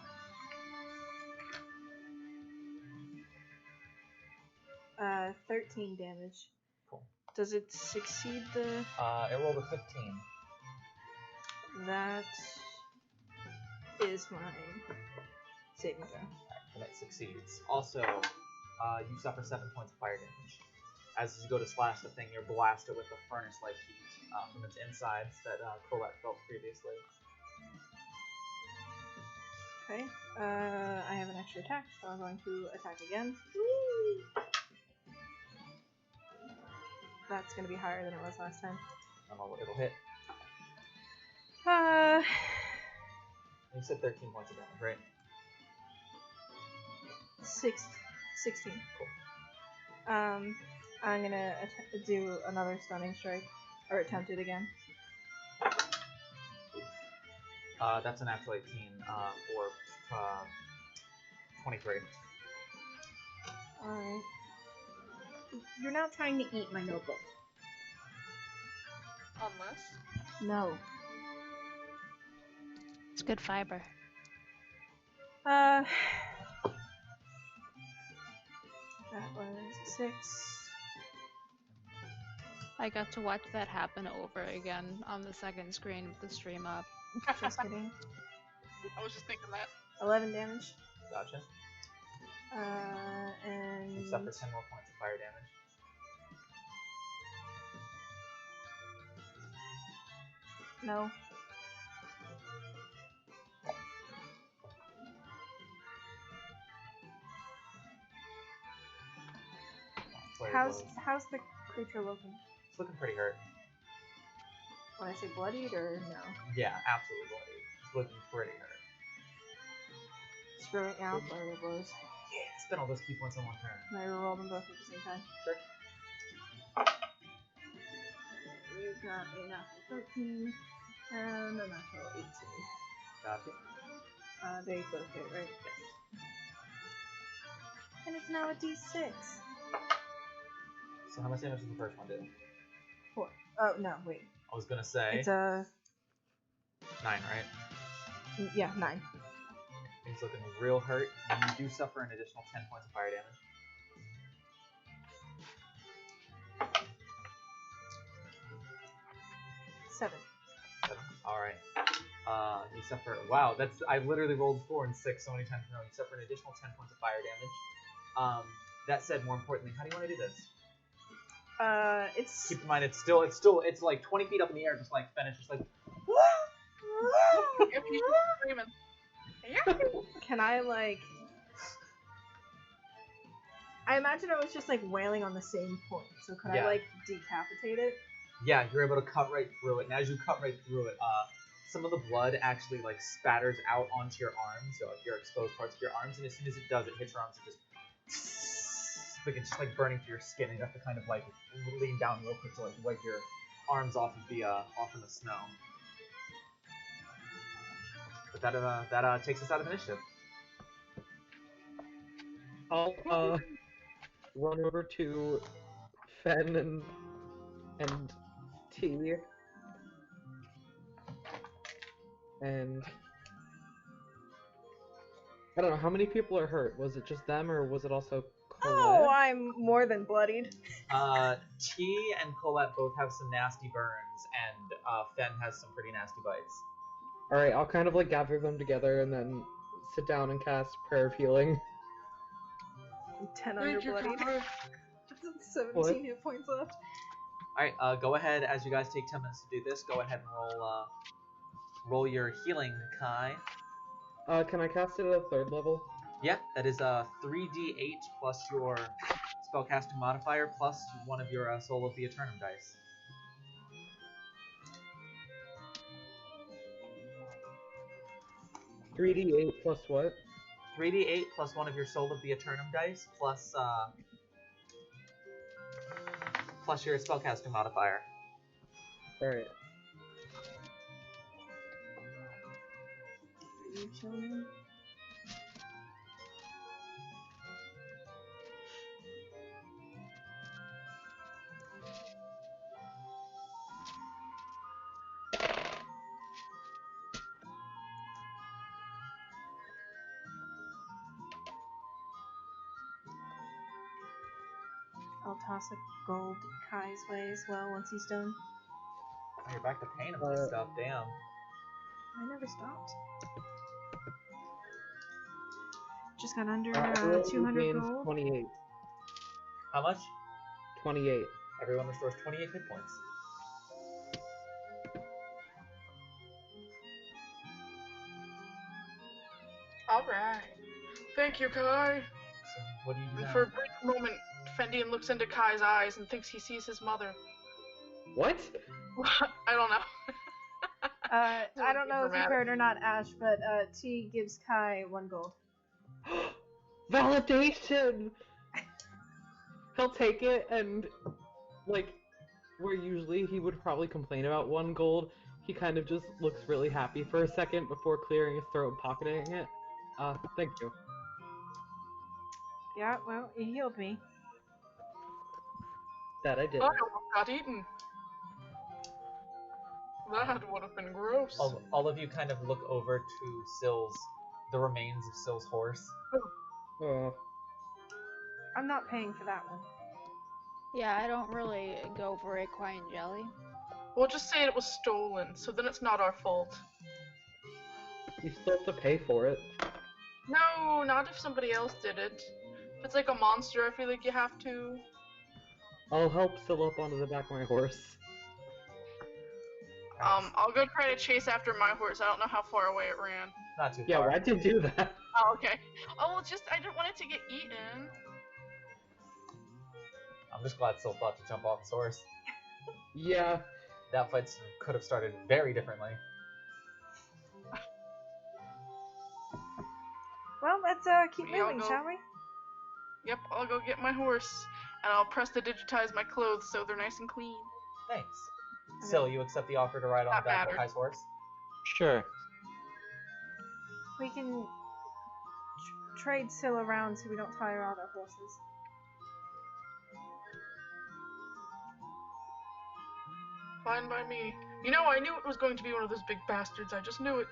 Uh, 13 damage. Cool. Does it succeed the? It rolled a 15. That is my saving throw. And it succeeds. Also, you suffer 7 points of fire damage. As you go to slash the thing, you're blasted with the furnace-like heat from its insides that Colette felt previously. Okay. I have an extra attack, so I'm going to attack again. That's going to be higher than it was last time. It'll hit. You said 13 points of damage, right? 16. Cool. I'm gonna do another stunning strike, or attempt it again. That's a natural 18 for 23. Alright. You're not trying to eat my notebook. Unless. No. It's good fiber. That was 6. I got to watch that happen over again on the second screen with the stream up. Just kidding. I was just thinking that. 11 damage. Gotcha. And You suffer 10 more points of fire damage. no. Flare blows. How's the creature looking? It's looking pretty hurt. When I say bloodied or no? Yeah, absolutely bloody. It's looking pretty hurt. Screw it now. Flurry of blows. Yeah, spend all those key points on one turn. And I roll them both at the same time. Sure. We've got a natural 13 and a natural 18. Gotcha. They both hit, right? Yes. And it's now a d6. So how much damage does the first one do? 4. Oh, no, wait. I was gonna say It's a... 9, right? Yeah, 9. He's looking real hurt, and you do suffer an additional 10 points of fire damage. Seven. Alright. You suffer. Wow, I literally rolled 4 and 6 so many times in a row. You suffer an additional 10 points of fire damage. That said, more importantly, how do you want to do this? It's... Keep in mind, it's like 20 feet up in the air, just like Fenn is just like. Yep, he's just screaming. Yeah. Can I, like... I imagine I was just, like, wailing on the same point, so could Yeah. I, like, decapitate it? Yeah, you're able to cut right through it, and as you cut right through it, some of the blood actually like spatters out onto your arms, so like your exposed parts of your arms, and as soon as it does, it hits your arms, it just like it's just like burning through your skin, and you have to kind of like lean down real quick to like wipe your arms off of the snow. But that takes us out of initiative. I'll run over to Fen and T and I don't know how many people are hurt. Was it just them or was it also Colette? Oh, I'm more than bloodied. T and Colette both have some nasty burns, and Fen has some pretty nasty bites. Alright, I'll kind of like gather them together and then sit down and cast Prayer of Healing. 10 under bloodied. 17 hit points left. Alright, go ahead, as you guys take 10 minutes to do this, go ahead and roll your healing, Kai. Can I cast it at a 3rd level? Yeah, that is 3d8 plus your spellcasting modifier plus one of your Soul of the Eternum dice. 3d8 plus what? 3d8 plus one of your Soul of the Eternum dice plus your spellcasting modifier. Alright. Are you chilling? I'll toss a gold Kai's way as well once he's done. Oh, you're back to paying him for stuff, damn. I never stopped. Just got under Everyone 200 gains gold. 28. How much? 28. Everyone restores 28 hit points. Alright. Thank you, Kai. So, what do you do And now? for a brief moment, Fendian looks into Kai's eyes and thinks he sees his mother. What? I don't know. I don't know if you Dramatic. heard or not, Ash, but T gives Kai 1 gold. Validation! He'll take it and, like, where usually he would probably complain about 1 gold, he kind of just looks really happy for a second before clearing his throat and pocketing it. Thank you. Yeah, well, he healed me. That I did. I almost got eaten. That would have been gross. All of you kind of look over to the remains of Sill's horse. Oh. I'm not paying for that one. Yeah, I don't really go for equine jelly. We'll just say it was stolen, so then it's not our fault. You still have to pay for it. No, not if somebody else did it. If it's like a monster, I feel like you have to. I'll help Syl up onto the back of my horse. I'll go try to chase after my horse. I don't know how far away it ran. Not too Yeah, far. why'd you do that? Oh, okay. Oh, well, I didn't want it to get eaten. I'm just glad Sill thought to jump off his horse. Yeah. That fight could have started very differently. Well, let's keep Yeah, I'll moving, go. shall we? Yep, I'll go get my horse, and I'll press to digitize my clothes so they're nice and clean. Thanks. Sill, you accept the offer to ride on That the back of mattered. Kai's horse? Sure. We can trade Syl around so we don't tire out our horses. Fine by me. You know, I knew it was going to be one of those big bastards. I just knew it.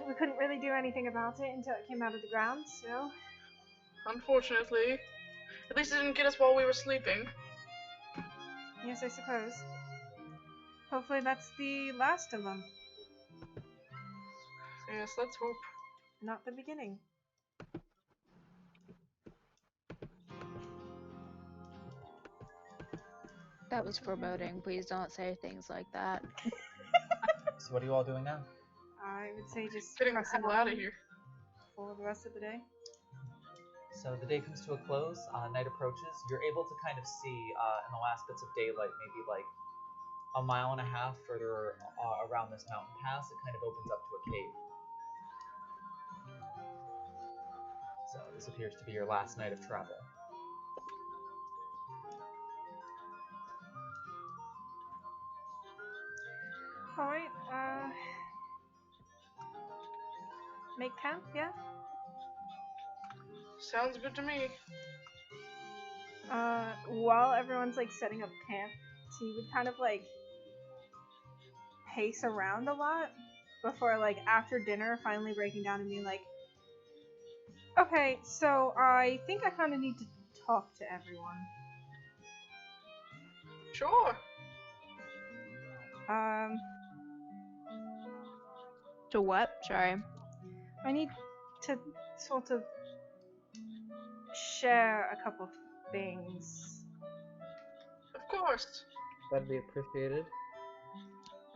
We couldn't really do anything about it until it came out of the ground, so... Unfortunately. At least it didn't get us while we were sleeping. Yes, I suppose. Hopefully that's the last of them, Yes, let's hope. not the beginning. That was foreboding. Please don't say things like that. So what are you all doing now? I would say just Getting the pressing hell out of on here. for the rest of the day. So the day comes to a close, night approaches. You're able to kind of see in the last bits of daylight, maybe like a mile and a half further around this mountain pass, it kind of opens up to a cave. So this appears to be your last night of travel. Alright, make camp, yeah? Sounds good to me. While everyone's like setting up camp, T would kind of like pace around a lot before like after dinner finally breaking down and being like, okay, so I think I kind of need to talk to everyone. Sure. To what? Sorry. I need to sort of share a couple of things course. That'd be appreciated.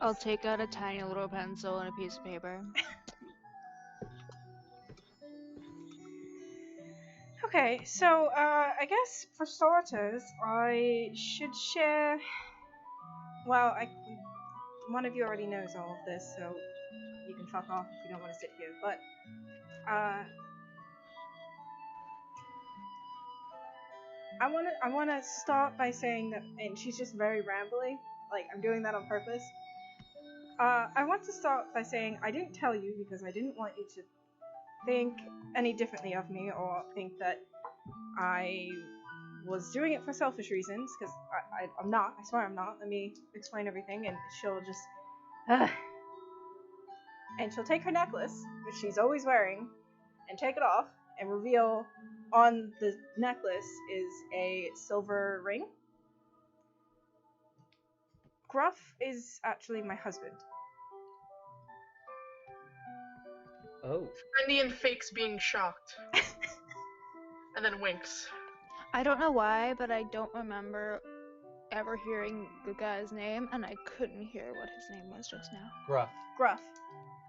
I'll take out a tiny little pencil and a piece of paper. Okay, so I guess for starters, I should share. Well, one of you already knows all of this, so you can fuck off if you don't want to sit here. But I wanna start by saying that, and she's just very rambly. Like, I'm doing that on purpose. I want to start by saying I didn't tell you because I didn't want you to think any differently of me or think that I was doing it for selfish reasons, because I'm not. I swear I'm not. Let me explain everything, and she'll just... And she'll take her necklace, which she's always wearing, and take it off, and reveal on the necklace is a silver ring. Gruff is actually my husband. Oh. Indian fakes being shocked. And then winks. I don't know why, but I don't remember ever hearing the guy's name, and I couldn't hear what his name was just now. Gruff. Gruff.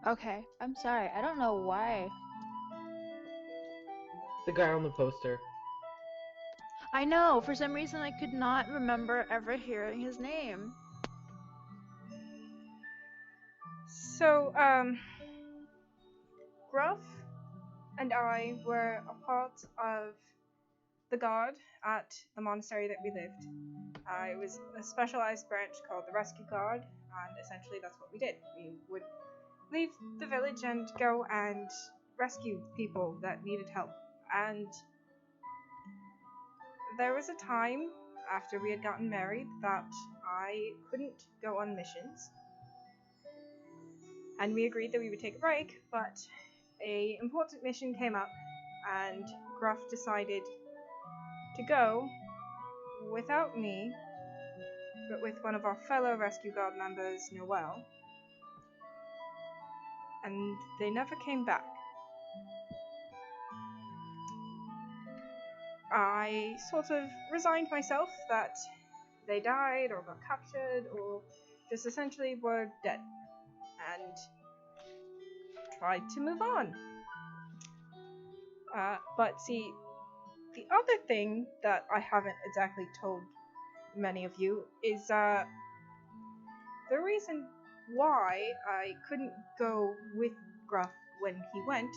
Okay, I'm sorry. I don't know why. The guy on the poster. I know, for some reason I could not remember ever hearing his name. So, Gruff and I were a part of the guard at the monastery that we lived. It was a specialized branch called the Rescue Guard, and essentially that's what we did. We would leave the village and go and rescue people that needed help. And there was a time after we had gotten married that I couldn't go on missions. And we agreed that we would take a break, but an important mission came up, and Gruff decided to go without me, but with one of our fellow Rescue Guard members, Noelle. And they never came back. I sort of resigned myself that they died or got captured or just essentially were dead, and tried to move on. But see, the other thing that I haven't exactly told many of you is the reason why I couldn't go with Gruff when he went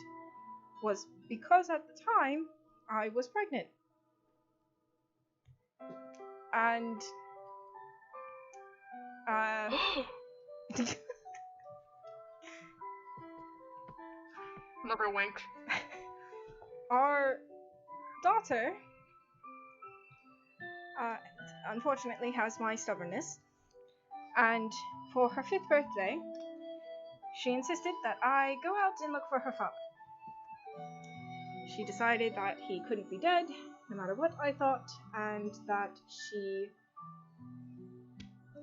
was because at the time I was pregnant. And Another wink. our daughter unfortunately has my stubbornness, and for her 5th birthday she insisted that I go out and look for her father. She decided that he couldn't be dead no matter what I thought, and that she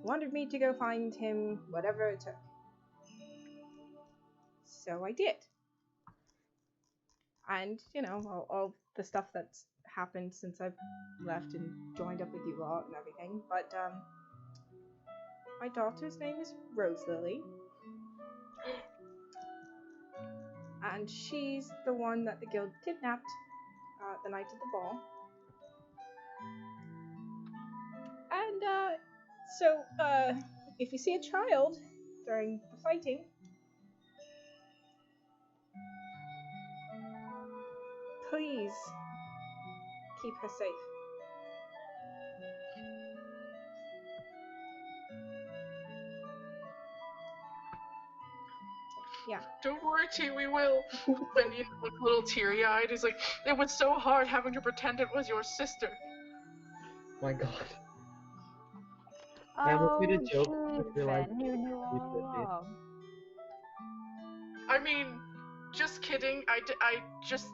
wanted me to go find him, whatever it took. So I did. And, you know, all the stuff that's happened since I've left and joined up with you lot and everything. But, my daughter's name is Rose Lily. And she's the one that the guild kidnapped the night of the ball. And, so, if you see a child during the fighting, please keep her safe. Yeah. Don't worry, T, we will. When you look a little teary-eyed, he's like, it was so hard having to pretend it was your sister. My god. Oh, Yeah, we made a joke if you're like, Ethan, you knew all you did. along. I mean, just kidding. I just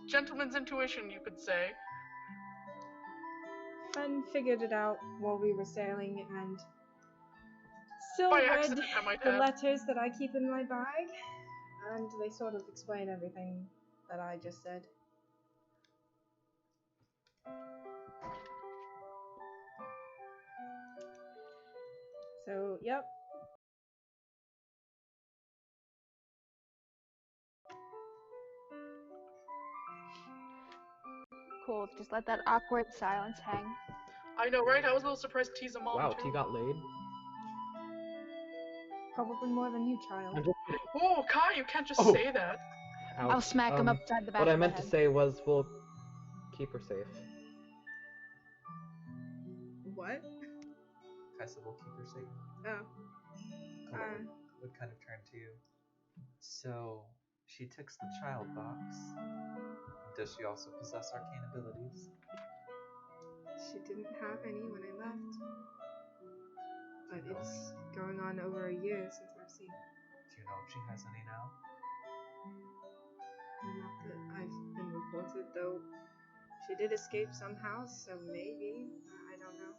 gentleman's intuition, you could say. Fen figured it out while we were sailing and still By read accident, I might the add. letters that I keep in my bag, and they sort of explain everything that I just said. So, yep. Cool. Just let that awkward silence hang. I know, right? I was a little surprised T's a mom Wow, too. T got laid. Probably more than you, child. I'm just kidding. Oh, Kai, you can't just Oh. say that. I'll Ouch. smack him upside the back What I of the meant to head. say was we'll keep her safe. What? Kai said we'll keep her safe. Oh. Chloe would kind of turn to you. So, she ticks the child box. Does she also possess arcane abilities? She didn't have any when I left. But Do you know it's going on over a year since I've seen her. Do you know if she has any now? Not that I've been reported, though. She did escape somehow, so maybe. I don't know.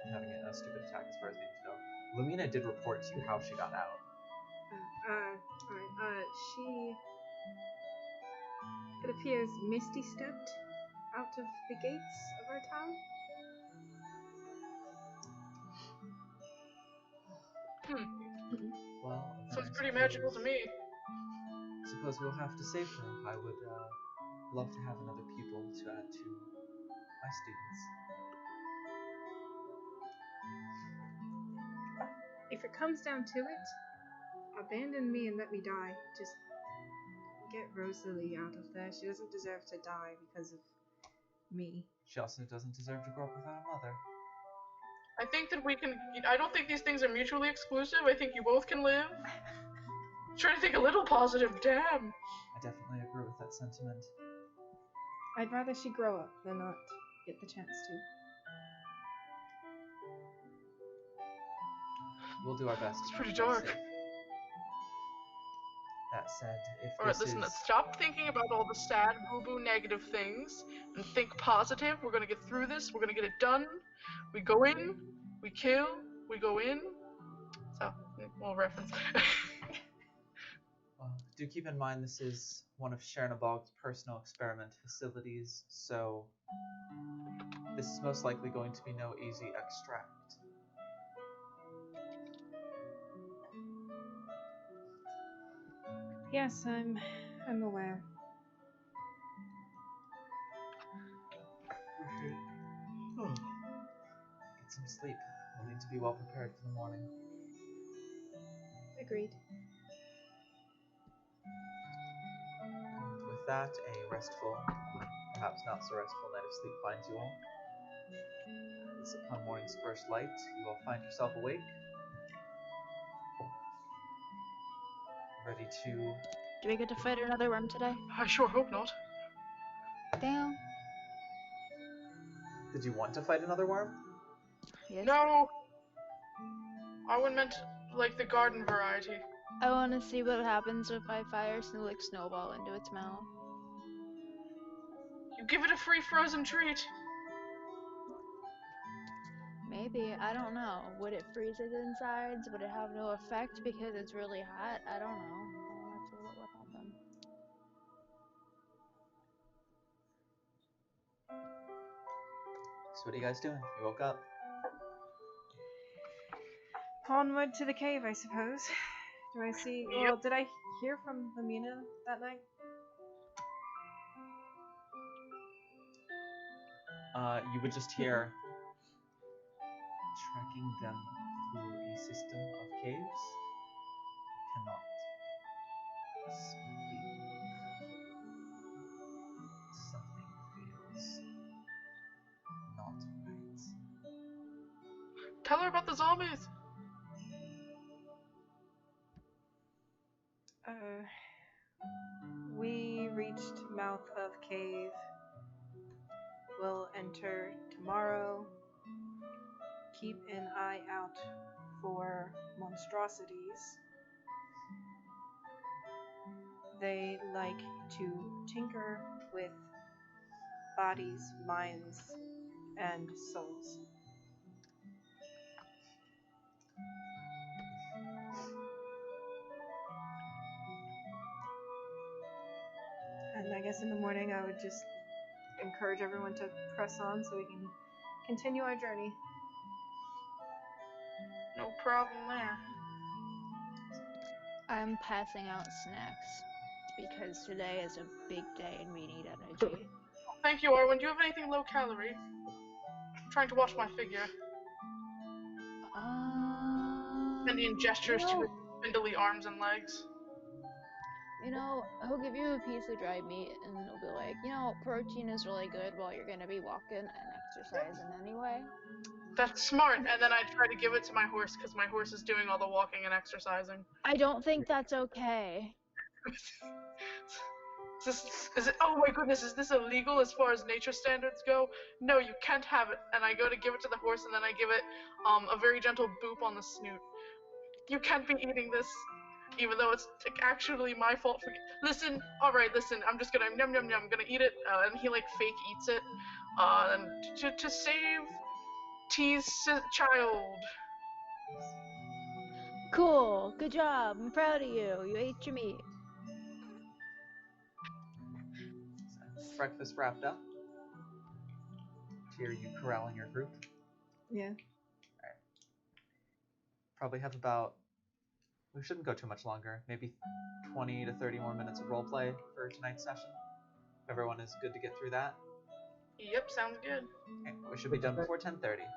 I'm having a stupid attack as far as needing to know. Lumina did report to you how she got out. Alright. She, it appears, Misty stepped out of the gates of our town. Well, Sounds pretty magical to me. Suppose we'll have to save her. I would love to have another pupil to add to my students. If it comes down to it, abandon me and let me die. Just get Rosalie out of there. She doesn't deserve to die because of me. She also doesn't deserve to grow up without a mother. I think that we can. I don't think these things are mutually exclusive. I think you both can live. Trying to think a little positive. Damn. I definitely agree with that sentiment. I'd rather she grow up than not get the chance to. We'll do our best. It's to pretty keep her dark. safe. That said, if Alright, this listen, is... stop thinking about all the sad, boo-boo, negative things, and think positive. We're gonna get through this. We're gonna get it done. We go in, we kill, we go in. So, we'll reference. Well, do keep in mind this is one of Chernobog's personal experiment facilities, so this is most likely going to be no easy extract. Yes, I'm aware. Get some sleep. We'll need to be well prepared for the morning. Agreed. And with that, a restful, perhaps not so restful night of sleep finds you all. As upon morning's first light, you will find yourself awake, ready to... Do we get to fight another worm today? I sure hope not. Damn. Did you want to fight another worm? Yes. No! I wouldn't meant, like, the garden variety. I want to see what happens if I fire like Snowball into its mouth. You give it a free frozen treat. Maybe. I don't know. Would it freeze its insides? Would it have no effect because it's really hot? I don't know. I want to see what would happen. So what are you guys doing? You woke up. Onward to the cave, I suppose. Do I see? Yep. Well, did I hear from Lamina that night? You would just hear tracking them through a system of caves. Cannot speak. Something feels not right. Tell her about the zombies. We reached mouth of cave. We'll enter tomorrow. Keep an eye out for monstrosities. They like to tinker with bodies, minds, and souls. I guess in the morning I would just encourage everyone to press on so we can continue our journey. No problem there. I'm passing out snacks because today is a big day and we need energy. Thank you, Arwen. Do you have anything low calorie? I'm trying to watch my figure. Sending gestures to his spindly arms and legs. You know, he'll give you a piece of dried meat and he'll be like, you know, protein is really good while you're gonna be walking and exercising anyway. That's smart. And then I try to give it to my horse because my horse is doing all the walking and exercising. I don't think that's okay. Is it? Oh my goodness! Is this illegal as far as nature standards go? No, you can't have it. And I go to give it to the horse, and then I give it a very gentle boop on the snoot. You can't be eating this, even though it's actually my fault for. Listen, all right, listen. I'm just gonna yum yum yum. I'm gonna eat it, and he like fake eats it, and to save T's child. Cool, good job. I'm proud of you. You ate your meat. Breakfast wrapped up. Here, you corralling your group. Yeah. Alright. Probably have about. We shouldn't go too much longer. Maybe 20 to 30 more minutes of roleplay for tonight's session. If everyone is good to get through that. Yep, sounds good. Okay, we should be done before 10:30.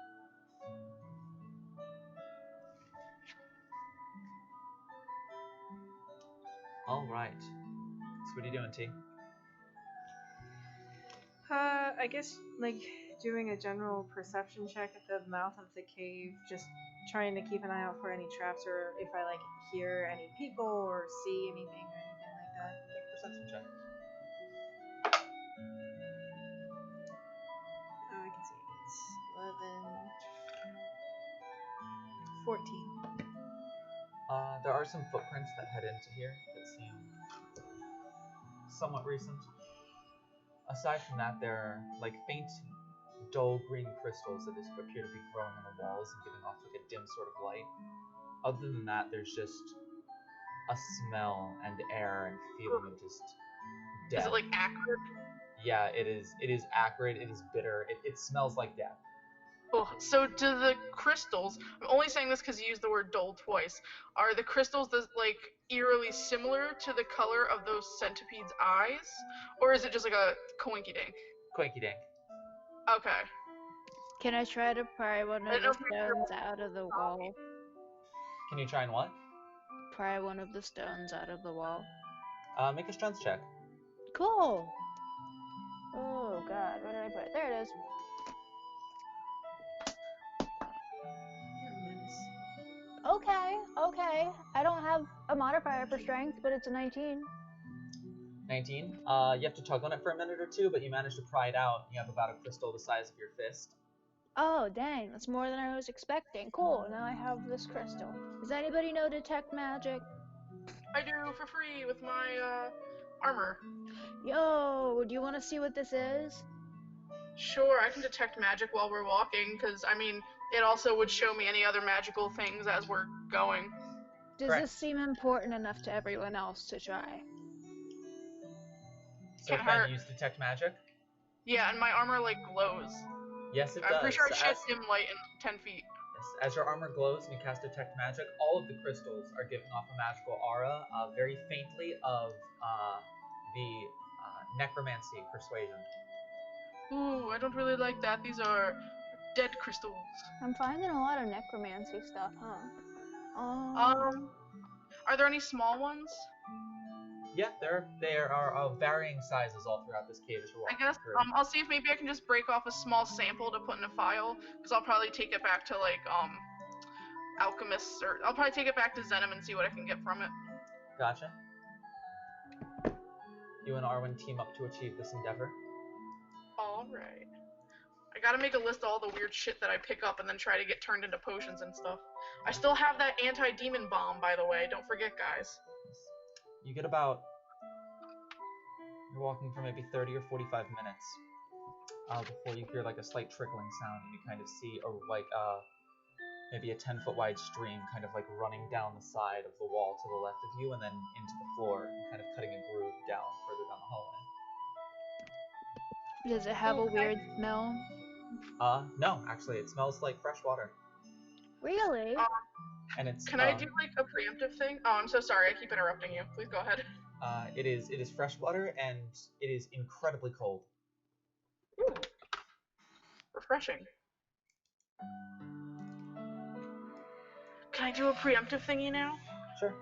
All right. So what are you doing, T? I guess like doing a general perception check at the mouth of the cave, just trying to keep an eye out for any traps or if I like hear any people or see anything or anything like that. Make a perception check. I can see it's 11, 14. There are some footprints that head into here that seem somewhat recent. Aside from that, there are like faint, dull green crystals that just appear to be growing on the walls and giving off like a dim sort of light. Other than that, there's just a smell and air and feeling of just death. Is it like acrid? Yeah, it is. It is acrid. It is bitter. It smells like death. Oh, so do the crystals, I'm only saying this because you used the word dull twice, are the crystals like eerily similar to the color of those centipedes' eyes? Or is it just like a coinky-dink? Quakey-dink. Okay. Can I try to pry one I of don't the know if you're- stones out of the wall? Can you try and what? Pry one of the stones out of the wall. Make a strength check. Cool! Oh god, where did I put it? There it is. You're a menace. Okay. I don't have a modifier for strength, but it's a 19. 19. You have to tug on it for a minute or two, but you manage to pry it out. You have about a crystal the size of your fist. Oh, dang, that's more than I was expecting. Cool, now I have this crystal. Does anybody know detect magic? I do for free with my armor. Yo, do you want to see what this is? Sure, I can detect magic while we're walking, because, I mean, it also would show me any other magical things as we're going. Does Correct. this seem important enough to everyone else to try? So Can't can hurt. you use detect magic? Yeah, and my armor, like, glows. Yes, it does. I'm pretty sure I So shit dim light in 10 feet. as your armor glows and you cast detect magic, all of the crystals are giving off a magical aura, very faintly of the necromancy persuasion. Ooh, I don't really like that. These are dead crystals. I'm finding a lot of necromancy stuff, huh? Are there any small ones? Yeah, there are of varying sizes all throughout this cave as you're I walking guess, through. I'll see if maybe I can just break off a small sample to put in a file, because I'll probably take it back to, like, alchemists, or I'll probably take it back to Zenom and see what I can get from it. Gotcha. You and Arwen team up to achieve this endeavor. Alright. I gotta make a list of all the weird shit that I pick up and then try to get turned into potions and stuff. I still have that anti-demon bomb, by the way, don't forget, guys. You get about... You're walking for maybe 30 or 45 minutes before you hear like a slight trickling sound, and you kind of see maybe a 10-foot wide stream kind of like running down the side of the wall to the left of you and then into the floor and kind of cutting a groove down further down the hallway. Does it have a weird smell? No, actually, it smells like fresh water, Really? and it's Can I do like a preemptive thing? Oh, I'm so sorry. I keep interrupting you. Please go ahead. it is fresh water, and it is incredibly cold. Ooh. Refreshing. Can I do a preemptive thingy now? Sure.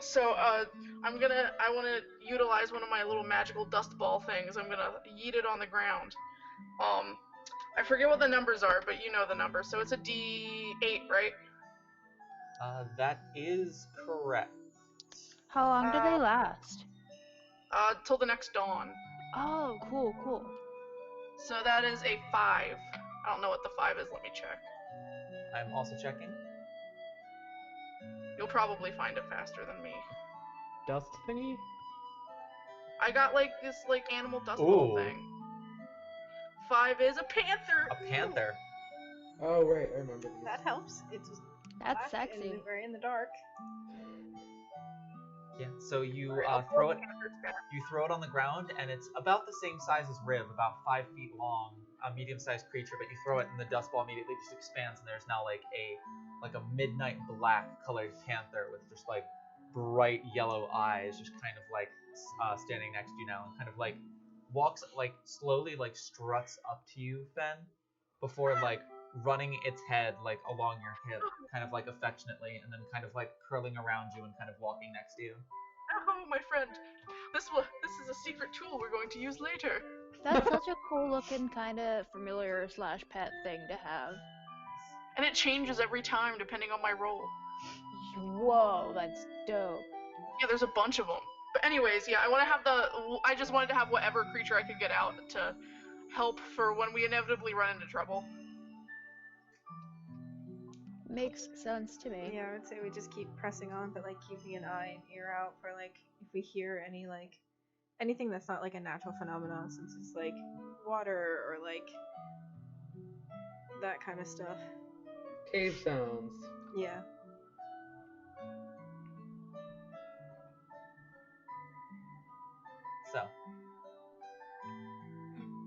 So I want to utilize one of my little magical dust ball things. I'm gonna yeet it on the ground. I forget what the numbers are, but you know the numbers. So it's a D8, right? That is correct. How long do they last? Till the next dawn. Oh, cool, cool. So that is a 5. I don't know what the 5 is. Let me check. I'm also checking. You'll probably find it faster than me. Dust thingy? I got like this like animal dust Ooh. ball thing. 5 is a panther. A panther. Oh, right, I remember these. That helps. It's That's black sexy. and very in the dark. Yeah. So you Alright, I'll throw pull it. the panther's back. You throw it on the ground, and it's about the same size as Riv, about 5 feet long, a medium-sized creature. But you throw it, and the dust ball immediately just expands, and there's now like a midnight black colored panther with just like bright yellow eyes, just kind of like standing next to you now, and kind of like walks like slowly, like struts up to you, Fen, before like running its head like along your hip, kind of like affectionately, and then kind of like curling around you and kind of walking next to you. Oh, my friend. This is a secret tool we're going to use later. That's such a cool looking kind of familiar / pet thing to have. And it changes every time depending on my role. Whoa, that's dope. Yeah, there's a bunch of them. But anyways, yeah, I just wanted to have whatever creature I could get out to help for when we inevitably run into trouble. Makes sense to me. Yeah, I would say we just keep pressing on, but like keeping an eye and ear out for like if we hear any like anything that's not like a natural phenomenon, since it's like water or like that kind of stuff. Cave sounds. Yeah. So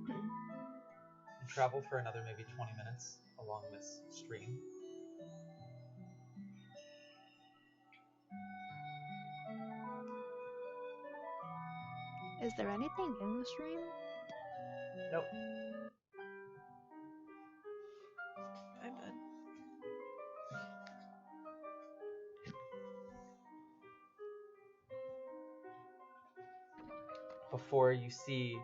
you travel for another maybe 20 minutes along this stream. Is there anything in the stream? Nope. I'm done. Before you see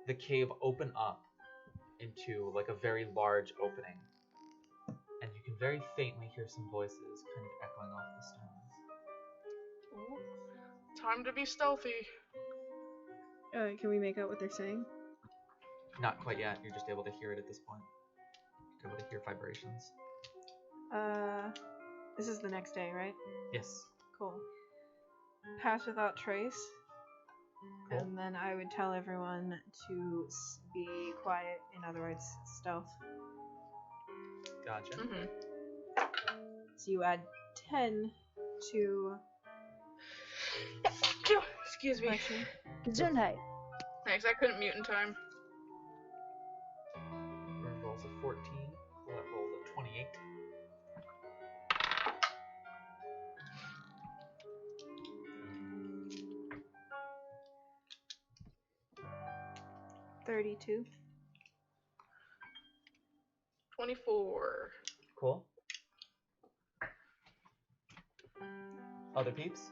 the cave open up into like a very large opening, and you can very faintly hear some voices kind of echoing off the stones. Ooh. Time to be stealthy. Can we make out what they're saying? Not quite yet. You're just able to hear it at this point. You're able to hear vibrations. This is the next day, right? Yes. Cool. Pass without trace. Cool. And then I would tell everyone to be quiet, in other words, stealth. Gotcha. Mm-hmm. So you add 10 to Excuse me. action. Gesundheit. Thanks, I couldn't mute in time. Riv rolls a 14. Colette rolls a 28. $32. 24. Cool. Other peeps?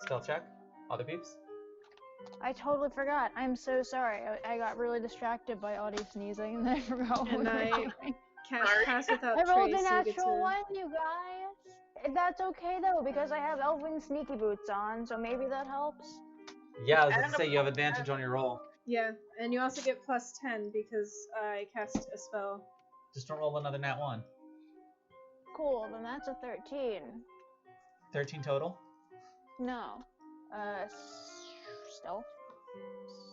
Stealth check? Other peeps? I totally forgot. I'm so sorry. I got really distracted by Audie sneezing and I forgot what we And were I doing. Cast Sorry. pass without I rolled trace. a So you get natural to... 1, you guys. That's okay though, because I have Elven sneaky boots on, so maybe that helps. Yeah, I was going And to say you have advantage on your roll. Yeah, and you also get plus 10 because I cast a spell. Just don't roll another nat 1. Cool, then that's a 13. 13 total? No. Stealth?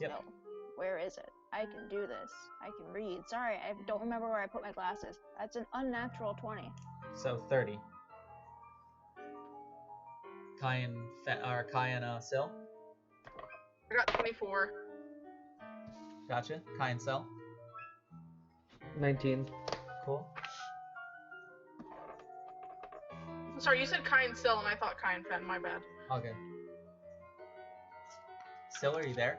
Yep. Stealth. Where is it? I can do this. I can read. Sorry, I don't remember where I put my glasses. That's an unnatural 20. So 30. Kai and Sil? I got 24. Gotcha. Kai and Cell. 19. Cool. Sorry, you said Kai and Sil, and I thought Kai and Fen. My bad. Okay. Cell, are you there?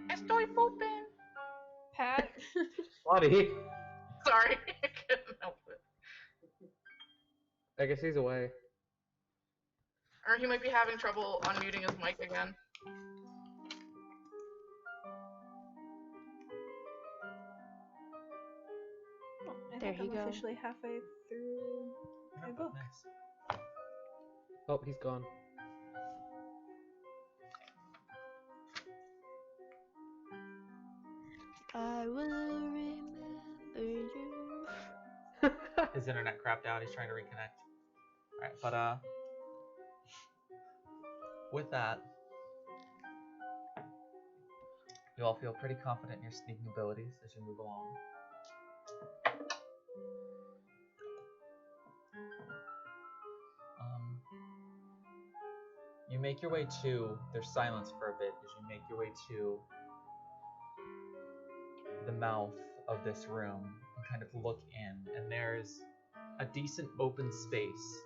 Estoy pooping. Pat. Buddy. Sorry, I couldn't help it. I guess he's away. Or he might be having trouble unmuting his mic again. I There think you I'm go. officially halfway through my book. Nice. Oh, he's gone. I will remember you. His internet crapped out. He's trying to reconnect. Alright, but with that, you all feel pretty confident in your sneaking abilities as you move along. You make your way to, there's silence for a bit as you make your way to the mouth of this room and kind of look in, and there's a decent open space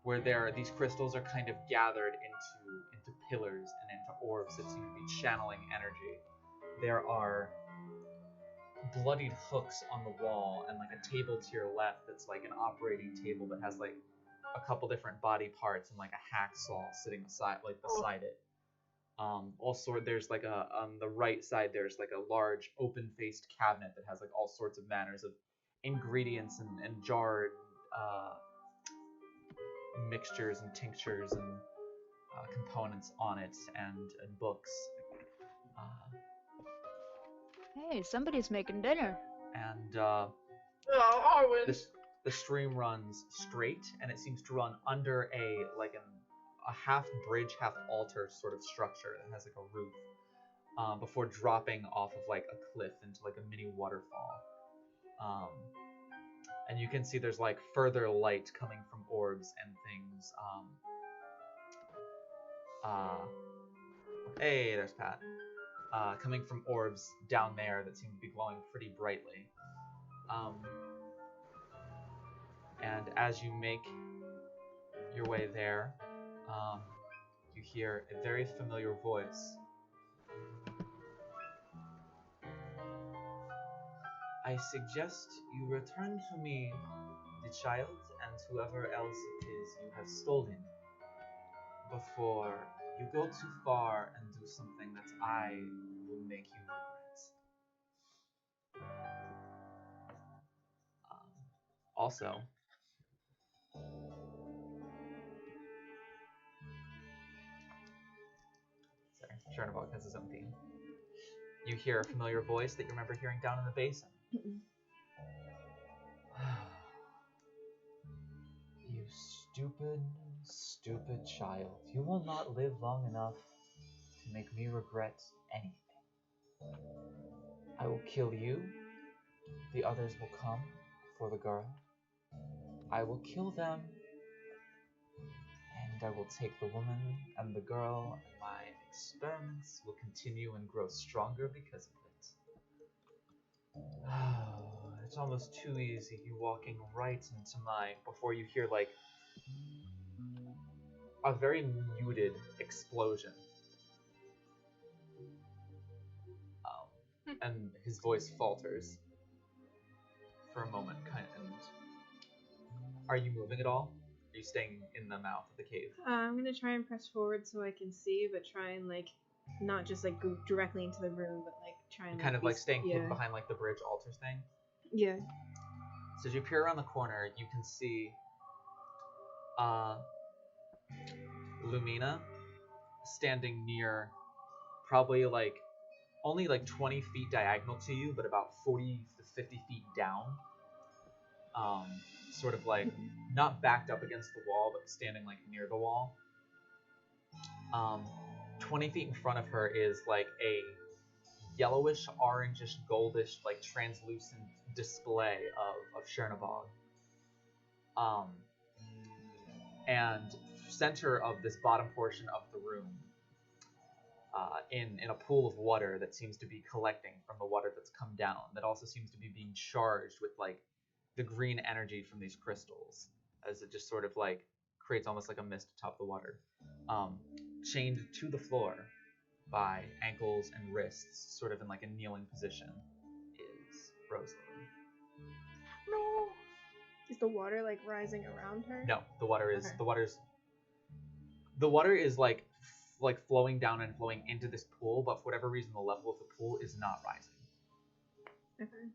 where these crystals are kind of gathered into pillars and into orbs that seem to be channeling energy. There are bloodied hooks on the wall and like a table to your left that's like an operating table that has like a couple different body parts and like a hacksaw sitting beside it. There's like on the right side there's like a large open-faced cabinet that has like all sorts of manners of ingredients and jarred mixtures and tinctures and components on it and books. Hey, somebody's making dinner. And Oh, Arwen. the stream runs straight, and it seems to run under a half bridge, half altar sort of structure that has like a roof, before dropping off of like a cliff into like a mini waterfall. And you can see there's like further light coming from orbs and things. Hey, there's Pat. Coming from orbs down there that seem to be glowing pretty brightly. And as you make your way there, you hear a very familiar voice. I suggest you return to me the child and whoever else it is you have stolen before you go too far and do something that I will make you regret. Also, sorry, Chernobog has his own theme. You hear a familiar voice that you remember hearing down in the basin. You stupid, stupid child. You will not live long enough to make me regret anything. I will kill you. The others will come for the girl. I will kill them. And I will take the woman and the girl, and my experiments will continue and grow stronger because of it. It's almost too easy, you walking right into before you hear like a very muted explosion. And his voice falters for a moment, and are you moving at all? Are you staying in the mouth of the cave? I'm gonna try and press forward so I can see, but try and like not just like go directly into the room, but like try and kind of like staying hidden yeah. behind like the bridge altar thing. Yeah. So as you peer around the corner, you can see Lumina standing near, probably like only like 20 feet diagonal to you, but about 40 to 50 feet down. Sort of like not backed up against the wall, but standing like near the wall. 20 feet in front of her is like a yellowish, orangish, goldish, like translucent display of Chernobog. And center of this bottom portion of the room, in a pool of water that seems to be collecting from the water that's come down, that also seems to be being charged with like the green energy from these crystals, as it just sort of like creates almost like a mist atop the water. Chained to the floor by ankles and wrists, sort of in like a kneeling position, is Rosalind. No. Is the water like rising around her? No, the water is Okay. the water is like flowing down and flowing into this pool, but for whatever reason the level of the pool is not rising. Okay.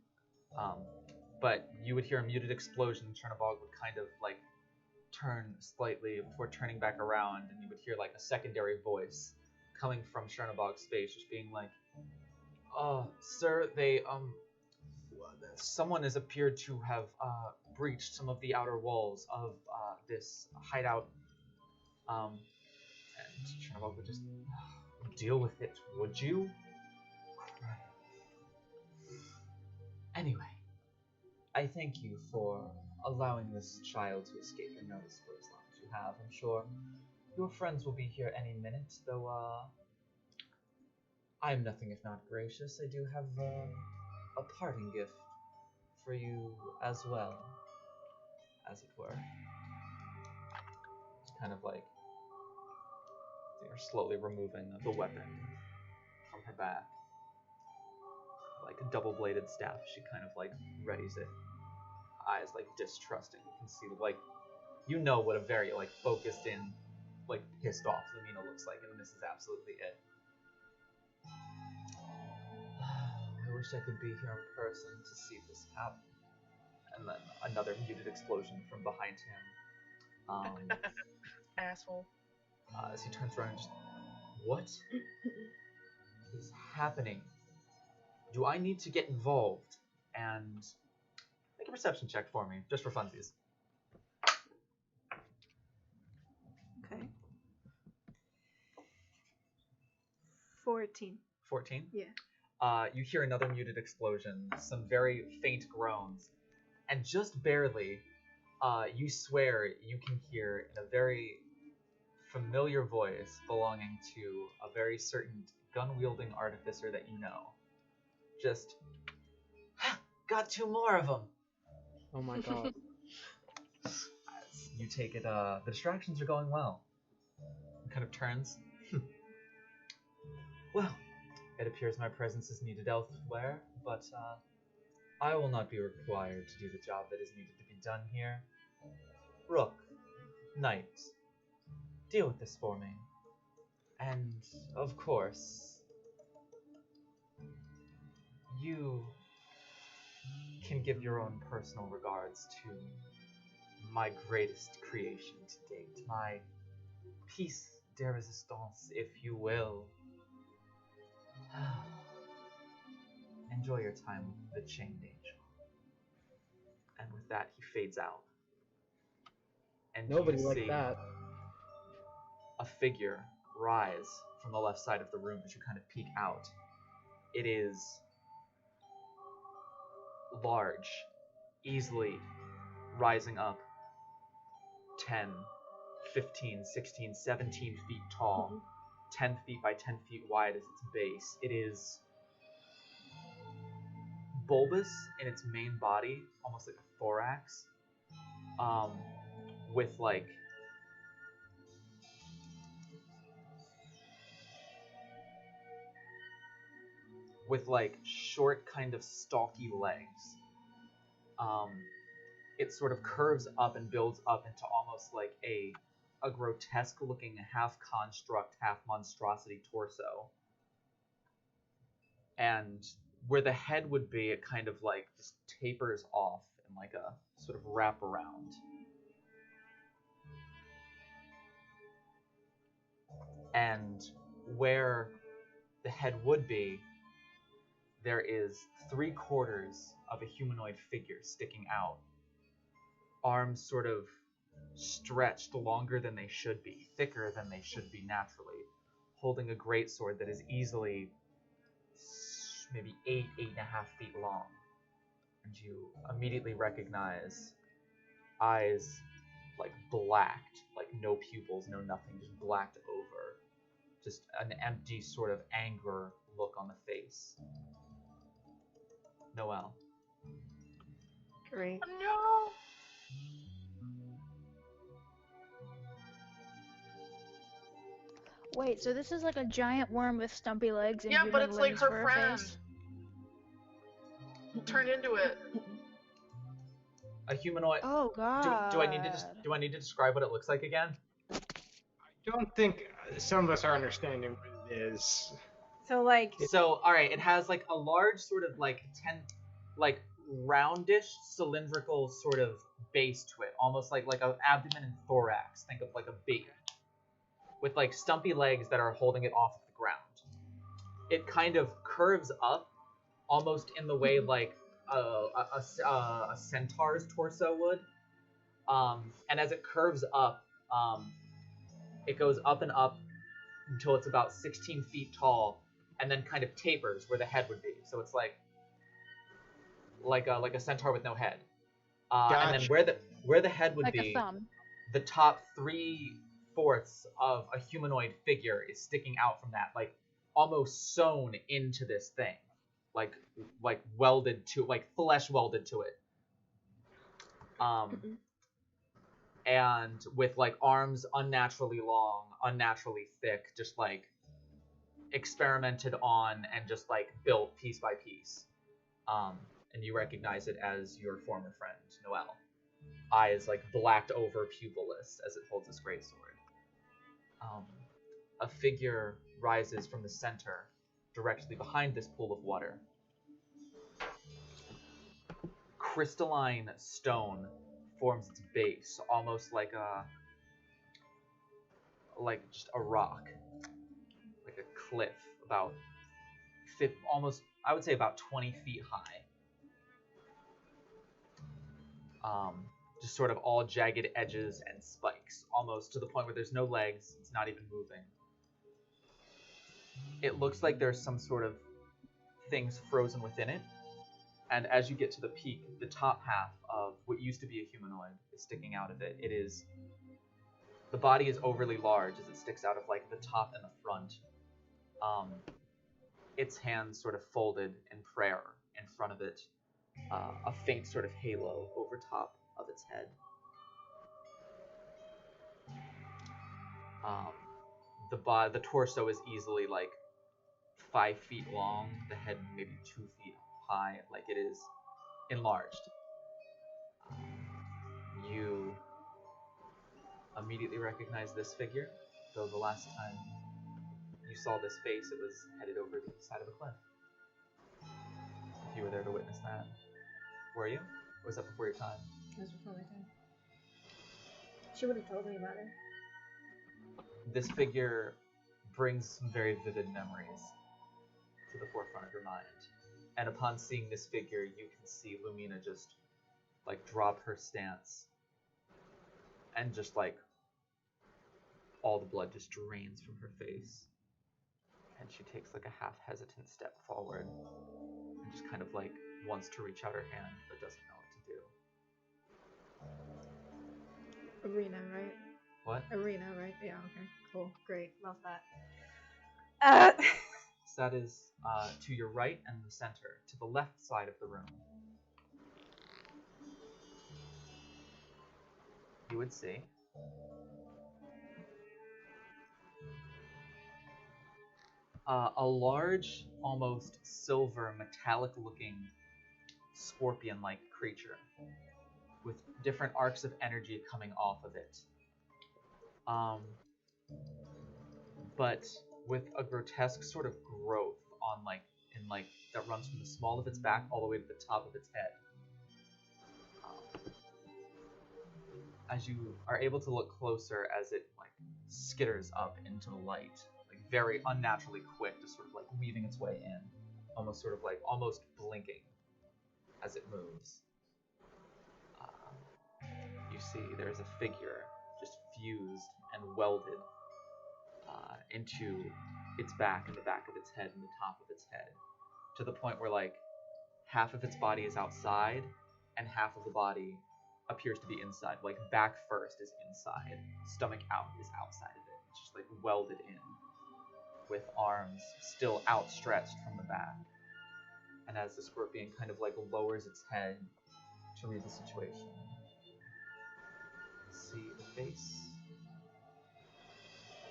But you would hear a muted explosion. Chernobog would kind of like turn slightly before turning back around, and you would hear like a secondary voice coming from Chernobog's space, just being like, sir, someone has appeared to have breached some of the outer walls of this hideout. And Chernobog would just deal with it, would you? Anyway, I thank you for allowing this child to escape your notice for as long as you have. I'm sure your friends will be here any minute, though I'm nothing if not gracious. I do have a parting gift for you as well, as it were. It's kind of like they're slowly removing the weapon from her back. Like a double-bladed staff, she kind of like readies it. Eyes like distrusting. You can see like, you know what a very like focused in, like pissed off Lumina looks like, and this is absolutely it. I wish I could be here in person to see this happen. And then another muted explosion from behind him. Asshole. As he turns around and just, what is happening? Do I need to get involved? And make a perception check for me, just for funsies. Okay. 14. 14? Yeah. You hear another muted explosion, some very faint groans, and just barely, you swear you can hear in a very familiar voice belonging to a very certain gun-wielding artificer that you know. Just, got 2 more of them. Oh my god. As you take it, the distractions are going well. It kind of turns. Well, it appears my presence is needed elsewhere, but I will not be required to do the job that is needed to be done here. Rook, Knight, deal with this for me. And, of course, you can give your own personal regards to my greatest creation to date, my piece de resistance, if you will. Enjoy your time with the Chained Angel. And with that, he fades out. And Nobody you like see that. a figure rise from the left side of the room as you kind of peek out. It is large, easily rising up 10, 15, 16, 17 feet tall, 10 feet by 10 feet wide as its base. It is bulbous in its main body, almost like a thorax, with like short kind of stalky legs. It sort of curves up and builds up into almost like a grotesque looking half construct, half monstrosity torso. And where the head would be, it kind of like just tapers off in like a sort of wraparound. And where the head would be, there is 3/4 of a humanoid figure sticking out. Arms sort of stretched longer than they should be, thicker than they should be naturally, holding a greatsword that is easily maybe 8.5 feet long. And you immediately recognize eyes like blacked, like no pupils, no nothing, just blacked over. Just an empty sort of anger look on the face. Noelle. Great. Oh, no. Wait, so this is like a giant worm with stumpy legs and Yeah, human but it's like limbs her for a friend. face? Turn into it. A humanoid. Oh god. Do I need to describe what it looks like again? I don't think some of us are understanding what it is. So like, So, all right, it has like a large sort of like roundish cylindrical sort of base to it, almost like an abdomen and thorax. Think of like a baby with like stumpy legs that are holding it off the ground. It kind of curves up, almost in the way like a centaur's torso would. And as it curves up, it goes up and up until it's about 16 feet tall, and then kind of tapers where the head would be. So it's like a centaur with no head. And then where the head would Like be, a thumb. the top 3/4 of a humanoid figure is sticking out from that, like almost sewn into this thing, like welded to, like flesh welded to it. And with like arms unnaturally long, unnaturally thick, just like experimented on and just like built piece by piece. And you recognize it as your former friend, Noelle. Eyes like blacked over, pupilless, as it holds its greatsword. A figure rises from the center, directly behind this pool of water. Crystalline stone forms its base, almost like just a rock, like a cliff, about almost, I would say, about 20 feet high. Just sort of all jagged edges and spikes, almost to the point where there's no legs, it's not even moving. It looks like there's some sort of things frozen within it, and as you get to the peak, the top half of what used to be a humanoid is sticking out of it. The body is overly large as it sticks out of like the top and the front. Its hands sort of folded in prayer in front of it. A faint sort of halo over top of its head. The torso is easily like 5 feet long, the head maybe 2 feet high, like it is enlarged. You immediately recognize this figure, though the last time you saw this face, it was headed over the side of a cliff. If you were there to witness that. Were you? Or was that before your time? it was before my time. She would have told me about it. This figure brings some very vivid memories to the forefront of your mind. And upon seeing this figure, you can see Lumina just like drop her stance, and just like all the blood just drains from her face, and she takes like a half hesitant step forward and just kind of like wants to reach out her hand but doesn't know what to do. Arena, right? What? Arena, right? Yeah, okay. Cool. Great. Love that. So that is to your right and the center. To the left side of the room, you would see a large, almost silver, metallic-looking, scorpion-like creature with different arcs of energy coming off of it. But with a grotesque sort of growth on that runs from the small of its back all the way to the top of its head. As you are able to look closer, as it like skitters up into the light, like very unnaturally quick, just sort of like weaving its way in, almost blinking as it moves. You see there's a figure just fused and welded into its back and the back of its head and the top of its head, to the point where like half of its body is outside and half of the body appears to be inside. Like back first is inside, stomach out is outside of it. It's just like welded in, with arms still outstretched from the back. And as the scorpion kind of like lowers its head to read the situation, see the face,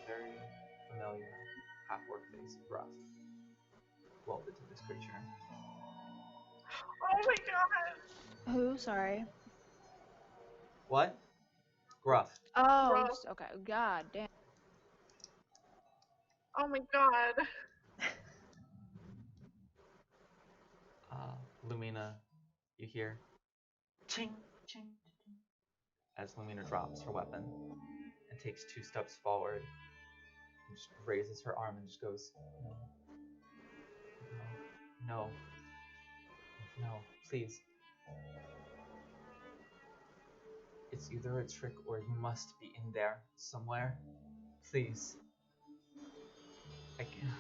a very familiar half-orc face, Gruff, welded to this creature. Oh my god! Who? Sorry. What? Gruff. Oh, Bro. okay. God damn. Oh my god. Lumina, you hear ching, ching, ching, as Lumina drops her weapon and takes 2 steps forward and just raises her arm and just goes, no, please. It's either a trick or you must be in there somewhere. Please. I can't.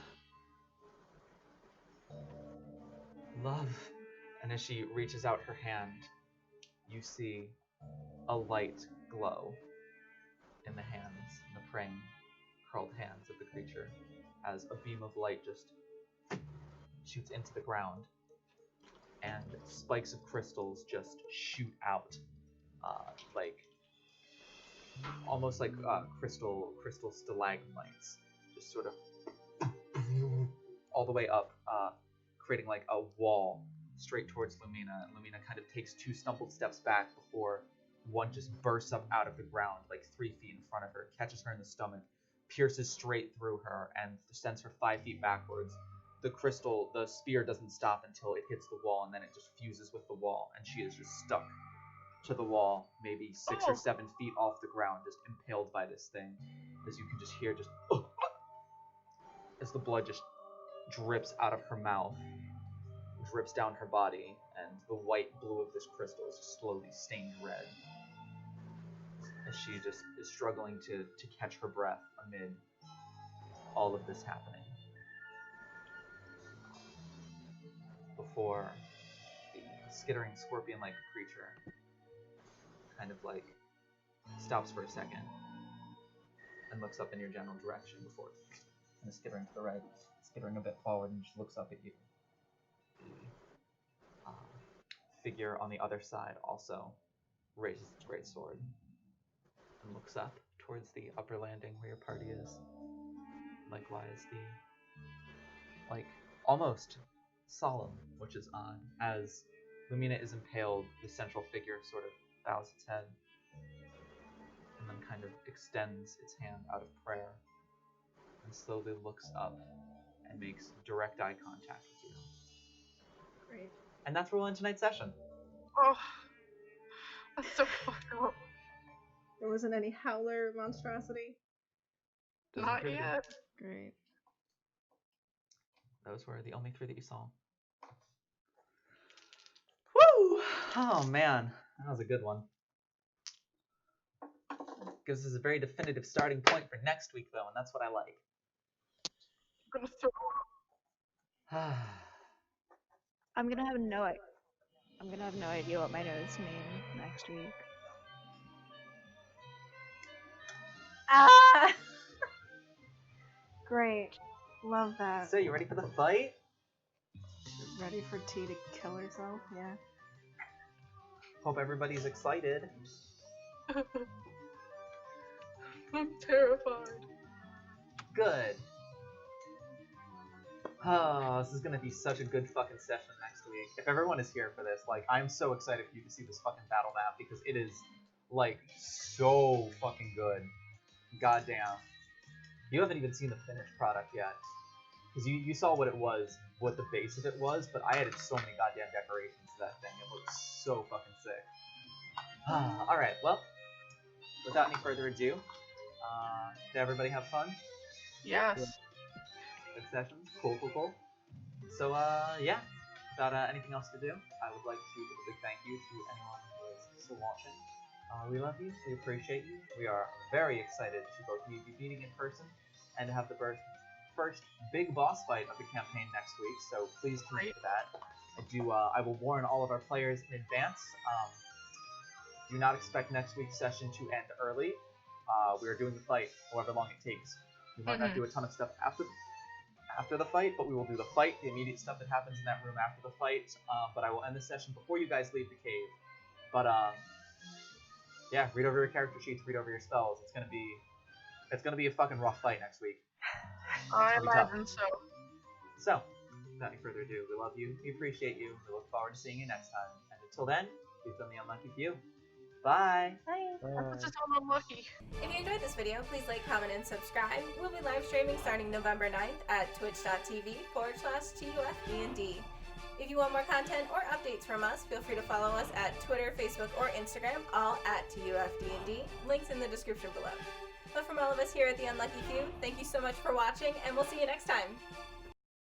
Love. And as she reaches out her hand, you see a light glow in the hands, in the praying, curled hands of the creature, as a beam of light just shoots into the ground, and spikes of crystals just shoot out, like almost like crystal stalagmites, just sort of all the way up, creating like a wall straight towards Lumina. And Lumina kind of takes 2 stumbled steps back before one just bursts up out of the ground, like 3 feet in front of her, catches her in the stomach, pierces straight through her, and sends her 5 feet backwards. The spear doesn't stop until it hits the wall, and then it just fuses with the wall, and she is just stuck to the wall, maybe 6 or 7 feet off the ground, just impaled by this thing. As you can just hear just as the blood just drips out of her mouth, drips down her body, and the white blue of this crystal is just slowly stained red, as she just is struggling to catch her breath amid all of this happening. Before the skittering scorpion-like creature kind of like stops for a second and looks up in your general direction before kind of skittering to the right, skittering a bit forward, and just looks up at you. The figure on the other side also raises its great sword and looks up towards the upper landing where your party is. Likewise, the almost solemn, which is odd, as Lumina is impaled, the central figure sort of bows its head and then kind of extends its hand out of prayer and slowly looks up and makes direct eye contact with you. Great. And that's where we'll end tonight's session. Oh, that's so fucked up. There wasn't any howler monstrosity? Not yet. Great. Those were the only 3 that you saw. Woo! Oh man, that was a good one. Gives us a very definitive starting point for next week, though, and that's what I like. I'm gonna throw I'm gonna have no idea what my notes mean next week. Ah! Great. Love that. So, you ready for the fight? Ready for T to kill herself? Yeah. Hope everybody's excited. I'm terrified. Good. Oh, this is gonna be such a good fucking session next week. If everyone is here for this, like, I'm so excited for you to see this fucking battle map because it is, like, so fucking good. Goddamn. You haven't even seen the finished product yet. Because you saw what it was, what the base of it was, but I added so many goddamn decorations to that thing. It looks so fucking sick. Alright, well, without any further ado, did everybody have fun? Yes. Good sessions? Cool. So, yeah, without anything else to do, I would like to give a big thank you to anyone who is still watching. We love you, we appreciate you. We are very excited to both be meeting in person and to have the first big boss fight of the campaign next week, so please tune in for that. I will warn all of our players in advance. Do not expect next week's session to end early. We are doing the fight however long it takes. We might not do a ton of stuff after the fight, but we will do the fight, the immediate stuff that happens in that room after the fight. But I will end the session before you guys leave the cave. But yeah, read over your character sheets, read over your spells. It's gonna be a fucking rough fight next week. I It'll be tough. imagine so. So, without any further ado, we love you, we appreciate you, we look forward to seeing you next time. And until then, we've done the unlucky few. Bye. Bye. That's just all unlucky. If you enjoyed this video, please like, comment, and subscribe. We'll be live streaming starting November 9th at twitch.tv/TUFD&D. If you want more content or updates from us, feel free to follow us at Twitter, Facebook, or Instagram, all at TUFD&D. Links in the description below. But from all of us here at The Unlucky Few, thank you so much for watching, and we'll see you next time.